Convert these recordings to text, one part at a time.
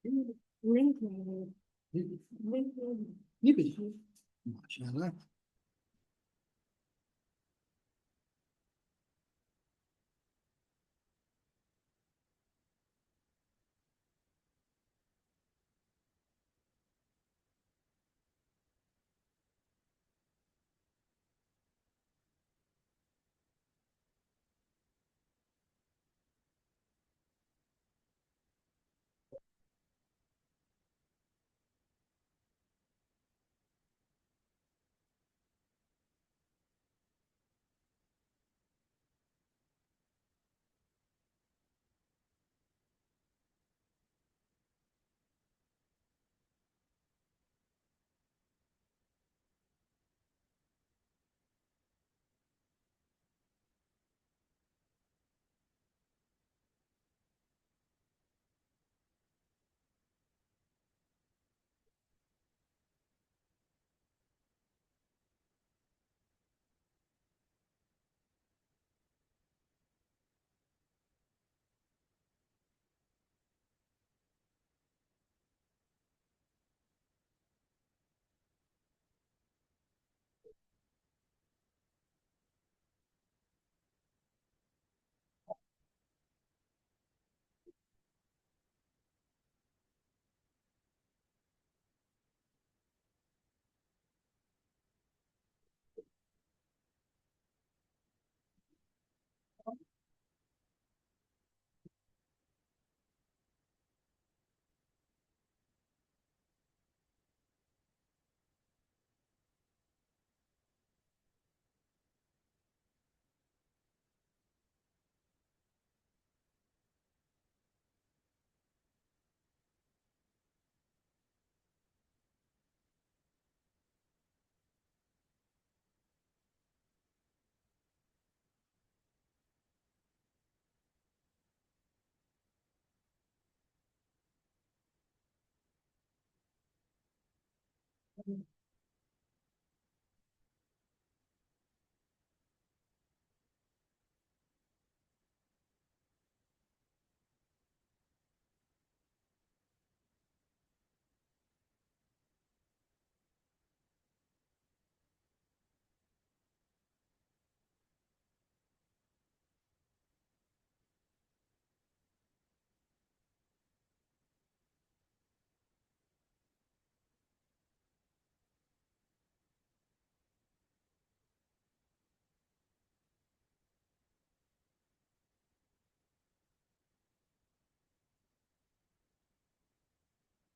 नहीं नहीं भेजी माशाल्लाह।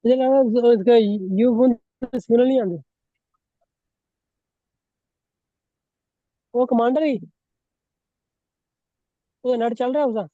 मुझे लगा इसका यू फोन सिग्नल नहीं आते। वो कमांडर ही वो नेट चल रहा है उसका।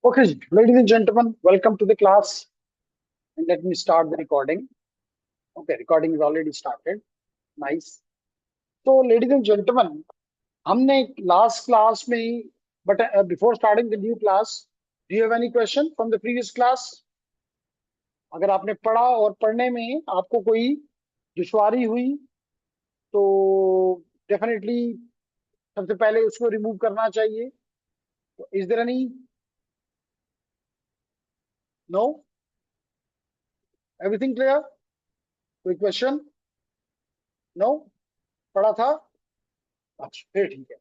Okay, ladies and gentlemen, welcome to the class. And let me start the recording. Okay, recording is already started. Nice. So, ladies and gentlemen, हमने last class में, but before starting the new class, do you have any question from the previous class? अगर आपने पढ़ा और पढ़ने में आपको कोई दुश्वारी हुई तो डेफिनेटली सबसे पहले उसको रिमूव करना चाहिए. तो is there any? No? Everything clear? कोई क्वेश्चन? नो? पढ़ा था? अच्छा, फिर ठीक है.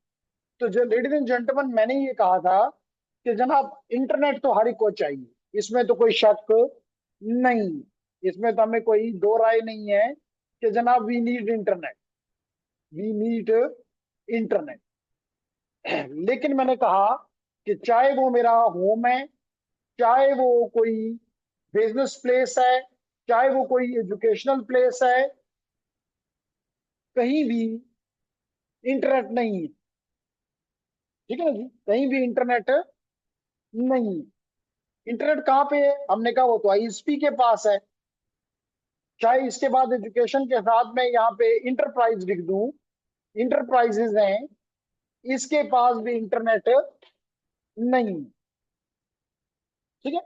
तो जो लेडीज एंड जेंटलमैन, मैंने ये कहा था कि जनाब इंटरनेट तो हर एक को चाहिए. इसमें तो कोई शक नहीं, इसमें तो हमें कोई दो राय नहीं है कि जनाब we need internet, we need internet. लेकिन मैंने कहा कि चाहे वो मेरा होम है, चाहे वो कोई बिजनेस प्लेस है, चाहे वो कोई एजुकेशनल प्लेस है, कहीं भी इंटरनेट नहीं है। ठीक है ना जी, कहीं भी इंटरनेट नहीं है। इंटरनेट कहाँ पे है? हमने कहा वो तो आईएसपी के पास है। चाहे इसके बाद एजुकेशन के साथ में यहाँ पे इंटरप्राइज लिख दूं, इंटरप्राइजेज हैं, इसके पास भी इंटरनेट नहीं है। ठीक है,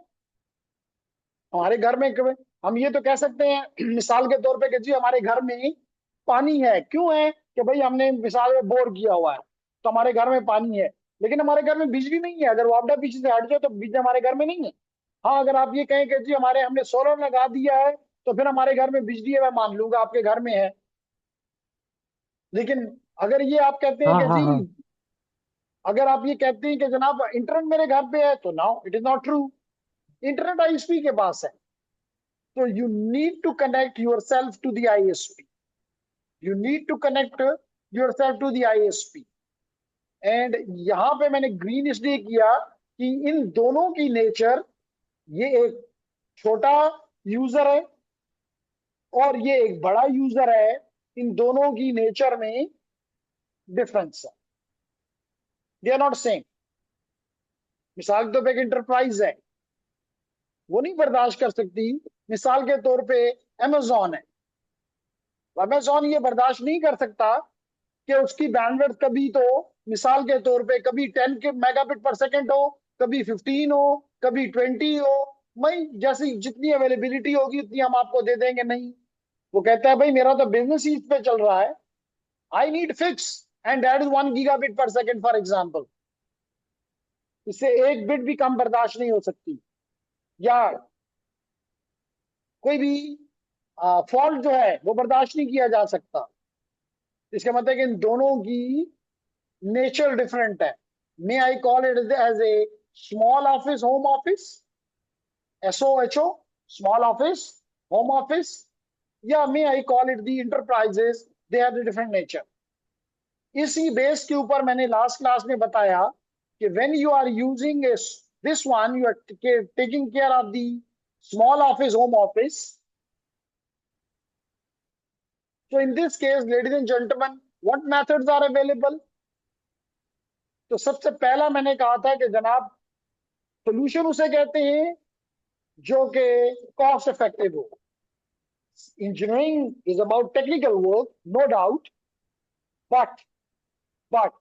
हमारे घर में हम ये तो कह सकते हैं मिसाल के तौर पे कि जी हमारे घर में पानी है, क्यों है कि भाई हमने मिसाल में बोर किया हुआ है तो हमारे घर में पानी है। लेकिन हमारे घर में बिजली नहीं है, अगर वो आपदा पीछे से हट जाए तो बिजली हमारे घर में नहीं है। हाँ, अगर आप ये कहें कि जी हमारे हमने सोलर लगा दिया है तो फिर हमारे घर में बिजली है, मैं मान लूंगा आपके घर में है। लेकिन अगर ये आप कहते हैं हाँ कि हाँ जी, हाँ। अगर आप ये कहते हैं कि जनाब इंटरनेट मेरे घर पे है, तो now it is not true. Internet ISP के पास है, तो you need to connect yourself to the ISP, you need to connect yourself to the ISP। And यहां पे मैंने ग्रीन इसलिए किया कि इन दोनों की नेचर, ये एक छोटा यूजर है और ये एक बड़ा यूजर है, इन दोनों की नेचर में डिफरेंस है, दे आर नॉट सेम। मिसाल के तौर पे एक इंटरप्राइज है, वो नहीं बर्दाश्त कर सकती, मिसाल के तौर पे अमेजोन है, अमेजोन ये बर्दाश्त नहीं कर सकता कि उसकी बैंडविड्थ कभी तो मिसाल के तौर पे कभी 10 के मेगाबिट पर सेकंड हो, कभी 15 हो, कभी 20 हो। भाई जैसी जितनी अवेलेबिलिटी होगी उतनी हम आपको दे देंगे, नहीं। वो कहता है भाई मेरा तो बिजनेस ही इस पे चल रहा है, I need fix and that is 1 gigabit पर सेकंड फॉर एग्जाम्पल। इससे एक बिट भी कम बर्दाश्त नहीं हो सकती, या कोई भी फॉल्ट जो है वो बर्दाश्त नहीं किया जा सकता। इसका मतलब है कि इन दोनों की नेचर डिफरेंट है। May I call it as a small office home office, SOHO, small office home office, या may I call it the enterprises, they have the different nature. इसी बेस के ऊपर मैंने लास्ट क्लास में बताया कि when you are using this one, you are taking care of the small office home office. So in this case, ladies and gentlemen, what methods are available? तो सबसे पहला मैंने कहा था कि जनाब सोल्यूशन उसे कहते हैं जो कि कॉस्ट इफेक्टिव हो। Engineering is about technical work, no doubt, but but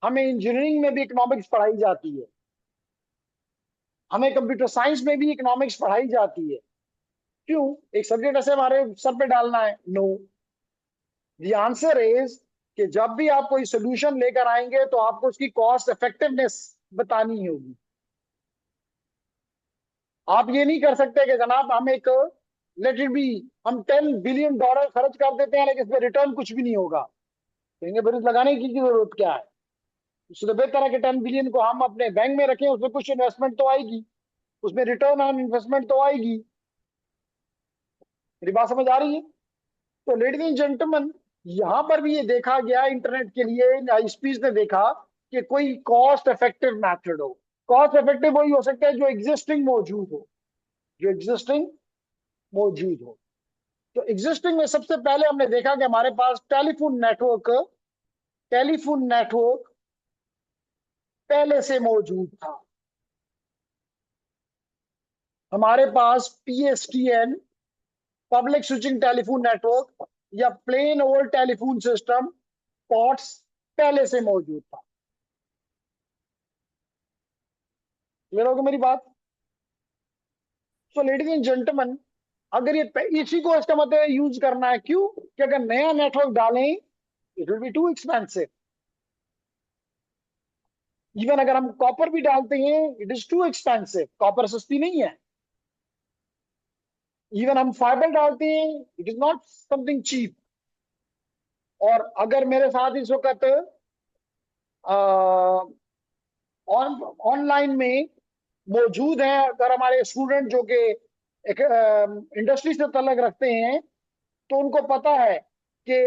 हमें इंजीनियरिंग में भी इकोनॉमिक्स पढ़ाई जाती है, हमें कंप्यूटर साइंस में भी इकोनॉमिक्स पढ़ाई जाती है। क्यों एक सब्जेक्ट ऐसे हमारे सर पे डालना है? नो, द आंसर इज कि जब भी आप कोई सोल्यूशन लेकर आएंगे तो आपको उसकी कॉस्ट इफेक्टिवनेस बतानी होगी। आप ये नहीं कर सकते कि जनाब हम एक, लेट इट बी, हम $10 बिलियन खर्च कर देते हैं लेकिन इसमें रिटर्न कुछ भी नहीं होगा। कहेंगे फिर लगाने की जरूरत क्या है? उससे तो बेहतर है कि 10 बिलियन को हम अपने बैंक में रखें, उसमें कुछ इन्वेस्टमेंट तो आएगी, उसमें रिटर्न ऑन इन्वेस्टमेंट तो आएगी। मेरी बात समझ आ रही है? तो लेडीज एंड जेंटलमैन, यहां पर भी ये देखा गया इंटरनेट के लिए, आईएसपीज ने देखा कि कोई कॉस्ट इफेक्टिव मेथड हो। कॉस्ट इफेक्टिव वही हो सकता है जो एग्जिस्टिंग मौजूद हो, जो एग्जिस्टिंग मौजूद हो। तो एग्जिस्टिंग में सबसे पहले हमने देखा कि हमारे पास टेलीफोन नेटवर्क पहले से मौजूद था। हमारे पास PSTN, public switching telephone network, या plain old telephone system, POTS, पहले से मौजूद था। क्लियर होगी मेरी बात? सो लेडीज एंड जेंटलमैन, अगर ये इसी को इसका मतलब यूज करना है, क्यों कि अगर नया नेटवर्क डालें it will be too expensive. Even अगर हम कॉपर भी डालते हैं it is too expensive, copper सस्ती नहीं है। इवन हम फाइबर डालते हैं it is not something cheap. और अगर मेरे साथ इस वक्त ऑनलाइन में मौजूद हैं, अगर हमारे स्टूडेंट जो कि एक इंडस्ट्री से तल्लक रखते हैं, तो कि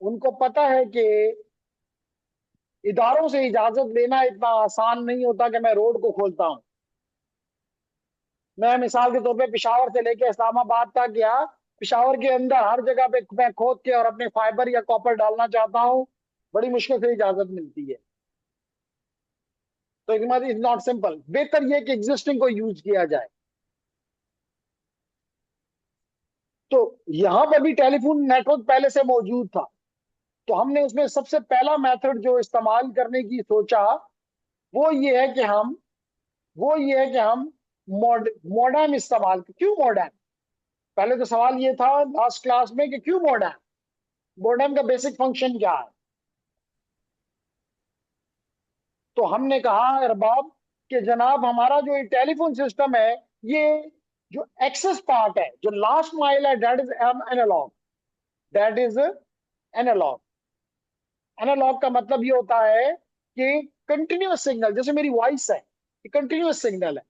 उनको पता है कि इदारों से इजाजत लेना इतना आसान नहीं होता कि मैं रोड को खोलता हूं। मैं मिसाल के तौर पे पेशावर से लेके इस्लामाबाद तक या पेशावर के अंदर हर जगह पे मैं खोद के और अपने फाइबर या कॉपर डालना चाहता हूं, बड़ी मुश्किल से इजाजत मिलती है। तो इज नॉट सिंपल। बेहतर यह कि एग्जिस्टिंग को यूज किया जाए। तो यहां पर भी टेलीफोन नेटवर्क पहले से मौजूद था, तो हमने उसमें सबसे पहला मेथड जो इस्तेमाल करने की सोचा, वो ये है कि हम वो ये है कि हम मॉडेम इस्तेमाल। क्यों मॉडेम? पहले तो सवाल ये था लास्ट क्लास में कि क्यों मॉडेम, मॉडेम का बेसिक फंक्शन क्या है। तो हमने कहा अरबाब कि जनाब हमारा जो टेलीफोन सिस्टम है, ये जो एक्सेस पार्ट है, जो लास्ट माइल है, that is analogue. That is analogue. Analogue का मतलब ये होता है कि कंटिन्यूअस सिग्नल, जैसे मेरी वॉइस है, ये कंटिन्यूअस सिग्नल है।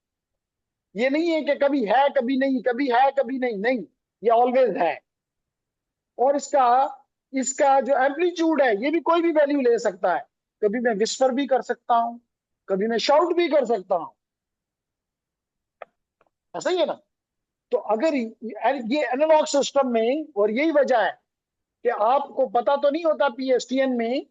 ये नहीं है कि कभी है कभी नहीं, कभी है कभी नहीं, नहीं, ये ऑलवेज है। और इसका इसका जो एम्पलीट्यूड है, ये भी कोई भी वैल्यू ले सकता है। कभी मैं विस्पर भी कर सकता हूं, कभी मैं शाउट भी कर सकता हूं। ऐसा ही है ना? तो अगर ये एनालॉग सिस्टम में, और यही वजह है कि आपको पता तो नहीं होता पीएसटीएन में,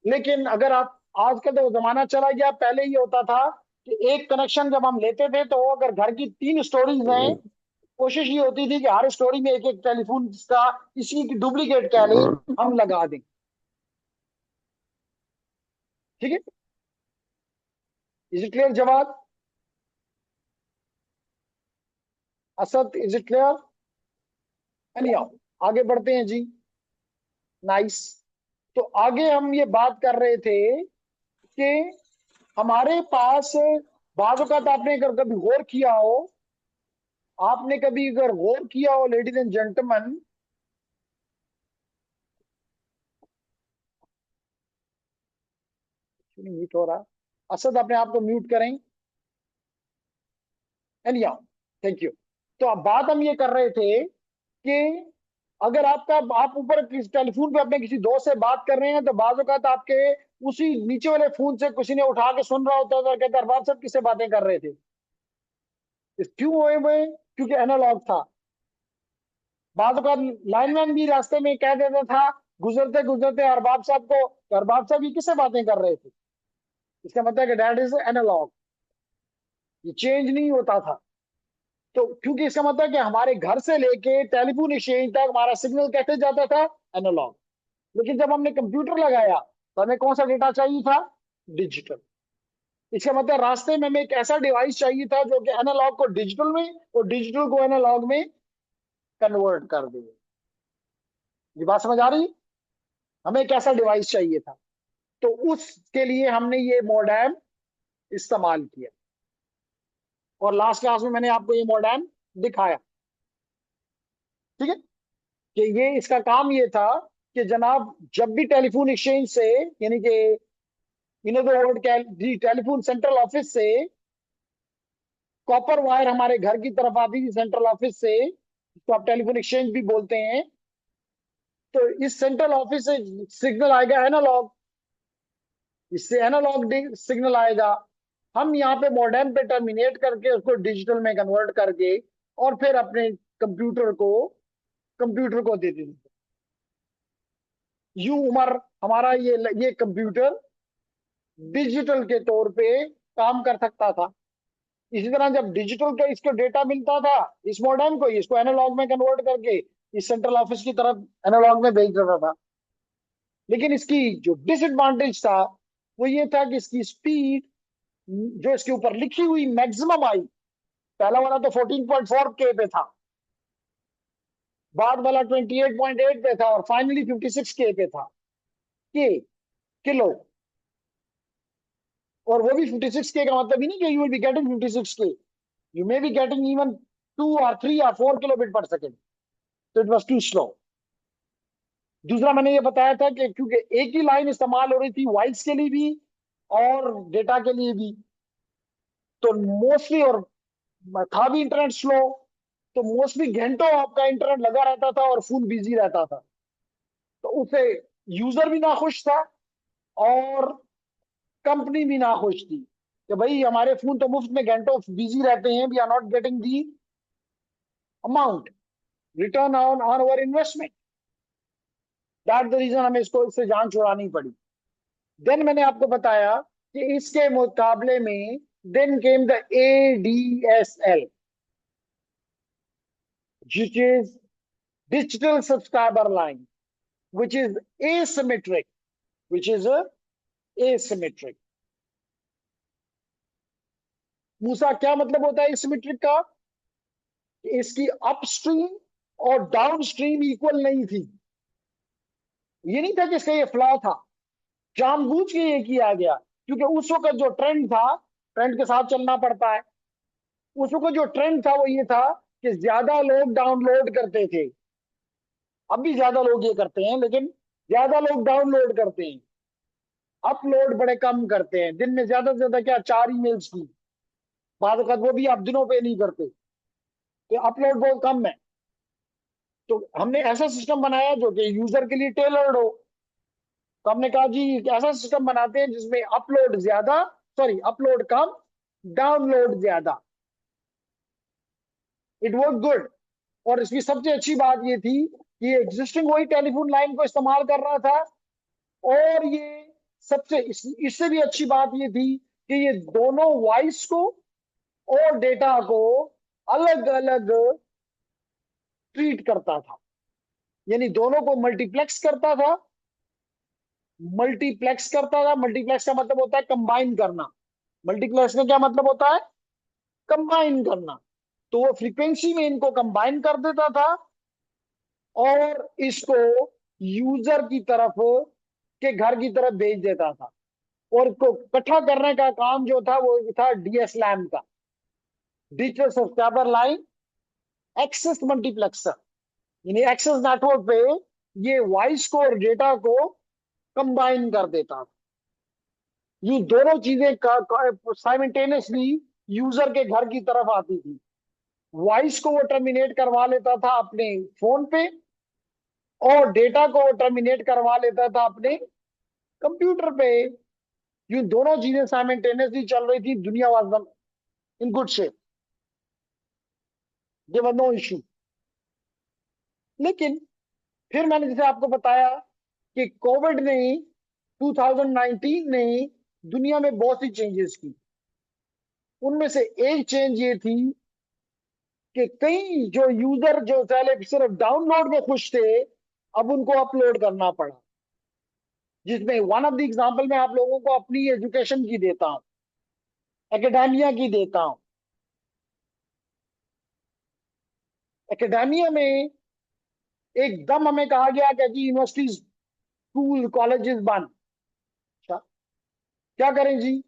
लेकिन अगर आप, आजकल तो जमाना चला गया, पहले ये होता था कि एक कनेक्शन जब हम लेते थे, तो अगर घर की 3 स्टोरीज हैं, कोशिश ये होती थी कि हर स्टोरी में एक एक टेलीफोन का इसी की डुप्लीकेट कह लें, हम लगा दें। ठीक है? इज इट क्लियर जवाब? Asad, is it clear? Anyhow, आगे बढ़ते हैं जी। नाइस। तो आगे हम ये बात कर रहे थे कि हमारे पास, बाज़ औक़ात आपने अगर कभी गौर किया हो, लेडीज एंड जेंटलमैन, म्यूट हो रहा। असद अपने आप को म्यूट करें। Anyway, thank you. तो अब बात हम ये कर रहे थे कि अगर आप ऊपर टेलीफोन पे अपने किसी दोस्त से बात कर रहे हैं, तो बाज़ औक़ात आपके उसी नीचे वाले फोन से किसी ने उठा के सुन रहा होता था, कहता अरबाब साहब किससे बातें कर रहे थे। क्यों हुए हुए? क्योंकि एनालॉग था। बाज़ औक़ात लाइनमैन भी रास्ते में कह देता था, गुजरते गुजरते अरबाब साहब को, अरबाब साहब ये किससे बातें कर रहे थे। इसका मतलब है कि दैट इज एनालॉग, ये चेंज नहीं होता था। तो क्योंकि इसका मतलब है कि हमारे घर से लेके टेलीफोन एक्सचेंज तक हमारा सिग्नल कैसे जाता था? एनालॉग। लेकिन जब हमने कंप्यूटर लगाया, तो हमें कौन सा डेटा चाहिए था? डिजिटल। इसका मतलब रास्ते में हमें एक ऐसा डिवाइस चाहिए था जो कि एनालॉग को डिजिटल में और डिजिटल को एनालॉग में कन्वर्ट कर दे। ये बात समझ आ रही है? हमें एक ऐसा डिवाइस चाहिए था, तो उसके लिए हमने ये मॉडेम इस्तेमाल किया, और लास्ट क्लास में मैंने आपको ये मॉडेम दिखाया। ठीक है? कि ये इसका काम ये था कि जनाब जब भी टेलीफोन एक्सचेंज से, यानी कि in other word telephone central office से कॉपर वायर हमारे घर की तरफ आती थी, सेंट्रल ऑफिस से, तो आप टेलीफोन एक्सचेंज भी बोलते हैं, तो इस सेंट्रल ऑफिस से सिग्नल आएगा एनालॉग, इससे एनालॉग सिग्नल आएगा। हम यहाँ पे मॉडेम पे टर्मिनेट करके उसको डिजिटल में कन्वर्ट करके और फिर अपने कंप्यूटर को कंप्यूटर को दे देते। यू उमर, हमारा ये कंप्यूटर डिजिटल के तौर पे काम कर सकता था। इसी तरह जब डिजिटल का इसको डेटा मिलता था, इस मॉडेम को, इसको एनालॉग में कन्वर्ट करके इस सेंट्रल ऑफिस की तरफ एनालॉग में भेज देता था। लेकिन इसकी जो डिसएडवांटेज था, वो ये था कि इसकी स्पीड जो इसके ऊपर लिखी हुई मैक्सिमम आई, पहला वाला तो 14.4 के पे था, बाद वाला 28.8 पे था, और फाइनली 56 के पे था। के, किलो। और वो भी 56 के का मतलब ही नहीं कि यू विल बी गेटिंग 56 के, you may be getting even 2 or 3 or 4 kilobit पर सेकेंड। तो इट वॉज टू स्लो। दूसरा मैंने ये बताया था कि क्योंकि एक ही लाइन इस्तेमाल हो रही थी वॉइस के लिए भी और डेटा के लिए भी, तो मोस्टली, और था भी इंटरनेट स्लो, तो मोस्टली घंटों आपका इंटरनेट लगा रहता था और फुल बिजी रहता था। तो उससे यूजर भी ना खुश था और कंपनी भी ना खुश थी कि भाई हमारे फोन तो मुफ्त में घंटों बिजी रहते हैं, we are not getting the amount return on our investment. That the reason हमें इसको इससे जान छुड़ानी पड़ी। देन मैंने आपको बताया कि इसके मुकाबले में then came the ADSL, which is digital subscriber line, which is asymmetric, which is a asymmetric। मूसा, क्या मतलब होता है एसिमेट्रिक का? इसकी अपस्ट्रीम और डाउनस्ट्रीम इक्वल नहीं थी। ये नहीं था कि इसका ये फ्लॉ था, जानबूझ के ये किया गया, क्योंकि उस वक्त जो ट्रेंड था, ट्रेंड के साथ चलना पड़ता है। उस वक्त जो ट्रेंड था वो ये था कि ज्यादा लोग डाउनलोड करते थे। अब भी ज्यादा लोग ये करते हैं, लेकिन ज्यादा लोग डाउनलोड करते हैं, अपलोड बड़े कम करते हैं। दिन में ज्यादा से ज्यादा क्या, 4 ईमेल्स की बाद वक्त, वो भी आप दिनों पे नहीं करते, तो अपलोड बहुत कम है। तो हमने ऐसा सिस्टम बनाया जो कि यूजर के लिए टेलर्ड हो। तो हमने कहा जी ऐसा सिस्टम बनाते हैं जिसमें अपलोड ज्यादा, सॉरी अपलोड कम, डाउनलोड ज्यादा। It work good. और इसकी सबसे अच्छी बात ये थी कि एग्जिस्टिंग वही टेलीफोन लाइन को इस्तेमाल कर रहा था। और ये सबसे इससे भी अच्छी बात ये थी कि ये दोनों वॉइस को और डेटा को अलग अलग ट्रीट करता था, यानी दोनों को मल्टीप्लेक्स करता था। मल्टीप्लेक्स का मतलब होता है कंबाइन करना। मल्टीप्लेक्स का क्या मतलब होता है? कंबाइन करना। तो वो फ्रीक्वेंसी में इनको कंबाइन कर देता था और इसको यूजर की तरफ के घर की तरफ भेज देता था। और को इकट्ठा करने का काम जो था वो था DSLAM का, digital subscriber line access multiplexer. यानी एक्सेस नेटवर्क पे ये वॉइस को और डेटा को कंबाइन कर देता था। ये दोनों चीजें साइमल्टेनियसली यूजर के घर की तरफ आती थी। वॉइस को वो टर्मिनेट करवा लेता था अपने फोन पे, और डेटा को वो टर्मिनेट करवा लेता था अपने कंप्यूटर पे। ये दोनों चीजें साइमल्टेनियसली चल रही थी, दुनिया was in good shape, there was no issue. लेकिन फिर मैंने जैसे आपको बताया कि कोविड ने, 2019 ने दुनिया में बहुत सी चेंजेस की। उनमें से एक चेंज ये थी कि कई जो यूजर जो पहले सिर्फ डाउनलोड में खुश थे, अब उनको अपलोड करना पड़ा। जिसमें वन ऑफ द एग्जांपल मैं आप लोगों को अपनी एजुकेशन की देता हूं, एकेडेमिया की देता हूं। एकेडेमिया में एकदम हमें कहा गया कि यूनिवर्सिटीज, स्कूल, कॉलेजेस बंद। अच्छा, क्या करें जी?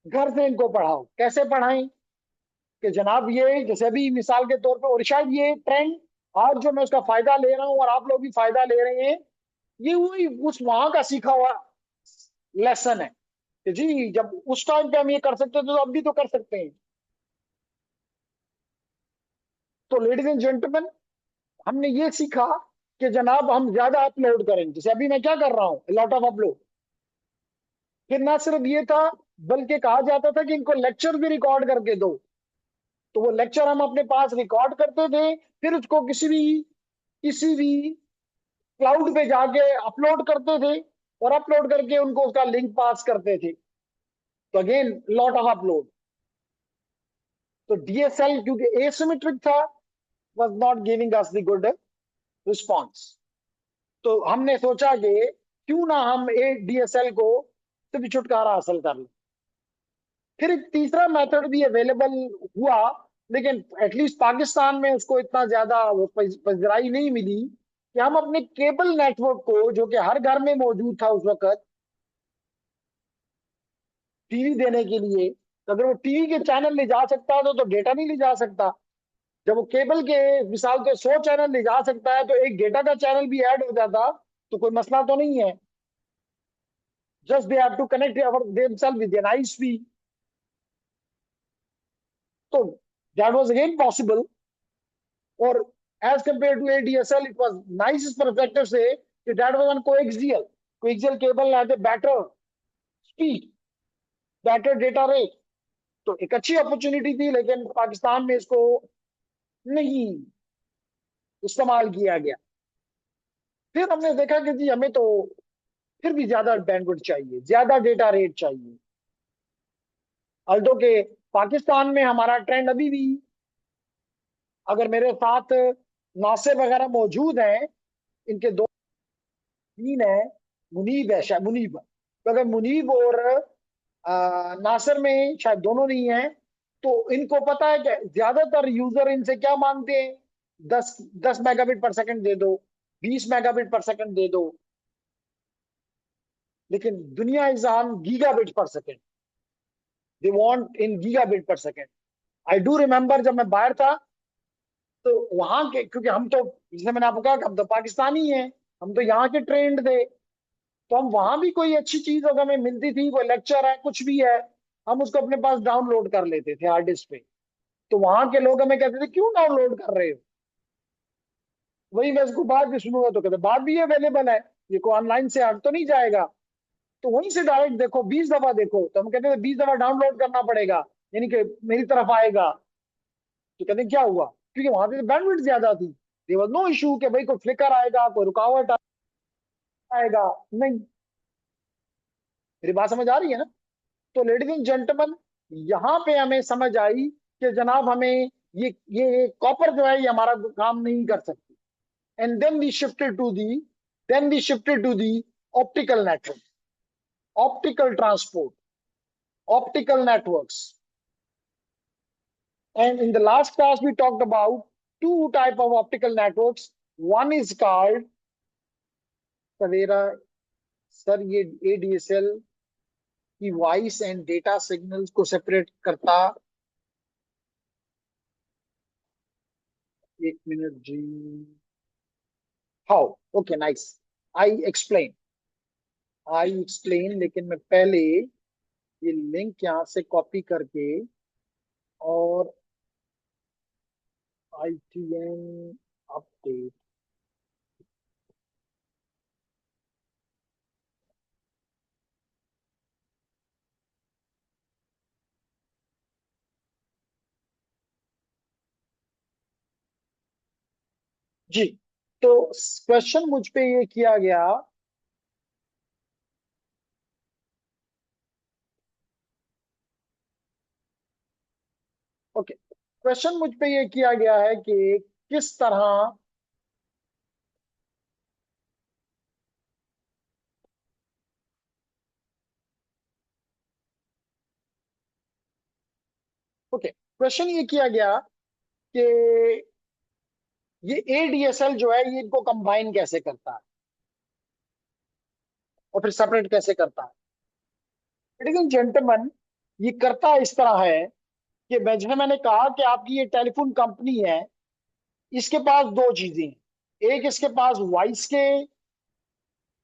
घर से इनको पढ़ाओ। कैसे पढ़ाएं? कि जनाब ये जैसे भी मिसाल के तौर पे, और शायद ये ट्रेंड आज जो मैं उसका फायदा ले रहा हूं और आप लोग भी फायदा ले रहे हैं, ये वही उस वहां का सीखा हुआ लेसन है कि जी जब उस टाइम पे हम ये कर सकते थे तो अब भी तो कर सकते हैं। तो लेडीज एंड जेंटलमैन, हमने ये सीखा कि जनाब हम ज्यादा अपलोड करें। जैसे अभी मैं क्या कर रहा हूं, लॉट ऑफ अपलोड। फिर ना सिर्फ ये था, बल्कि कहा जाता था कि इनको लेक्चर भी रिकॉर्ड करके दो। तो वो लेक्चर हम अपने पास रिकॉर्ड करते थे, फिर उसको किसी भी क्लाउड पे जाके अपलोड करते थे, और अपलोड करके उनको उसका लिंक पास करते थे। तो अगेन लॉट ऑफ अपलोड। तो DSL क्योंकि एसिमेट्रिक था, was not giving us the good response. तो हमने सोचा कि क्यों ना हम DSL को से भी छुटकारा हासिल कर लें। फिर एक तीसरा मेथड भी अवेलेबल हुआ, लेकिन एटलीस्ट पाकिस्तान में उसको इतना ज्यादा वो पजराई नहीं मिली, कि हम अपने केबल नेटवर्क को, जो कि हर घर में मौजूद था उस वक्त टीवी देने के लिए, तो अगर वो टीवी के चैनल ले जा सकता है तो डेटा नहीं ले जा सकता। जब वो केबल के मिसाल के 100 चैनल ले जा सकता है, तो एक डेटा का चैनल भी ऐड हो जाता, तो कोई मसला तो नहीं है। Just they have to connect themselves with an ISP. तो that was again possible. और as compared to ADSL, it was nice इस perspective से कि that was on coaxial. Coaxial cable had a better speed, better data rate. तो एक अच्छी opportunity थी, लेकिन पाकिस्तान में इसको नहीं इस्तेमाल किया गया। फिर हमने देखा कि जी हमें तो फिर भी ज्यादा बैंडविड्थ चाहिए, ज्यादा डेटा रेट चाहिए। अल्टो के पाकिस्तान में हमारा ट्रेंड अभी भी, अगर मेरे साथ नासिर वगैरह मौजूद हैं, इनके दो तीन है, मुनीब है, शायद मुनीब, तो अगर मुनीब और नासिर में शायद दोनों नहीं है, तो इनको पता है कि ज्यादातर यूजर इनसे क्या मांगते हैं, 10 मेगाबिट पर सेकंड दे दो, 20 मेगाबिट पर सेकंड दे दो। लेकिन दुनिया इज ऑन गीगाबिट पर second, they want in gigabit पर सेकंड। आई डू रिमेम्बर जब मैं बाहर था, तो वहां के, क्योंकि हम तो, जैसे मैंने आपको कहा, हम तो पाकिस्तानी हैं, हम तो यहाँ के ट्रेंड थे, तो हम वहां भी कोई अच्छी चीज अगर हमें मिलती थी, कोई लेक्चर है, कुछ भी है, हम उसको अपने पास डाउनलोड कर लेते थे हार्ड डिस्क पे। तो वहां के लोग हमें कहते थे क्यों डाउनलोड कर रहे हो, वही मैं इसको बाद भी सुनूंगा, तो कहते बाद भी अवेलेबल है, ये को ऑनलाइन से हट तो नहीं जाएगा, तो वहीं से डायरेक्ट देखो, 20 दफा देखो। तो हम कहते थे 20 दफा डाउनलोड करना पड़ेगा, यानी कि मेरी तरफ आएगा। तो कहते क्या हुआ, क्योंकि वहां पे बैंडविड्थ ज्यादा थी, देयर वाज नो इशू कि भाई कोई फ्लिकर आएगा, कोई रुकावट आएगा, नहीं। मेरी बात समझ आ रही है ना? तो लेडीज एंड जेंटलमैन, यहाँ पे हमें समझ आई कि जनाब हमें ये कॉपर जो है ये हमारा काम नहीं कर सकती। And then we shifted to the optical network, optical transport, optical networks. And in the last class, we talked about two type of optical networks. One is called Savera. Sir ये ADSL की voice and data signals को separate करता, एक minute जी, how, okay nice, I explain, लेकिन मैं पहले ये लिंक यहां से कॉपी करके, और ITN अपडेट, जी। तो क्वेश्चन मुझ पे ये किया गया, ओके, क्वेश्चन मुझ पे ये किया गया है कि किस तरह ओके, क्वेश्चन ये किया गया कि ये ADSL जो है ये इनको कंबाइन कैसे करता है और फिर सेपरेट कैसे करता है। लेडीज एंड जेंटलमैन, ये करता इस तरह है कि जैसे मैंने कहा कि आपकी ये टेलीफोन कंपनी है, इसके पास दो चीजें हैं। एक इसके पास वॉइस के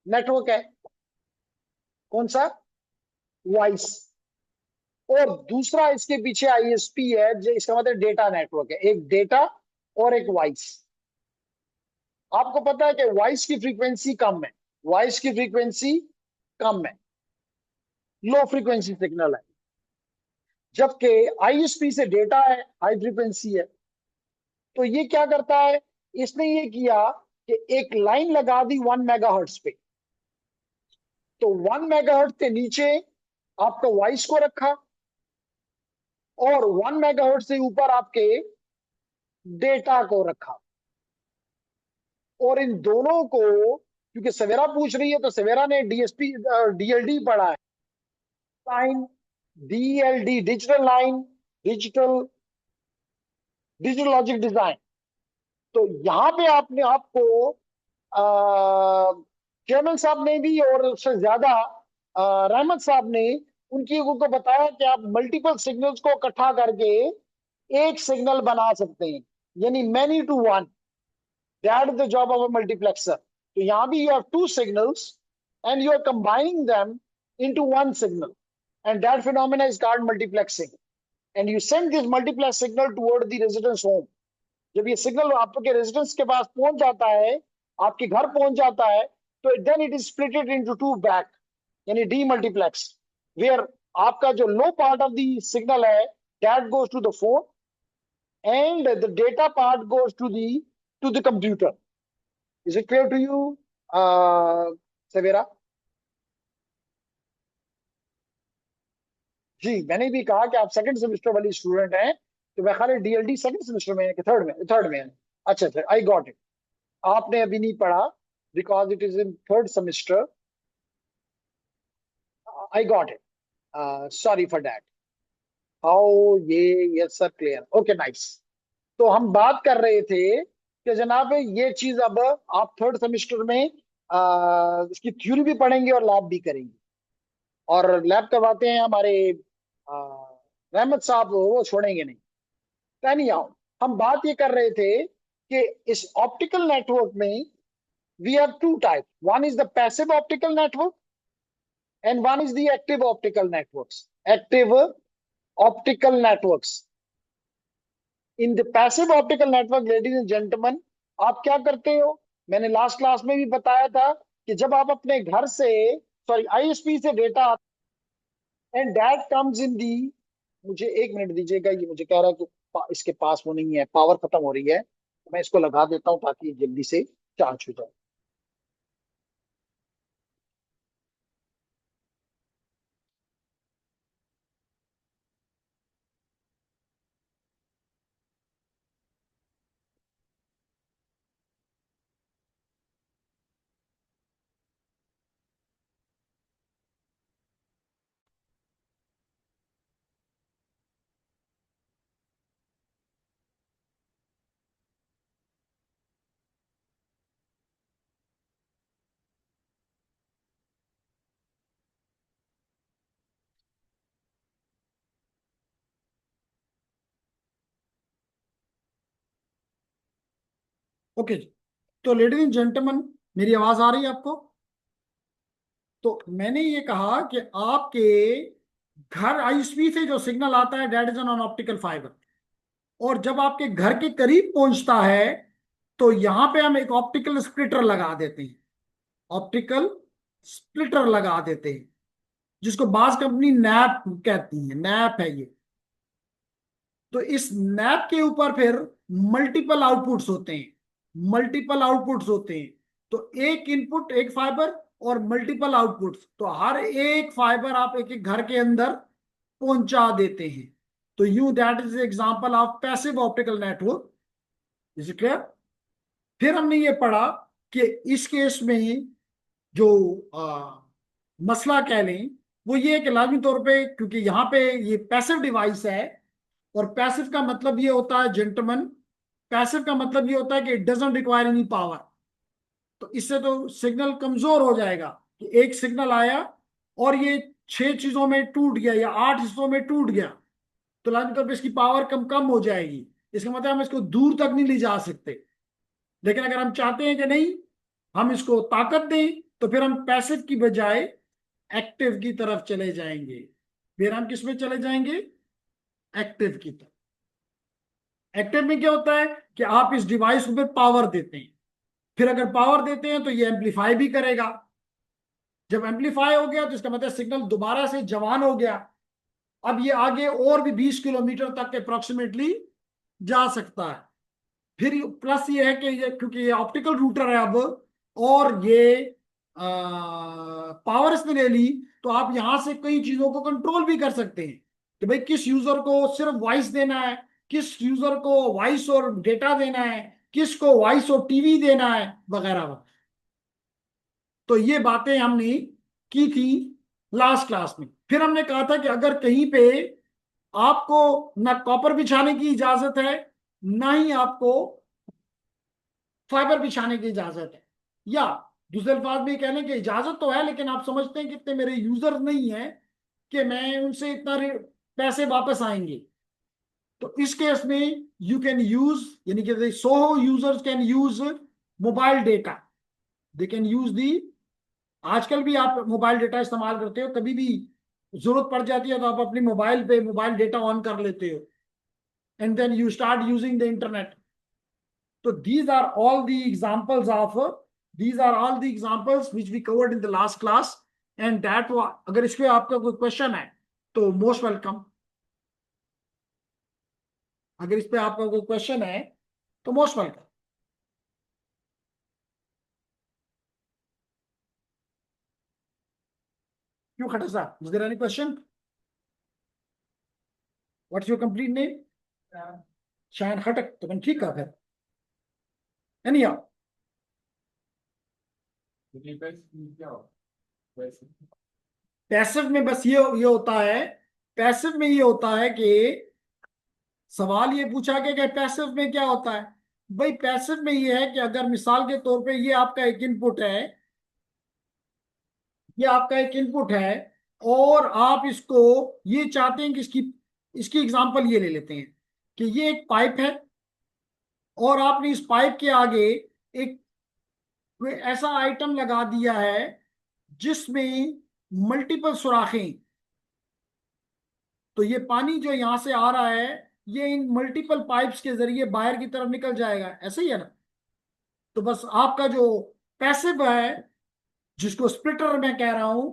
नेटवर्क है, कौन सा, वॉइस, और दूसरा इसके पीछे ISP है, जो इसका मतलब डेटा नेटवर्क है, एक डेटा और एक वॉइस। आपको पता है कि वॉइस की फ्रीक्वेंसी कम है, वॉइस की फ्रीक्वेंसी कम है, लो फ्रीक्वेंसी सिग्नल है, जबकि ISP से डेटा है, हाई फ्रीक्वेंसी है। तो ये क्या करता है, इसने ये किया कि एक लाइन लगा दी 1 मेगाहर्ट्ज पे, तो 1 मेगाहर्ट्ज के नीचे आपका वॉइस को रखा, और 1 मेगाहर्ट्ज से ऊपर आपके डेटा को रखा। और इन दोनों को, क्योंकि सवेरा पूछ रही है, तो सवेरा ने DLD पढ़ा है, line, DLD, digital line, digital digital logic design. तो यहाँ पे आपने आपको चेयरमैन साहब ने भी, और उससे ज्यादा रहमत साहब ने, उनको बताया कि आप मल्टीपल सिग्नल्स को इकट्ठा करके एक सिग्नल बना सकते हैं, यानी many to one, that is the job of a multiplexer. तो यहाँ भी you have two signals and you are combining them into one signal, and that phenomena is called multiplexing. and you send this multiplex signal toward the residence home. जब ये signal आपके residence के पास पहुंच जाता है, आपके घर पहुंच जाता है, तो then it is splitted into two back, यानी डी मल्टीप्लेक्स, वेयर आपका जो low part of the signal है that goes to the phone and the data part goes to the computer. Is it clear to you, Savera? जी, मैंने भी कहा कि आप second semester वाली स्टूडेंट हैं, तो मैं खाली डीएलडी सेकंड सेमेस्टर में है कि थर्ड में है? अच्छा अच्छा, आई गॉट इट। आपने अभी नहीं पढ़ा because it is in third semester. I got it, sorry for that. How ये, yes sir, clear, okay nice. तो हम बात कर रहे थे कि जनाब ये चीज अब आप थर्ड सेमेस्टर में इसकी थ्योरी भी पढ़ेंगे और लैब भी करेंगे, और लैब करवाते हैं हमारे रहमत साहब, वो छोड़ेंगे नहीं। नहीं आओ, हम बात ये कर रहे थे कि इस ऑप्टिकल नेटवर्क में we have two type, one is the passive optical network and one is the active optical networks. Active optical networks. In the passive optical network, ladies and gentlemen, आप क्या करते हो? मैंने लास्ट क्लास में भी बताया था कि जब आप अपने घर से, सॉरी, आईएसपी से data and that comes in the, मुझे एक मिनट दीजिएगा, ये मुझे कह रहा है कि इसके पास वो नहीं है, पावर खत्म हो रही है, मैं इसको लगा देता हूं ताकि जल्दी से चार्ज हो जाए। ओके जी, तो लेडीज एंड जेंटलमैन, मेरी आवाज आ रही है आपको? तो मैंने ये कहा कि आपके घर आईएसपी से जो सिग्नल आता है that is on optical fibre, और जब आपके घर के करीब पहुंचता है तो यहां पे हम एक ऑप्टिकल स्प्लिटर लगा देते हैं, ऑप्टिकल स्प्लिटर लगा देते हैं, जिसको बाज कंपनी नैप कहती है, नैप है ये। तो इस नैप के ऊपर फिर मल्टीपल आउटपुट्स होते हैं, मल्टीपल आउटपुट्स होते हैं। तो एक इनपुट एक फाइबर और मल्टीपल आउटपुट्स, तो हर एक फाइबर आप एक एक घर के अंदर पहुंचा देते हैं। तो you that is example of passive optical network. Is it clear? फिर हमने ये पढ़ा कि इस केस में जो मसला कह लें वो ये है कि लाजमी तौर पे, क्योंकि यहाँ पे ये पैसिव डिवाइस है, और पैसिव का मतलब ये होता है जेंटलमैन, पैसिव का मतलब ये होता है कि it doesn't require any power. तो इससे तो सिग्नल कमजोर हो जाएगा कि एक सिग्नल आया और ये 6 चीजों में टूट गया या 8 हिस्सों में टूट गया, तो लाजमी तौर पर इसकी पावर कम कम हो जाएगी। इसका मतलब हम इसको दूर तक नहीं ले जा सकते। लेकिन अगर हम चाहते हैं कि नहीं, हम इसको ताकत दें, तो फिर हम पैसिव की बजाय एक्टिव की तरफ चले जाएंगे। फिर हम किस में चले जाएंगे? एक्टिव की तरफ। एक्टिव में क्या होता है कि आप इस डिवाइस को फिर पावर देते हैं, फिर अगर पावर देते हैं तो ये एम्पलीफाई भी करेगा। जब एम्पलीफाई हो गया तो इसका मतलब सिग्नल दोबारा से जवान हो गया, अब ये आगे और भी 20 किलोमीटर तक अप्रोक्सीमेटली जा सकता है। फिर प्लस ये है कि ये, क्योंकि ये ऑप्टिकल रूटर है अब, और ये पावर इसने ले ली, तो आप यहां से कई चीजों को कंट्रोल भी कर सकते हैं कि भाई किस यूजर को सिर्फ वॉइस देना है, किस यूजर को वॉइस और डेटा देना है, किसको वॉइस और टीवी देना है, वगैरह वगैरह। तो ये बातें हमने की थी लास्ट क्लास में। फिर हमने कहा था कि अगर कहीं पे आपको ना कॉपर बिछाने की इजाजत है, ना ही आपको फाइबर बिछाने की इजाजत है, या दूसरे अल्फाज में कहने की इजाजत तो है लेकिन आप समझते हैं कि इतने मेरे यूजर नहीं है कि मैं उनसे इतना पैसे वापस आएंगे, तो इस केस में यू कैन यूज, यानी कि so users can use mobile data, they can use the. आजकल भी आप मोबाइल डेटा इस्तेमाल करते हो, कभी भी जरूरत पड़ जाती है तो आप अपनी मोबाइल पे मोबाइल डेटा ऑन कर लेते हो and then you start using the internet. तो these are all the examples which we covered in the last class. And that अगर इसमें आपका कोई क्वेश्चन है तो मोस्ट वेलकम. अगर इस पे आपका कोई क्वेश्चन है तो मोस्ट वेलकम. क्यों खटा साहब, is there any question? What's your complete name? Shayan Khatak. तो मैं ठीक है फिर. एनी पैसिव में बस ये होता है. पैसिव में ये होता है कि सवाल ये पूछा गया कि पैसिव में क्या होता है. भाई पैसिव में ये है कि अगर मिसाल के तौर पे ये आपका एक इनपुट है, ये आपका एक इनपुट है और आप इसको ये चाहते हैं कि इसकी इसकी एग्जांपल ये ले लेते हैं कि ये एक पाइप है और आपने इस पाइप के आगे एक कोई ऐसा आइटम लगा दिया है जिसमें मल्टीपल सुराखें. तो ये पानी जो यहां से आ रहा है ये इन मल्टीपल पाइप्स के जरिए बाहर की तरफ निकल जाएगा. ऐसे ही है ना. तो बस आपका जो पैसिव है जिसको स्प्लिटर मैं कह रहा हूं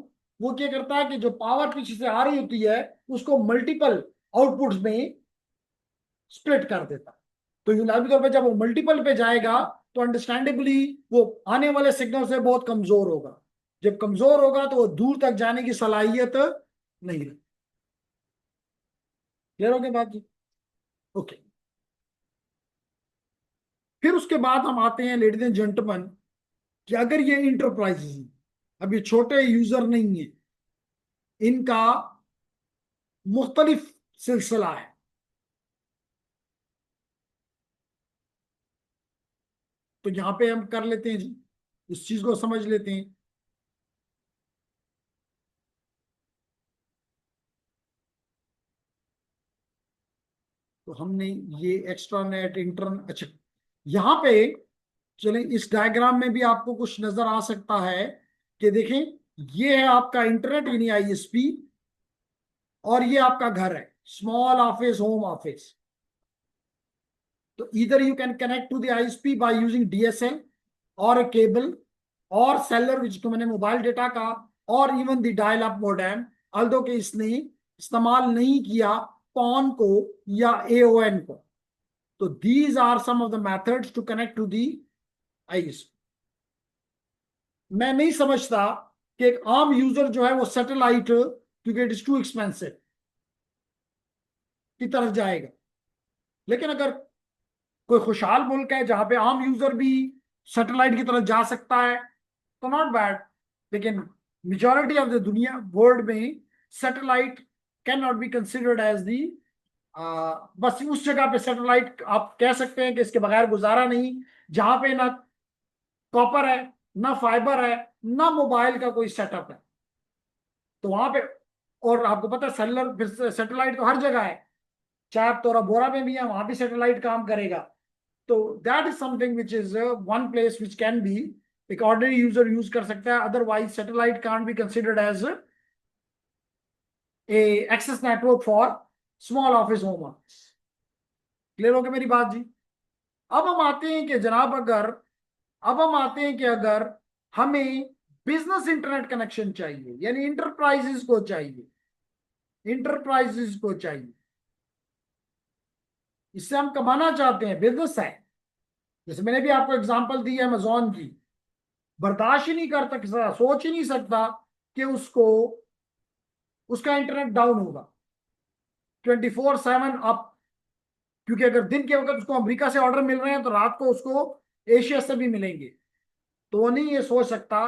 वो क्या करता है कि जो पावर पीछे से आ रही होती है उसको मल्टीपल आउटपुट्स में स्प्लिट कर देता है. तो यूनाबी तौर पर जब वो मल्टीपल पे जाएगा तो अंडरस्टैंडेबली वो आने वाले सिग्नल से बहुत कमजोर होगा. जब कमजोर होगा तो वो दूर तक जाने की सलाहियत नहीं रही. क्लियर हो गया बात जी? ओके. फिर उसके बाद हम आते हैं लेडीज एंड जेंटलमैन कि अगर ये इंटरप्राइजेज हैं, अब ये छोटे यूजर नहीं है, इनका मुख्तलिफ सिलसिला है. तो यहां पे हम कर लेते हैं जी, इस चीज को समझ लेते हैं. तो हमने ये एक्स्ट्रा नेट इंटरन, अच्छा यहां पे चलें इस डायग्राम में भी आपको कुछ नजर आ सकता है कि देखें ये है आपका इंटरनेट यानी आईएसपी और ये आपका घर है स्मॉल ऑफिस होम ऑफिस. तो इधर you can connect to the ISP by using DSL और a केबल और सेलर जिसको मैंने मोबाइल डेटा का और even the dial up modem. Although के इसने इस्तेमाल नहीं किया पॉन को या एओएन को. तो these are some of the methods to connect to the ISP. मैं नहीं समझता कि एक आम यूजर जो है वो सैटेलाइट क्योंकि इट इज टू एक्सपेंसिव की तरफ जाएगा. लेकिन अगर कोई खुशहाल मुल्क है जहां पे आम यूजर भी सैटेलाइट की तरफ जा सकता है तो नॉट बैड. लेकिन मेजॉरिटी ऑफ द दुनिया वर्ल्ड में satellite can not be considered as the, बस उस जगह पे सैटेलाइट आप कह सकते हैं कि इसके बगैर गुजारा नहीं जहां पे ना कॉपर है ना फाइबर है ना मोबाइल का कोई सेटअप है. तो वहां पे और आपको पता है सेलुलर सैटेलाइट तो हर जगह है. चाहे आप तोरा बोरा में भी है वहां भी सैटेलाइट काम करेगा. तो that is something which is one place which can be एक ऑर्डिनरी यूजर यूज कर सकता है. Otherwise satellite can't be considered as a access network for small office home office. Clear हो गया मेरी बात जी? अब हम आते हैं कि जनाब अगर हमें बिजनेस इंटरनेट कनेक्शन चाहिए यानी इंटरप्राइजेस को चाहिए, इससे हम कमाना चाहते हैं, बिजनेस है. जैसे मैंने भी आपको एग्जांपल दी है अमेजोन की. बर्दाश्त ही नहीं कर सकता, सोच ही नहीं सकता कि उसका इंटरनेट डाउन होगा 24/7 अप. क्योंकि अगर दिन के वक्त उसको अमेरिका से ऑर्डर मिल रहे हैं तो रात को उसको एशिया से भी मिलेंगे. तो वो नहीं ये सोच सकता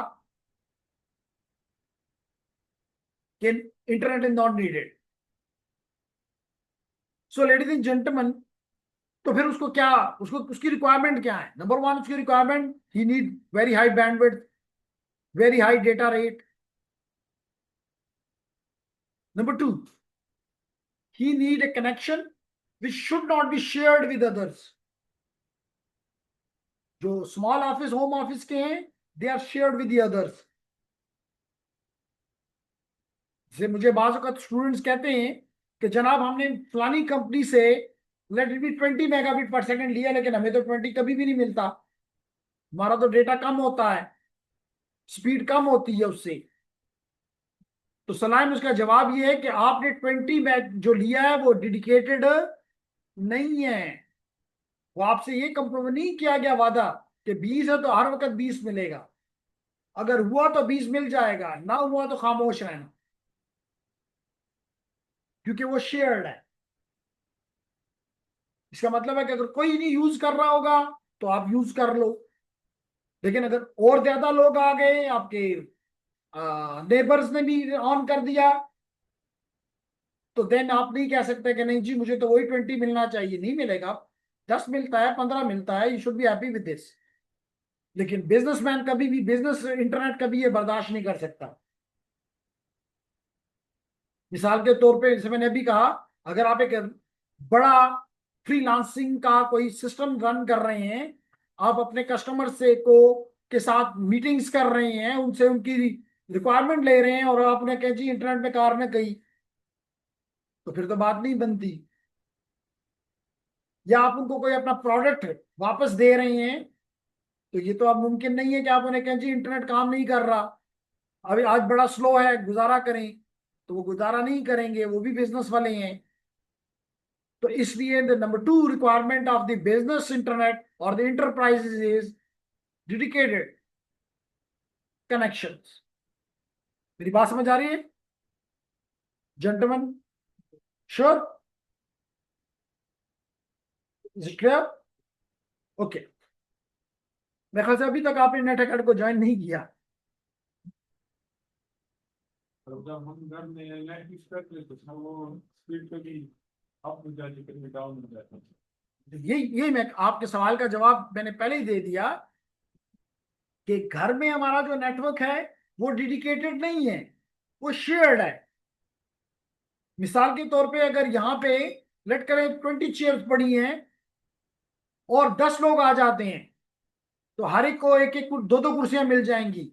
कि internet is not needed. So ladies and gentleman, तो फिर उसकी रिक्वायरमेंट क्या है? नंबर वन, उसकी requirement he need very high bandwidth, very high data rate. Number two, he need a connection which should not be shared with others. जो small office home office के हैं they are shared with the others. जैसे मुझे बाज़ औक़ात students कहते हैं कि जनाब हमने फलानी कंपनी से लेट इट बी 20 मेगाबिट पर सेकंड लिया, लेकिन हमें तो 20 कभी भी नहीं मिलता, हमारा तो डेटा कम होता है, स्पीड कम होती है उससे। तो सलाम उसका जवाब ये है कि आपने 20 मैग जो लिया है वो डेडिकेटेड नहीं है। वो आपसे ये कंप्रोमाइज नहीं किया गया वादा कि 20 है तो हर वक्त 20 मिलेगा। अगर हुआ तो 20 मिल जाएगा, ना हुआ तो खामोश रहना, क्योंकि वो शेयर्ड है। इसका मतलब है कि अगर कोई नहीं यूज कर रहा होगा तो आप यूज कर लो, लेकिन अगर और ज्यादा लोग आ गए, आपके नेबर्स ने भी ऑन कर दिया, तो देन आप नहीं कह सकते कि नहीं जी मुझे तो वही 20 मिलना चाहिए। नहीं मिलेगा, 10 मिलता है, 15 मिलता है, you should be happy with this. लेकिन बिजनेसमैन कभी भी, बिजनेस इंटरनेट कभी ये बर्दाश्त नहीं कर सकता। मिसाल के तौर पे जैसे मैंने अभी कहा, अगर आप एक बड़ा फ्रीलांसिंग का कोई सिस्टम रन कर रहे हैं, आप अपने कस्टमर से को के साथ मीटिंग्स कर रहे हैं, उनसे उनकी रिक्वायरमेंट ले रहे हैं, और आपने कहा जी इंटरनेट में कार में गई, तो फिर तो बात नहीं बनती। या आप उनको कोई अपना प्रोडक्ट वापस दे रहे हैं, तो ये तो अब मुमकिन नहीं है कि आप उन्हें कहें जी इंटरनेट काम नहीं कर रहा, अभी आज बड़ा स्लो है, गुजारा करें। तो वो गुजारा नहीं करेंगे, वो भी बिजनेस वाले हैं। तो इसलिए the number 2 requirement of the business internet और the enterprises is dedicated connections. मेरी बात समझ आ रही है gentleman? Sure? Is it clear? Okay. मेरे ख्याल से अभी तक आपने नेट अकेडमी को ज्वाइन नहीं किया। जब हम घर में नेट यूज करते तो वो स्पीड पे भी अप हो जाती है, डाउन हो जाता है। ये मैं आपके सवाल का जवाब मैंने पहले ही दे दिया कि घर में हमारा जो नेटवर्क है वो डेडिकेटेड नहीं है, वो शेयर्ड है। मिसाल के तौर पे अगर यहाँ पे लेट करें 20 चेयर्स पड़ी हैं और 10 लोग आ जाते हैं, तो हर एक को एक एक दो दो कुर्सियां मिल जाएंगी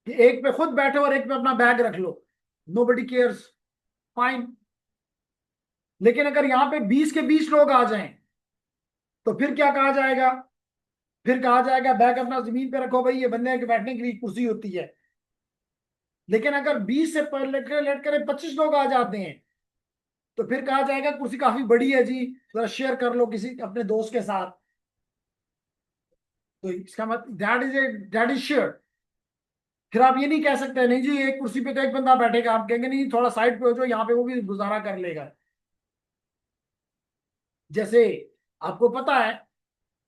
कि एक पे खुद बैठो और एक पे अपना बैग रख लो, नोबडी केयर्स, फाइन। लेकिन अगर यहाँ पे 20 के 20 लोग आ जाएं, तो फिर क्या कहा जाएगा? फिर कहा जाएगा बैग अपना जमीन पे रखो भाई, ये बंदे के बैठने के लिए कुर्सी होती है। लेकिन अगर 20 से लेट करें 25 लोग आ जाते हैं, तो फिर कहा जाएगा कुर्सी काफी बड़ी है जी, जरा शेयर कर लो किसी अपने दोस्त के साथ। तो इसका मतलब दैट इज शेयर। फिर आप ये नहीं कह सकते नहीं जी एक कुर्सी पे तो एक बंदा बैठेगा, आप कहेंगे नहीं थोड़ा साइड पे हो जाओ, यहाँ पे वो भी गुजारा कर लेगा। जैसे आपको पता है,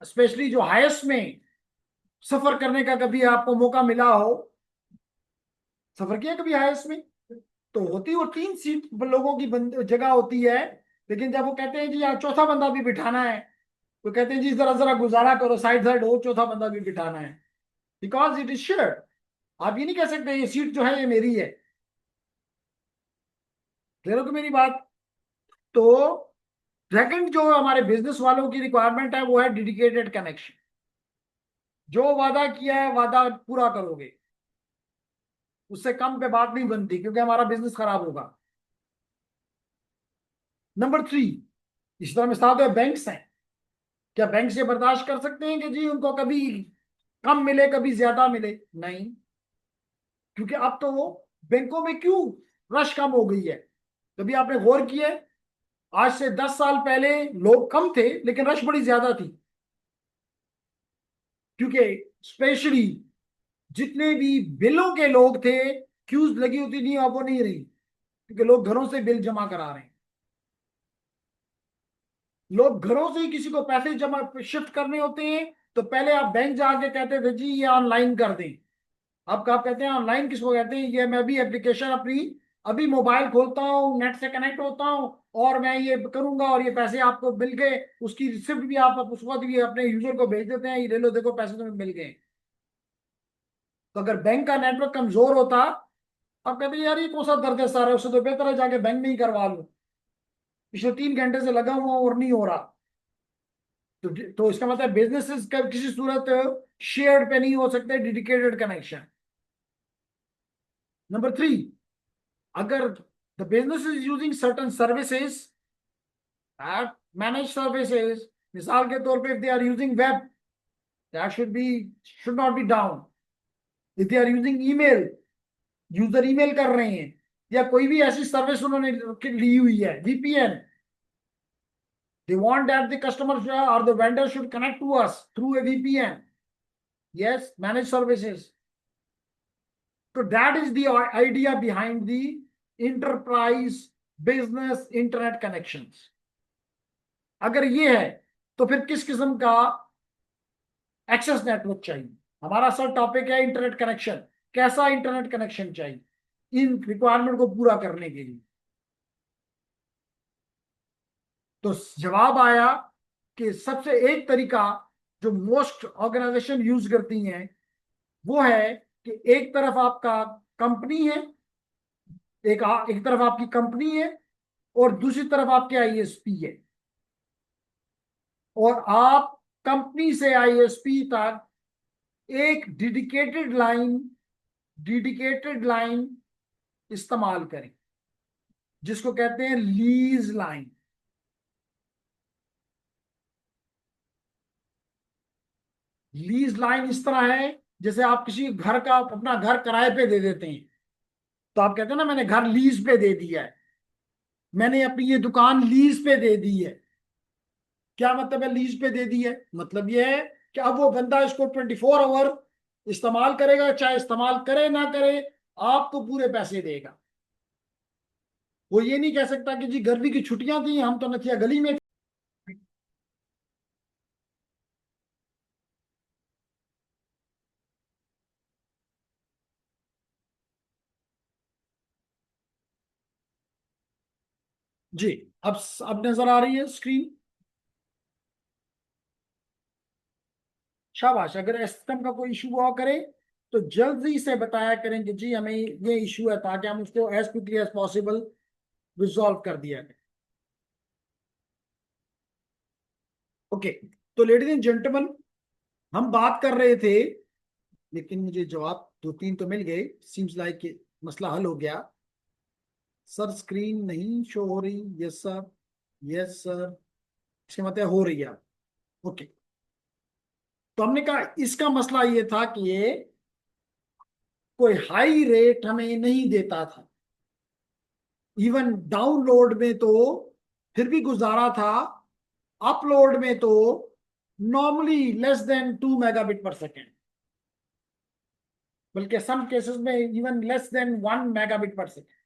स्पेशली जो हाईएस्ट में सफर करने का कभी आपको मौका मिला हो, सफर किया कभी हाईएस्ट में, तो होती वो 3 सीट लोगों की जगह होती है। लेकिन जब वो कहते हैं जी यहाँ चौथा बंदा भी बिठाना है, तो कहते हैं जी जरा जरा गुजारा करो, साइड साइड हो, चौथा बंदा भी बिठाना है, बिकॉज इट इज शेयर्ड। आप ये नहीं कह सकते ये सीट जो है ये मेरी है। कह रहे हो कि मेरी बात? तो सेकंड जो हमारे बिजनेस वालों की रिक्वायरमेंट है वो है डेडिकेटेड कनेक्शन। जो वादा किया है वादा पूरा करोगे, उससे कम पे बात नहीं बनती, क्योंकि हमारा बिजनेस खराब होगा। नंबर 3, इस तरह मिसाल तो बैंक्स हैं। क्या बैंक से बर्दाश्त कर सकते हैं कि जी उनको कभी कम मिले कभी ज्यादा मिले? नहीं, क्योंकि अब तो वो बैंकों में क्यों रश कम हो गई है। कभी आपने गौर किया है, आज से 10 साल पहले लोग कम थे लेकिन रश बड़ी ज्यादा थी, क्योंकि स्पेशली जितने भी बिलों के लोग थे, क्यूज लगी होती नहीं, अब वो नहीं रही, क्योंकि लोग घरों से बिल जमा करा रहे हैं। लोग घरों से ही किसी को पैसे जमा शिफ्ट करने होते हैं, तो पहले आप बैंक जाके कहते थे जी ये ऑनलाइन कर दें। अब आप कहते हैं ऑनलाइन किसको कहते हैं? ये मैं भी एप्लीकेशन अपनी अभी मोबाइल खोलता हूँ, नेट से कनेक्ट होता हूँ और मैं ये करूंगा और ये पैसे आपको मिल गए, उसकी रिसिप्ट भी आप उस वक्त भी अपने यूजर को भेज देते हैं, ये ले लो देखो पैसे तुम्हें मिल गए। तो अगर बैंक का नेटवर्क कमजोर होता, अब कहते हैं यार ये कौन सा दर्द है सारा, उससे तो बेहतर है जाके बैंक में ही करवा लो, पिछले 3 घंटे से लगा हुआ और नहीं हो रहा। तो इसका मतलब बिजनेसेस का किसी सूरत शेयर्ड पे नहीं हो सकते, डेडिकेटेड कनेक्शन। नंबर 3, अगर the business is using certain services, manage services, मिसाल के तौर पे if they are using web, that should not be down. If they are using email, user email कर रहे हैं, या कोई भी ऐसी सर्विस उन्होंने ली हुई है, VPN, they want that the customer or the vendor should connect to us through a VPN. Yes, managed services. So that is the idea behind the enterprise business internet connections. अगर ये है तो फिर किस किस्म का एक्सेस नेटवर्क चाहिए? हमारा सर टॉपिक है इंटरनेट कनेक्शन। कैसा इंटरनेट कनेक्शन चाहिए इन रिक्वायरमेंट को पूरा करने के लिए? तो जवाब आया कि सबसे एक तरीका जो मोस्ट ऑर्गेनाइजेशन यूज करती हैं वो है कि एक तरफ आपका कंपनी है, एक तरफ आपकी कंपनी है और दूसरी तरफ आपके आईएसपी है, और आप कंपनी से आईएसपी तक एक डेडिकेटेड लाइन इस्तेमाल करें जिसको कहते हैं लीज लाइन। लीज लाइन इस तरह है जैसे आप किसी घर का अपना घर किराए पे दे देते हैं, तो आप कहते हैं ना मैंने घर लीज पे दे दिया है, मैंने अपनी ये दुकान लीज पे दे दी है। क्या मतलब है लीज पे दे दी है? मतलब ये है कि अब वो बंदा इसको 24 आवर इस्तेमाल करेगा, चाहे इस्तेमाल करे ना करे, आपको पूरे पैसे देगा। वो ये नहीं कह सकता कि जी गर्मी की छुट्टियां थी, हम तो नथिया गली में। जी अब नजर आ रही है स्क्रीन? शाबाश। अगर सिस्टम का कोई इशू हुआ करे तो जल्दी से बताया करें कि जी हमें ये इशू है, ताकि हम उसको as quickly as possible resolve कर दिया जाए। ओके, तो लेडीज एंड जेंटलमैन, हम बात कर रहे थे, लेकिन मुझे जवाब 2-3 तो मिल गए। सीम्स लाइक मसला हल हो गया। सर स्क्रीन नहीं शो हो रही? यस सर, यस सर, इसका मतलब हो रही है। ओके, तो हमने कहा इसका मसला ये था कि ये कोई हाई रेट हमें नहीं देता था, इवन डाउनलोड में तो फिर भी गुजारा था, अपलोड में तो नॉर्मली लेस देन 2 मेगाबिट पर सेकेंड, बल्कि सम केसेस में इवन लेस देन 1 मेगाबिट पर सेकेंड।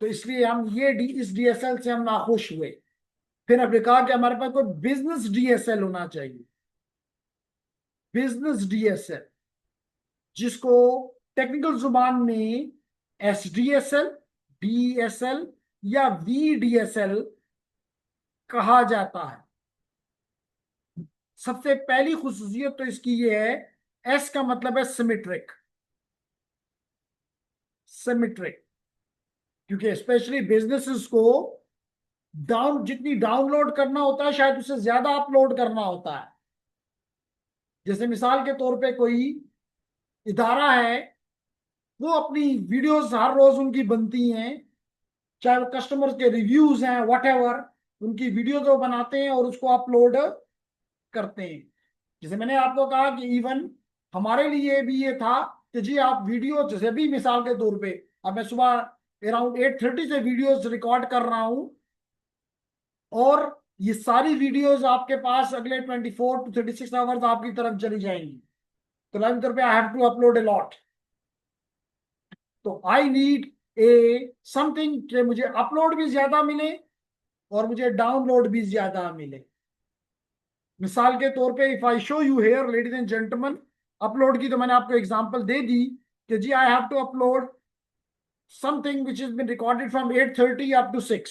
तो इसलिए हम इस डीएसएल से हम नाखुश हुए। फिर हमने कहा कि हमारे पास कोई बिजनेस डीएसएल होना चाहिए, बिजनेस डीएसएल, जिसको टेक्निकल जुबान में एसडीएसएल, डीएसएल या वीडीएसएल कहा जाता है। सबसे पहली खुसूसियत तो इसकी ये है, एस का मतलब है सिमेट्रिक, क्योंकि स्पेशली बिजनेसेस को जितनी डाउनलोड करना होता है शायद उससे ज्यादा अपलोड करना होता है। जैसे मिसाल के तौर पे कोई इदारा है, वो अपनी वीडियोस हर रोज उनकी बनती हैं, चाहे वो कस्टमर्स के रिव्यूज हैं, व्हाटएवर, उनकी वीडियो जो बनाते हैं और उसको अपलोड करते हैं। जैसे मैंने आपको कहा कि इवन हमारे लिए भी ये था कि जी आप वीडियो, जैसे भी मिसाल के तौर पे अब मैं सुबह अराउंड 8:30 से वीडियोस रिकॉर्ड कर रहा हूं, और ये सारी वीडियोस आपके पास अगले 24 to 36 आवर्स आपकी तरफ चली जाएंगी। तो लाइव तौर पे I have to upload a lot, तो आई नीड समथिंग कि मुझे अपलोड भी ज्यादा मिले और मुझे डाउनलोड भी ज्यादा मिले। मिसाल के तौर पे if I show you here ladies and gentleman, upload की तो मैंने आपको एग्जांपल दे दी कि जी I have to upload something which is been recorded from 8:30 up to 6।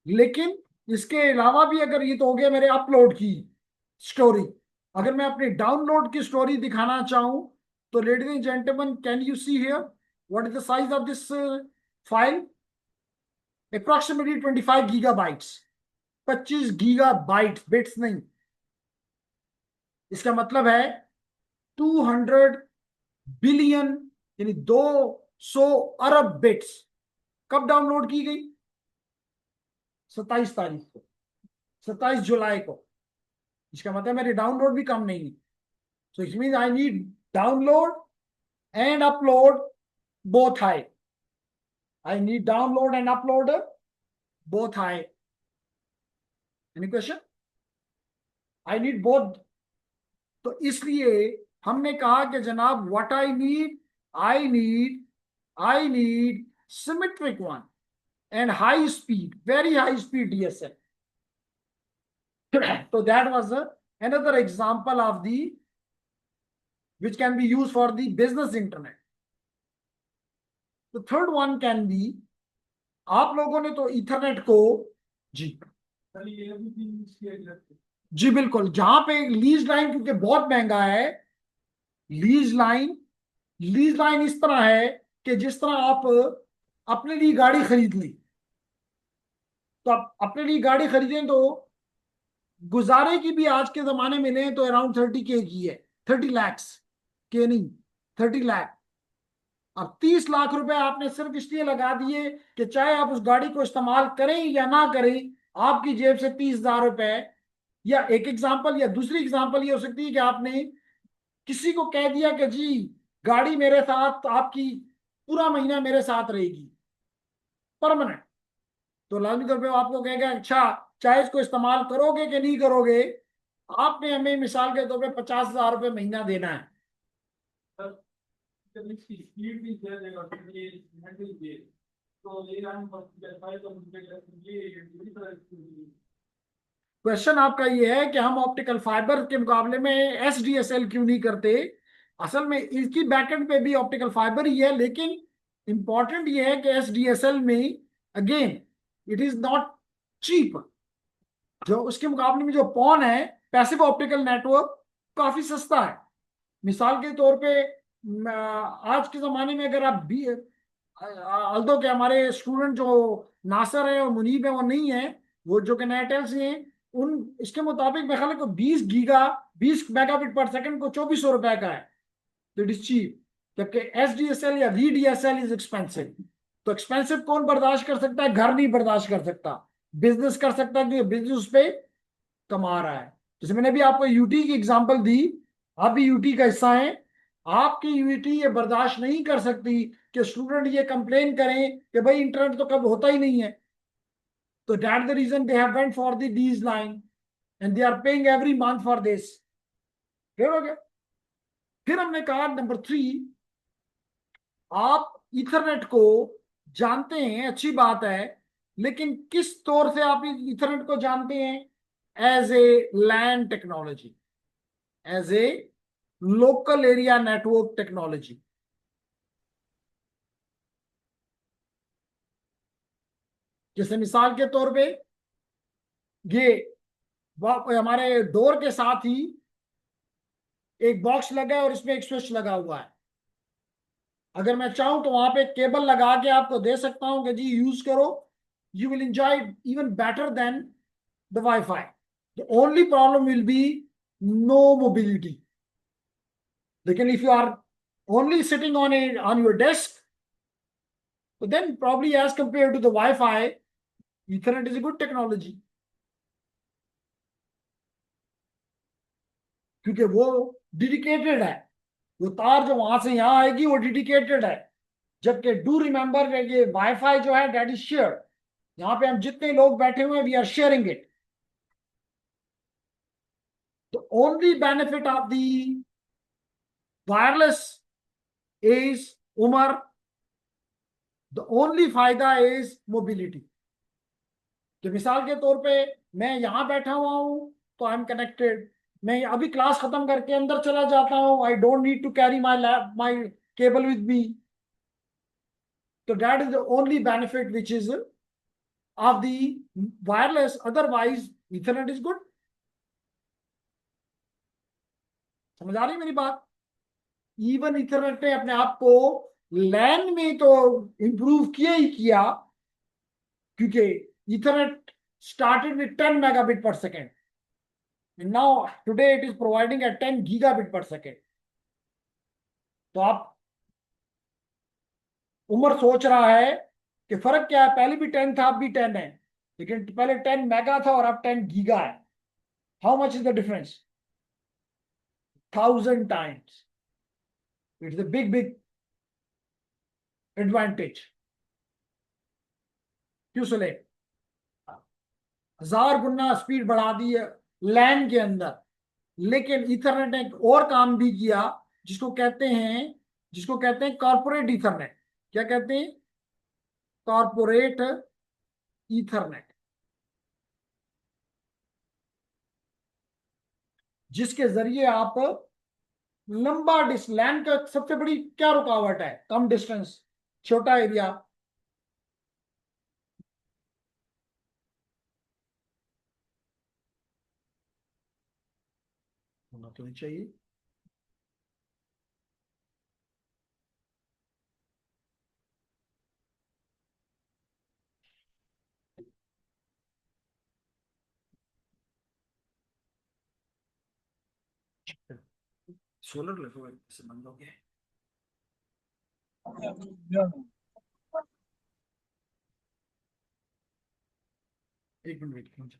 लेकिन इसके अलावा भी अगर ये तो हो गया मेरे अपलोड की स्टोरी, अगर मैं अपनी डाउनलोड की स्टोरी दिखाना चाहूं तो ladies and gentleman, can you see here what is the size of this file? Approximately 25 gigabytes, 25 gigabyte, bits नहीं। इसका मतलब है 200 बिलियन यानी 200 अरब बिट्स कब डाउनलोड की गई? 27 तारीख को, 27 जुलाई को। इसका मतलब मेरी डाउनलोड भी कम नहीं है। So it mean I need download and upload both high. I need download and upload both high. Any question? I need both. तो इसलिए हमने कहा कि जनाब what I need symmetric one and high speed, very high speed DSL. So that was another example of the which can be used for the business internet. The third one can be, आप लोगों ने तो Ethernet को जी जी बिल्कुल, जहां पे lease line क्योंकि बहुत महंगा है, लीज लाइन इस तरह है कि जिस तरह आप अपने लिए गाड़ी खरीद ली, तो आप अपने लिए गाड़ी खरीदें तो गुजारे की भी आज के जमाने में लें तो अराउंड 30K की है, 30 lakhs के नहीं, 30 लाख। अब 30 लाख रुपए आपने सिर्फ इसलिए लगा दिए कि चाहे आप उस गाड़ी को इस्तेमाल करें या ना करें, आपकी जेब से 30,000 रुपए। या एक एग्जांपल या दूसरी एग्जांपल ये हो सकती है कि आपने किसी को कह दिया कि जी गाड़ी मेरे साथ, आपकी पूरा महीना मेरे साथ रहेगी परमानेंट, तो लाजमी तौर पे आपको कहेगा अच्छा चाहे इसको इस्तेमाल करोगे कि नहीं करोगे, आपने हमें मिसाल के तौर पे 50,000 रुपये महीना देना है। इसकी स्पीड भी ज्यादा देगा तो ये हैंडल के तो ये हम फाइल तो मुझे ये पूरी तरह क्वेश्चन आपका ये है कि हम ऑप्टिकल फाइबर के मुकाबले में एसडीएसएल क्यों नहीं करते। असल में इसकी बैकएंड पे भी ऑप्टिकल फाइबर ही है, लेकिन इंपॉर्टेंट ये है कि एसडीएसएल में again it is not cheap. जो उसके मुकाबले में जो पॉन है, पैसिव ऑप्टिकल नेटवर्क, काफी सस्ता है। मिसाल के तौर पे आज के जमाने में अगर आप भी अल्दो के हमारे स्टूडेंट जो नासर है और मुनीब है वो नहीं है, वो जो कि एयरटेल से हैं, उन इसके मुताबिक मेरे ख्याल को 20 मेगाबिट पर सेकंड को 2400 रुपए का है, तो इट इज चीप। जबकि एसडीएसएल या वीडीएसएल इज एक्सपेंसिव। तो एक्सपेंसिव कौन बर्दाश्त कर सकता है? घर नहीं बर्दाश्त कर सकता, बिजनेस कर सकता है क्योंकि बिजनेस उस पर कमा रहा है। जैसे मैंने भी आपको यूटी की एग्जांपल दी, आप भी यूटी का हिस्सा है, आपकी यूटी ये बर्दाश्त नहीं कर सकती कि स्टूडेंट ये कंप्लेन करें कि भाई इंटरनेट तो कब होता ही नहीं है। तो that the reason they have went for the lease line and they are paying every month for this. Clear हो गया? फिर हमने कहा नंबर 3, आप इथरनेट को जानते हैं, अच्छी बात है, लेकिन किस तौर से आप इथरनेट को जानते हैं? As a LAN technology, as a local area network technology. जैसे मिसाल के तौर पे ये हमारे डोर के साथ ही एक बॉक्स लगा है और इसमें एक स्विच लगा हुआ है। अगर मैं चाहूं तो वहां पे केबल लगा के आपको दे सकता हूं कि जी यूज करो, you will enjoy even better than the wifi. The only problem will be no mobility. लेकिन if you are only sitting on your desk, so then probably as compared to the Wi-Fi, Ethernet is a good technology, क्योंकि वो dedicated है, वो तार जो वहां से यहां आएगी वो डेडिकेटेड है। जबकि डू रिमेंबर ये वाईफाई जो है दैट इज शेयर, यहाँ पे हम जितने लोग बैठे हुए हैं we are sharing it. The only benefit of the wireless is Umar, the only फायदा is mobility। तो मिसाल के तौर पे मैं यहां बैठा हुआ हूं तो आई एम कनेक्टेड, मैं अभी क्लास खत्म करके अंदर चला जाता हूं, I don't need to carry my cable with me. तो that is the only benefit which is of the wireless, otherwise ethernet is good. समझ आ रही मेरी बात? इवन इथरनेट ने अपने आप को लैन में तो इंप्रूव किया ही किया, क्योंकि इथरनेट स्टार्टेड विद 10 मेगाबिट पर second and now today it is providing at 10 gigabit per second। तो आप उमर सोच रहा है कि फर्क क्या है, पहले भी 10 था अब भी 10 है, लेकिन पहले 10 मेगा था और अब 10 गीगा है। How much is the difference? 1000 times. It's a big big advantage. क्यों सुले? 1000 गुना स्पीड बढ़ा दी है लैन के अंदर, लेकिन ईथरनेट ने एक और काम भी किया, जिसको कहते हैं कॉर्पोरेट ईथरनेट। क्या कहते हैं? कॉर्पोरेट ईथरनेट, जिसके जरिए आप लंबा लैन का सबसे बड़ी क्या रुकावट है? कम डिस्टेंस, छोटा एरिया। होना तो नहीं चाहिए। सोलर लगो से बंद हो गया। एक मिनट वेट कीजिए।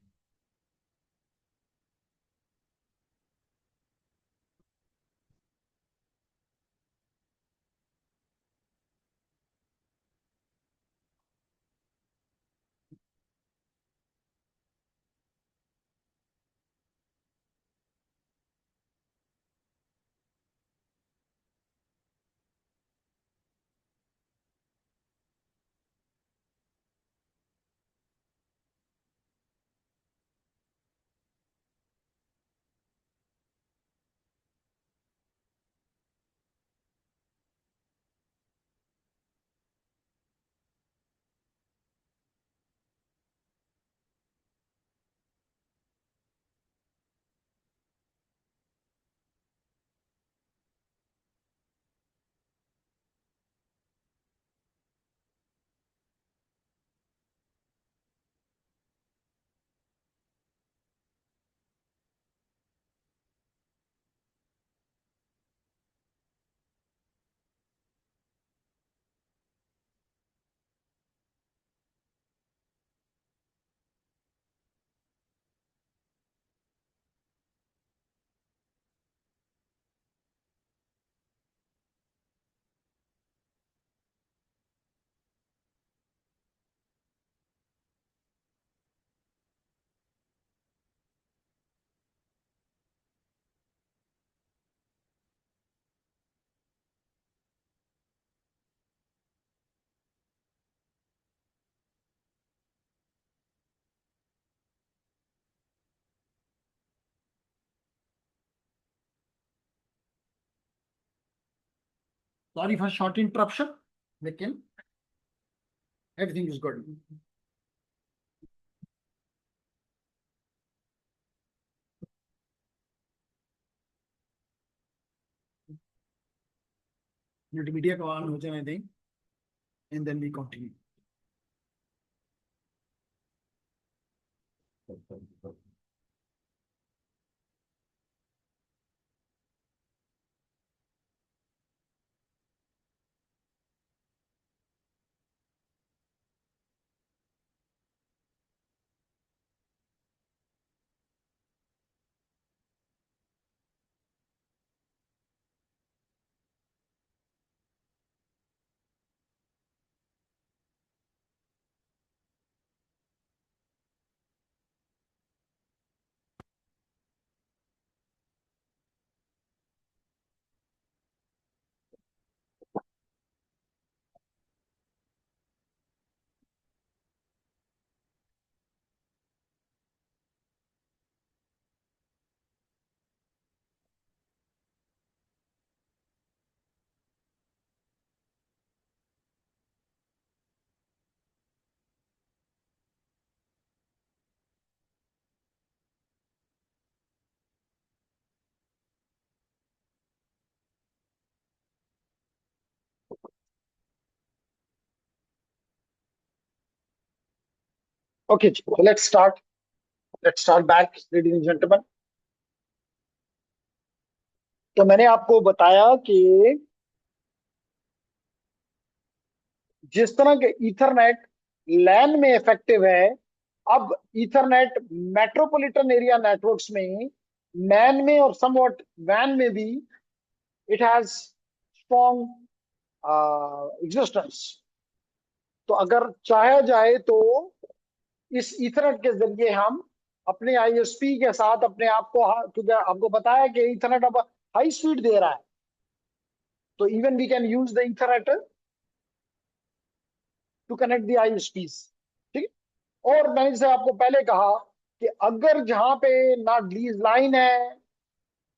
सॉरी फॉर शॉर्ट इंटरप्शन, लेकिन एवरीथिंग इज गुड। मल्टीमीडिया का ऑन हो जाए दें, and then we continue. Okay, so let's start. Let's start back, ladies and gentlemen. तो मैंने आपको बताया कि जिस तरह के ईथरनेट लैन में इफेक्टिव है, अब ईथरनेट मेट्रोपॉलिटन एरिया नेटवर्क्स में, मैन में और समवॉट वैन में भी इट हैज स्ट्रॉन्ग एग्जिस्टेंस। तो अगर चाहा जाए तो इस ईथरनेट के जरिए हम अपने आईएसपी के साथ अपने आप को, क्योंकि आपको बताया कि ईथरनेट अब हाई स्पीड दे रहा है, तो even we can use the ethernet to connect the ISPs. ठीक है। और मैंने जैसे आपको पहले कहा कि अगर जहां पे ना लीज लाइन है,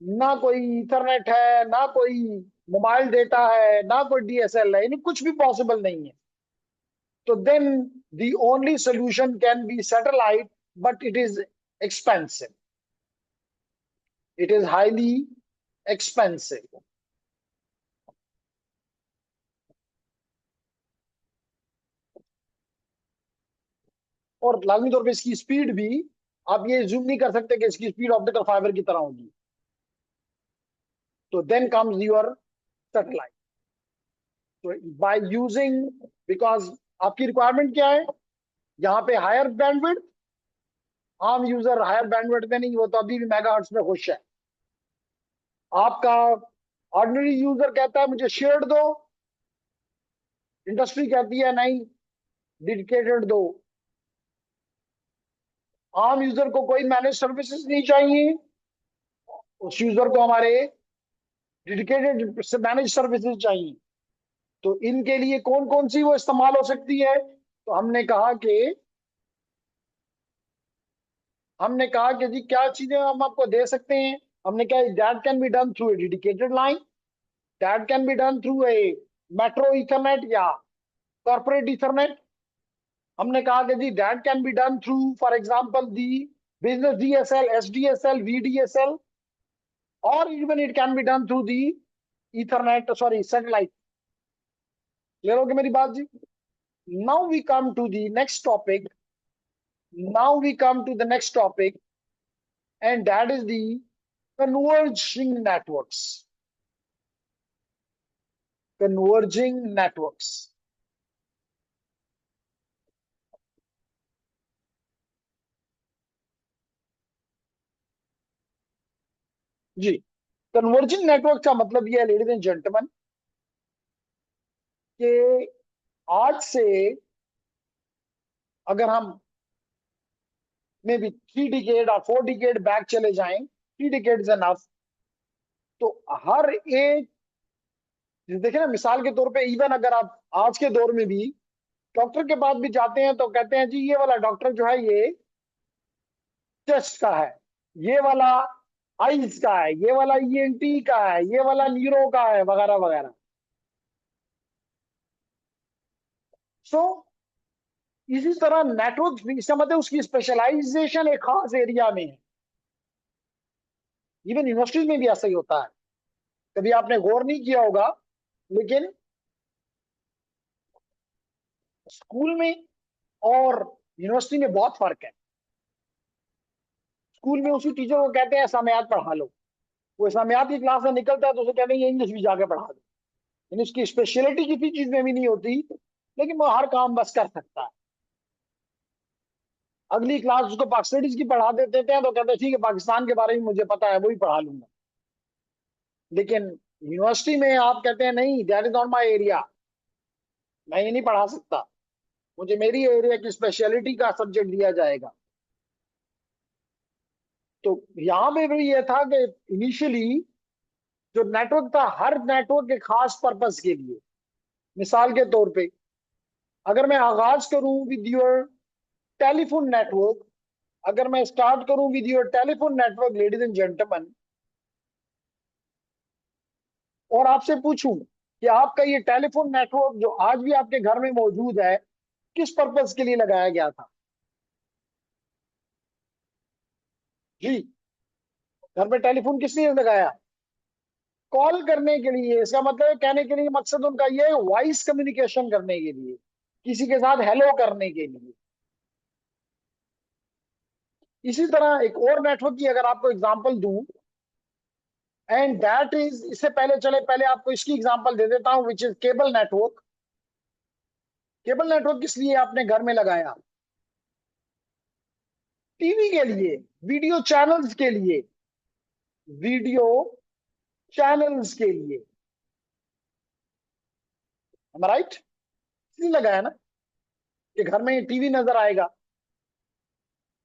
ना कोई ईथरनेट है, ना कोई मोबाइल डेटा है, ना कोई डीएसएल है, यानी कुछ भी पॉसिबल नहीं है, तो then the only solution can be satellite, but it is expensive, it is highly expensive. और लाजमी तौर पे इसकी स्पीड भी आप ये जूम नहीं कर सकते कि इसकी स्पीड ऑप्टिकल फाइबर की तरह होगी। तो देन कम्स योर सैटेलाइट। तो बाय यूजिंग, बिकॉज आपकी रिक्वायरमेंट क्या है यहाँ पे, हायर बैंडविड्थ। आम यूजर हायर बैंडविड्थ में नहीं, वो तो अभी भी मेगाहर्ट्ज में खुश है। आपका ऑर्डिनरी यूजर कहता है मुझे शेयर्ड दो, इंडस्ट्री कहती है नहीं डेडिकेटेड दो। आम यूजर को कोई मैनेज सर्विसेज नहीं चाहिए, उस यूजर को हमारे डेडिकेटेड से मैनेज सर्विसेज चाहिए। तो इनके लिए कौन कौन सी वो इस्तेमाल हो सकती है, तो हमने कहा कि जी क्या चीजें हम आपको दे सकते हैं। हमने कहा that can be done through a dedicated line, that can be done through a metro ethernet या कॉर्पोरेट इथरनेट। हमने कहा कि जी that can be done through for example the business DSL, SDSL, VDSL, और even it can be done through the ethernet, sorry satellite. Clear हो गई मेरी बात जी? Now we come to the next topic, now we come to the next topic, and that is the converging networks. Converging networks. Ji, converging network का मतलब यह है ladies and gentleman कि आज से अगर हम मे बी 3 डिकेड और 4 डिकेड बैक चले जाएं, 3 डिकेड्स एनफ, तो हर एक, देखिए ना मिसाल के तौर पे, इवन अगर आप आज के दौर में भी डॉक्टर के पास भी जाते हैं तो कहते हैं जी ये वाला डॉक्टर जो है ये चेस्ट का है, ये वाला आईज का है, ये वाला ईएनटी का है, ये वाला न्यूरो का है, वगैरह वगैरह। सो इसी तरह नेटवर्क भी, इसका मतलब उसकी स्पेशलाइजेशन एक खास एरिया में है। इवन यूनिवर्सिटीज में भी ऐसा ही होता है, कभी आपने गौर नहीं किया होगा, लेकिन स्कूल में और यूनिवर्सिटी में बहुत फर्क है। स्कूल में उसी टीचर को कहते हैं सामयात पढ़ा लो, वो सामयात की क्लास से निकलता है तो उसे कहते हैं इंग्लिश भी जाके पढ़ा दो, यानी उसकी स्पेशलिटी किसी चीज में भी नहीं होती, लेकिन वो हर काम बस कर सकता है। अगली क्लास उसको पाकिस्तानी की पढ़ा देते हैं तो कहते हैं ठीक है पाकिस्तान के बारे में मुझे पता है, वही पढ़ा लूंगा। लेकिन यूनिवर्सिटी में आप कहते हैं नहीं, that is not my area, मैं ये नहीं पढ़ा सकता, मुझे मेरी एरिया की स्पेशलिटी का सब्जेक्ट दिया जाएगा। तो यहां पे भी ये था कि इनिशियली जो नेटवर्क था, हर नेटवर्क के खास पर्पस के लिए। मिसाल के तौर पे अगर मैं आगाज करूं विद योर टेलीफोन नेटवर्क, अगर मैं स्टार्ट करूं with your telephone network ladies and gentleman, और आपसे पूछूं कि आपका ये टेलीफोन नेटवर्क जो आज भी आपके घर में मौजूद है, किस पर्पस के लिए लगाया गया था? जी, घर में टेलीफोन किस लिए लगाया? कॉल करने के लिए। इसका मतलब है, कहने के लिए मकसद उनका ये है वॉइस कम्युनिकेशन करने के लिए, किसी के साथ हेलो करने के लिए। इसी तरह एक और नेटवर्क की अगर आपको एग्जांपल दूं, एंड दैट इज, इससे पहले चले पहले आपको इसकी एग्जांपल दे देता हूं, which is cable network. Cable network किस लिए आपने घर में लगाया? टीवी के लिए, वीडियो चैनल्स के लिए, वीडियो चैनल्स के लिए, राइट? इसलिए लगाया ना कि घर में टीवी नजर आएगा।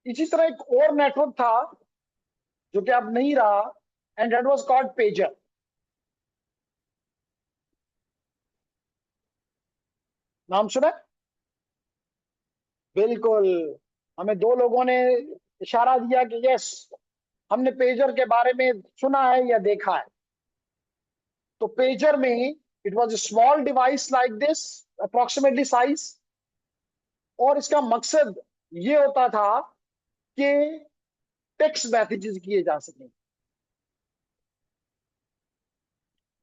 इसी तरह एक और नेटवर्क था जो कि अब नहीं रहा, and that was called pager. नाम सुना? बिल्कुल। हमें दो लोगों ने इशारा दिया कि यस, हमने पेजर के बारे में सुना है या देखा है। तो पेजर में it was a small device like this, approximately size, और इसका मकसद ये होता था कि टेक्स्ट मैसेजेस किए जा सकें,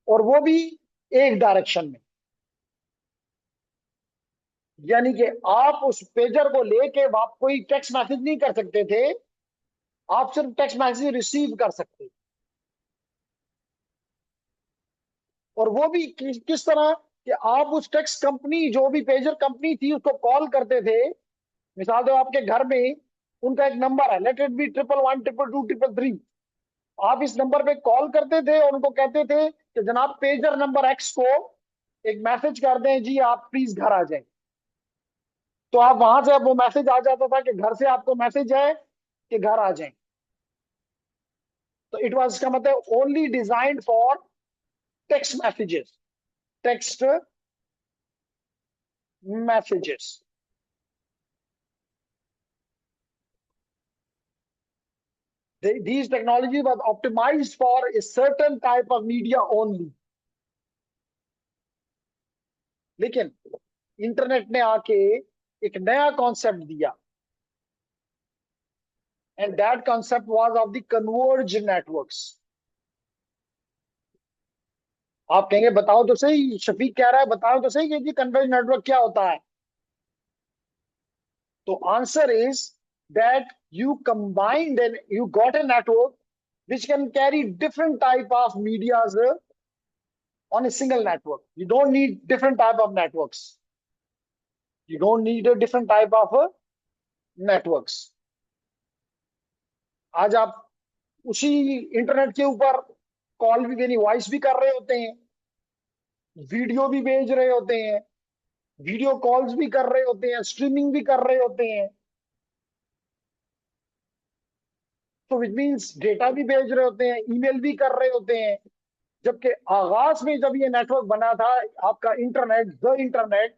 और वो भी एक डायरेक्शन में। यानी कि आप उस पेजर को लेके आप कोई टेक्स्ट मैसेज नहीं कर सकते थे, आप सिर्फ टेक्स्ट मैसेज रिसीव कर सकते। और वो भी किस तरह कि आप उस टेक्स्ट कंपनी, जो भी पेजर कंपनी थी, उसको कॉल करते थे। मिसाल दो, आपके घर में उनका एक नंबर है, लेट इट बी 111 222 333। आप इस नंबर पे कॉल करते थे और उनको कहते थे कि जनाब पेजर नंबर एक्स को एक मैसेज कर दें जी, आप प्लीज घर आ जाएं। तो आप वहां से, अब वो मैसेज आ जाता था कि घर से आपको मैसेज है कि घर आ जाएं। तो इट वाज, का मतलब only designed for text messages, text messages. These technologies was optimized for a certain type of media only. लेकिन इंटरनेट ने आके एक नया कॉन्सेप्ट दिया, and that concept was of the converge networks. आप कहेंगे बताओ तो सही, शफीक कह रहा है बताओ तो सही कि जी कन्वर्ज नेटवर्क क्या होता है। तो answer is that you combined and you got a network which can carry different type of medias on a single network. You don't need different type of networks. You don't need a different type of networks. आज आप उसी internet के ऊपर call भी, यानी voice भी कर रहे होते हैं, वीडियो भी भेज रहे होते हैं, वीडियो कॉल्स भी कर रहे होते हैं, स्ट्रीमिंग भी कर रहे होते हैं। तो विच मीन्स डेटा भी भेज रहे होते हैं, ईमेल भी कर रहे होते हैं। जबकि आगाज में जब ये नेटवर्क बना था आपका इंटरनेट, द इंटरनेट,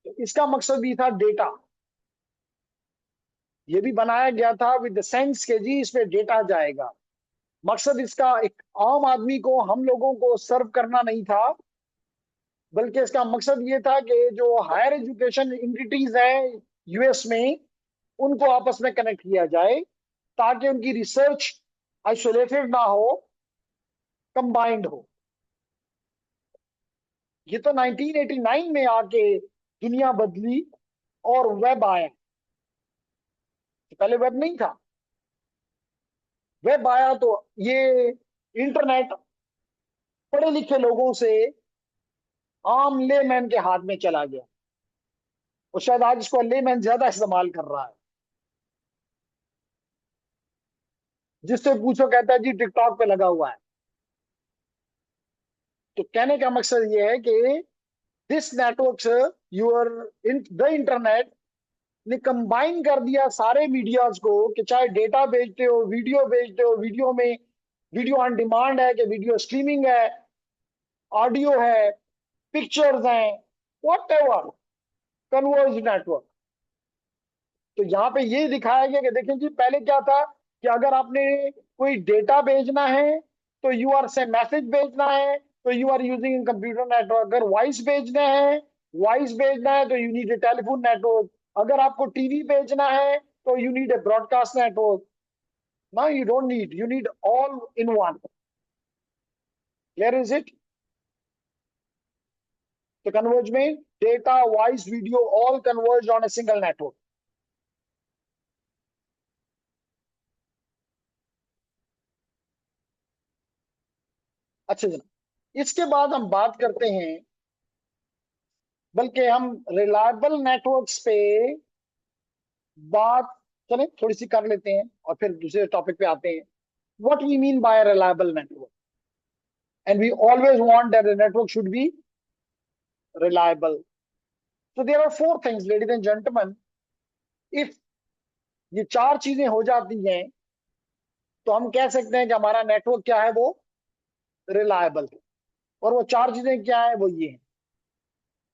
तो इसका मकसद भी था डेटा। ये भी बनाया गया था विद द सेंस के जी इसमें डेटा जाएगा। मकसद इसका एक आम आदमी को, हम लोगों को सर्व करना नहीं था, बल्कि इसका मकसद ये था कि जो हायर एजुकेशन इंस्टीट्यूट हैं यूएस में, उनको आपस में कनेक्ट किया जाए ताकि उनकी रिसर्च आइसोलेटेड ना हो, कंबाइंड हो। ये तो 1989 में आके दुनिया बदली और वेब आया। पहले वेब नहीं था। वेब आया तो ये इंटरनेट पढ़े लिखे लोगों से आम लेमैन के हाथ में चला गया, और शायद आज इसको लेमैन ज्यादा इस्तेमाल कर रहा है। जिससे पूछो कहता है जी टिकटॉक पे लगा हुआ है। तो कहने का मकसद ये है कि this network, you're in the internet ने कंबाइन कर दिया सारे मीडियाज को, कि चाहे डेटा भेजते हो, वीडियो भेजते हो, वीडियो में वीडियो ऑन डिमांड है कि वीडियो स्ट्रीमिंग है, ऑडियो है, पिक्चर्स हैं, वॉट एवर, कन्वर्ज नेटवर्क। तो यहाँ पे ये दिखाया गया कि देखें जी, पहले क्या था कि अगर आपने कोई डेटा भेजना है तो यू आर से मैसेज भेजना है तो you are using computer network. अगर वॉइस भेजना है, तो you need a telephone network. अगर आपको टीवी भेजना है तो you need a broadcast network. Now you don't need, you need all in one. Clear is it? तो कन्वर्ज में data, voice, video all converge on a single network. अच्छा जनाब, इसके बाद हम बात करते हैं बल्कि हम रिलायबल नेटवर्क्स पे बात चले थोड़ी सी कर लेते हैं और फिर दूसरे टॉपिक पे आते हैं. What we mean by a reliable network? And we always want that the network should be reliable. So there are four things, ladies and gentlemen. If ये चार चीजें हो जाती हैं तो हम कह सकते हैं कि हमारा नेटवर्क क्या है, वो रिलायबल है. और वो चार चीजें क्या है, वो ये है.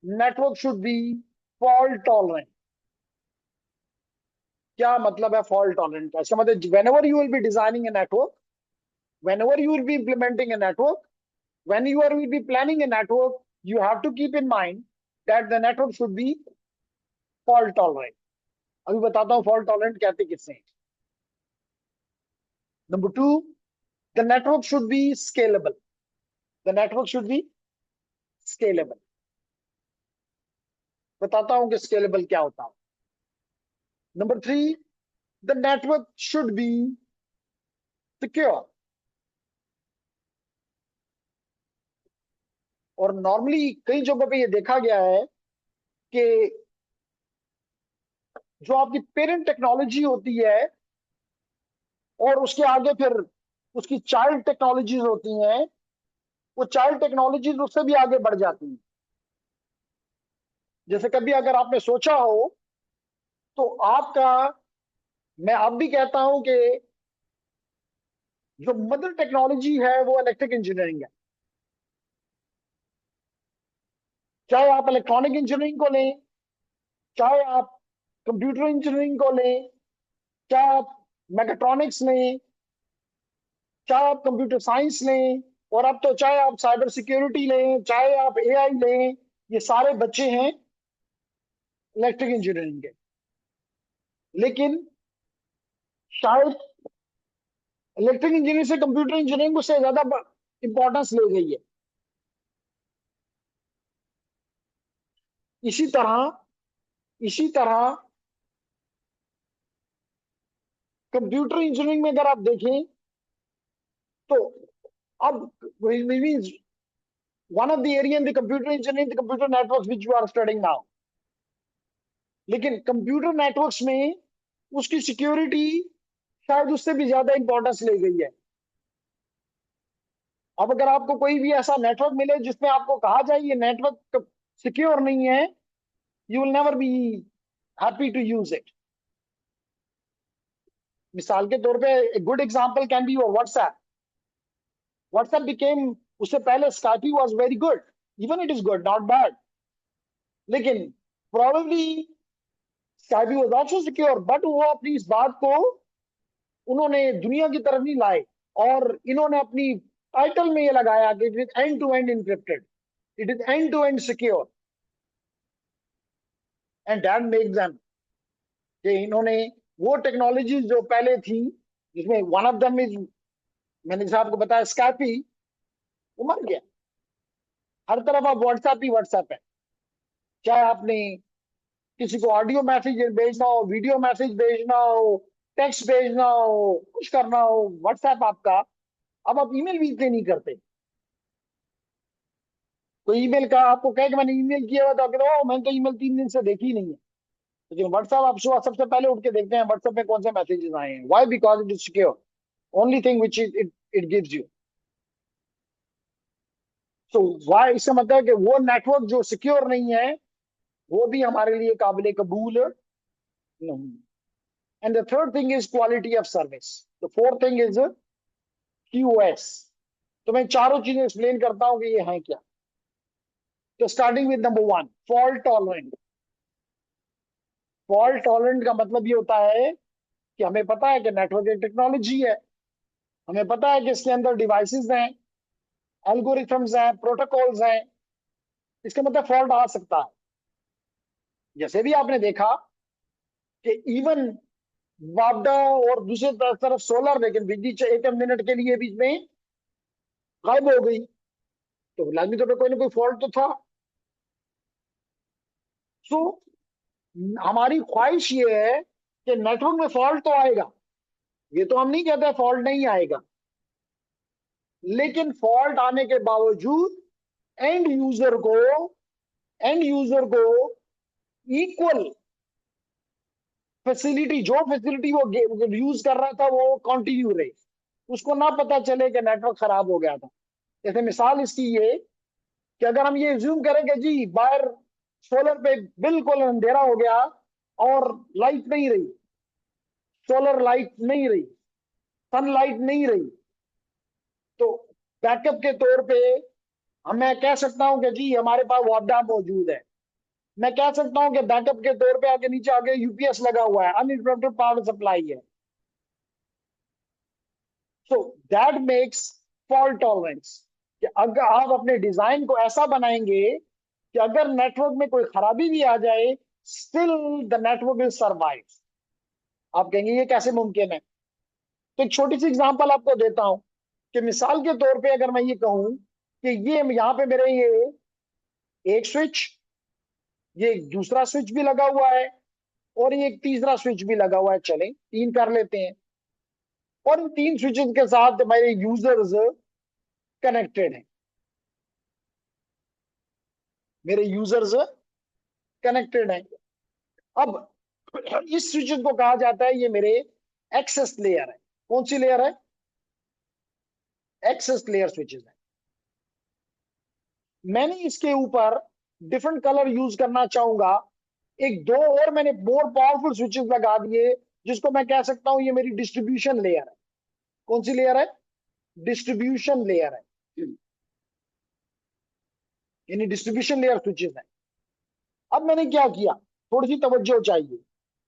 Network should be fault tolerant. क्या मतलब है फॉल्ट टॉलरेंट का? इसका मतलब whenever you will be designing a network, whenever you will be implementing a network, when you will be planning a network, you have to keep in mind that the network should be fault tolerant. अभी बताता हूं fault tolerant कहते किससे हैं. Number two, the network should be scalable. The network should be scalable. बताता हूं कि scalable क्या होता है. Number three, the network should be secure. और नॉर्मली कई जगहों पे ये देखा गया है कि जो आपकी पेरेंट टेक्नोलॉजी होती है और उसके आगे फिर उसकी चाइल्ड टेक्नोलॉजीज होती हैं, वो चाइल्ड टेक्नोलॉजीज उससे भी आगे बढ़ जाती हैं. जैसे कभी अगर आपने सोचा हो तो आपका, मैं अब भी कहता हूं कि जो मदर टेक्नोलॉजी है वो इलेक्ट्रिक इंजीनियरिंग है. चाहे आप इलेक्ट्रॉनिक इंजीनियरिंग को लें, चाहे आप कंप्यूटर इंजीनियरिंग को लें, चाहे आप मैकेट्रॉनिक्स लें, चाहे आप कंप्यूटर साइंस लें, और अब तो चाहे आप साइबर सिक्योरिटी लें, चाहे आप एआई लें, ये सारे बच्चे हैं इलेक्ट्रिक इंजीनियरिंग के. लेकिन शायद इलेक्ट्रिक इंजीनियरिंग से कंप्यूटर इंजीनियरिंग उससे ज्यादा इंपॉर्टेंस ले गई है. इसी तरह कंप्यूटर इंजीनियरिंग में अगर आप देखें तो अब means one of the area in the computer engineering, the computer networks which you are studying now. लेकिन कंप्यूटर नेटवर्क्स में उसकी सिक्योरिटी शायद उससे भी ज्यादा इंपॉर्टेंस ले गई है. अब अगर आपको कोई भी ऐसा नेटवर्क मिले जिसमें आपको कहा जाए ये नेटवर्क सिक्योर नहीं है, you will never be happy to use it. मिसाल के तौर पे एक good example can be your WhatsApp. WhatsApp became, उससे पहले Skype was very good, even it is good, not bad, लेकिन probably Skype was also secure, but वो अपनी इस बात को उन्होंने दुनिया की तरफ नहीं लाए और इन्होंने अपनी टाइटल में ये लगाया कि it is end to end encrypted, it is end to end secure. And that make them कि इन्होंने वो टेक्नोलॉजी जो पहले थी, जिसमें वन ऑफ देम इज, मैंने जैसे आपको बताया स्काइपी, वो मर गया. हर तरफ आप व्हाट्सएप ही व्हाट्सएप है. चाहे आपने किसी को ऑडियो मैसेज भेजना हो, वीडियो मैसेज भेजना हो, टेक्स्ट भेजना हो, कुछ करना हो, व्हाट्सएप आपका. अब आप ईमेल भी इतने नहीं करते. कोई ईमेल का आपको कहे कि मैंने ईमेल किया हुआ था, मैंने तो ईमेल 3 दिन से देखी नहीं है. लेकिन व्हाट्सएप आप सुबह सबसे पहले उठ के देखते हैं व्हाट्सएप में कौन से मैसेजेस आए हैं. Why? Because it is secure. Only thing which it gives you. So why, इसका मतलब है कि वो नेटवर्क जो सिक्योर नहीं है वो भी हमारे लिए काबिल कबूल नहीं. And the third thing is quality of service. The fourth thing is QoS. तो मैं चारों चीजें एक्सप्लेन करता हूं कि ये है क्या. तो starting with number 1, fault tolerant. Fault tolerant का मतलब ये होता है कि हमें पता है कि नेटवर्क एक टेक्नोलॉजी है, हमें पता है कि इसके अंदर डिवाइसेस हैं, एल्गोरिथम्स हैं, प्रोटोकॉल्स हैं. इसका मतलब फॉल्ट आ सकता है. जैसे भी आपने देखा कि इवन वापडा और दूसरी तरफ सोलर, लेकिन बिजली 1 मिनट के लिए बीच में गायब हो गई, तो लाजमी तौर पर कोई ना कोई फॉल्ट तो था. सो हमारी ख्वाहिश ये है कि नेटवर्क में फॉल्ट तो आएगा, ये तो हम नहीं कहते फॉल्ट नहीं आएगा, लेकिन फॉल्ट आने के बावजूद एंड यूजर को एंड यूजर को इक्वल फैसिलिटी, जो फैसिलिटी वो यूज कर रहा था वो कंटिन्यू रहे, उसको ना पता चले कि नेटवर्क खराब हो गया था। जैसे मिसाल इसकी ये कि अगर हम ये ज्यूम करें कि जी बाहर सोलर पे बिल्कुल अंधेरा हो गया और लाइट नहीं रही, सोलर लाइट नहीं रही, सनलाइट नहीं रही, तो बैकअप के तौर पे मैं कह सकता हूं कि जी हमारे पास वापडा मौजूद है। मैं कह सकता हूं कि बैकअप के तौर पे आगे नीचे आगे यूपीएस लगा हुआ है, अनइंटरप्टेड पावर सप्लाई है। So that makes fault tolerance, कि अगर आप अपने डिजाइन को ऐसा बनाएंगे कि अगर नेटवर्क में कोई खराबी भी आ जाए, still the network will survive. आप कहेंगे ये कैसे मुमकिन है? तो एक छोटी सी एग्जांपल आपको देता हूं कि मिसाल के तौर पे अगर मैं ये कहूं कि ये यहां पे मेरे ये एक स्विच, ये एक दूसरा स्विच भी लगा हुआ है और ये एक तीसरा स्विच भी लगा हुआ है, चलें तीन कर लेते हैं, और इन तीन स्विचेस के साथ मेरे यूजर्स कनेक्टेड हैं, मेरे यूजर्स कनेक्टेड हैं। अब इस स्विचेस को कहा जाता है ये मेरे एक्सेस लेयर है। कौन सी लेयर है? एक्सेस लेयर स्विचेस है। मैंने इसके ऊपर डिफरेंट कलर यूज करना चाहूंगा, एक दो और मैंने मोर पावरफुल स्विचेस लगा दिए, जिसको मैं कह सकता हूं ये मेरी डिस्ट्रीब्यूशन लेयर है। कौन सी लेयर है? डिस्ट्रीब्यूशन लेयर है, यानी डिस्ट्रीब्यूशन लेयर स्विचेस है। अब मैंने क्या किया, थोड़ी सी तवज्जो चाहिए।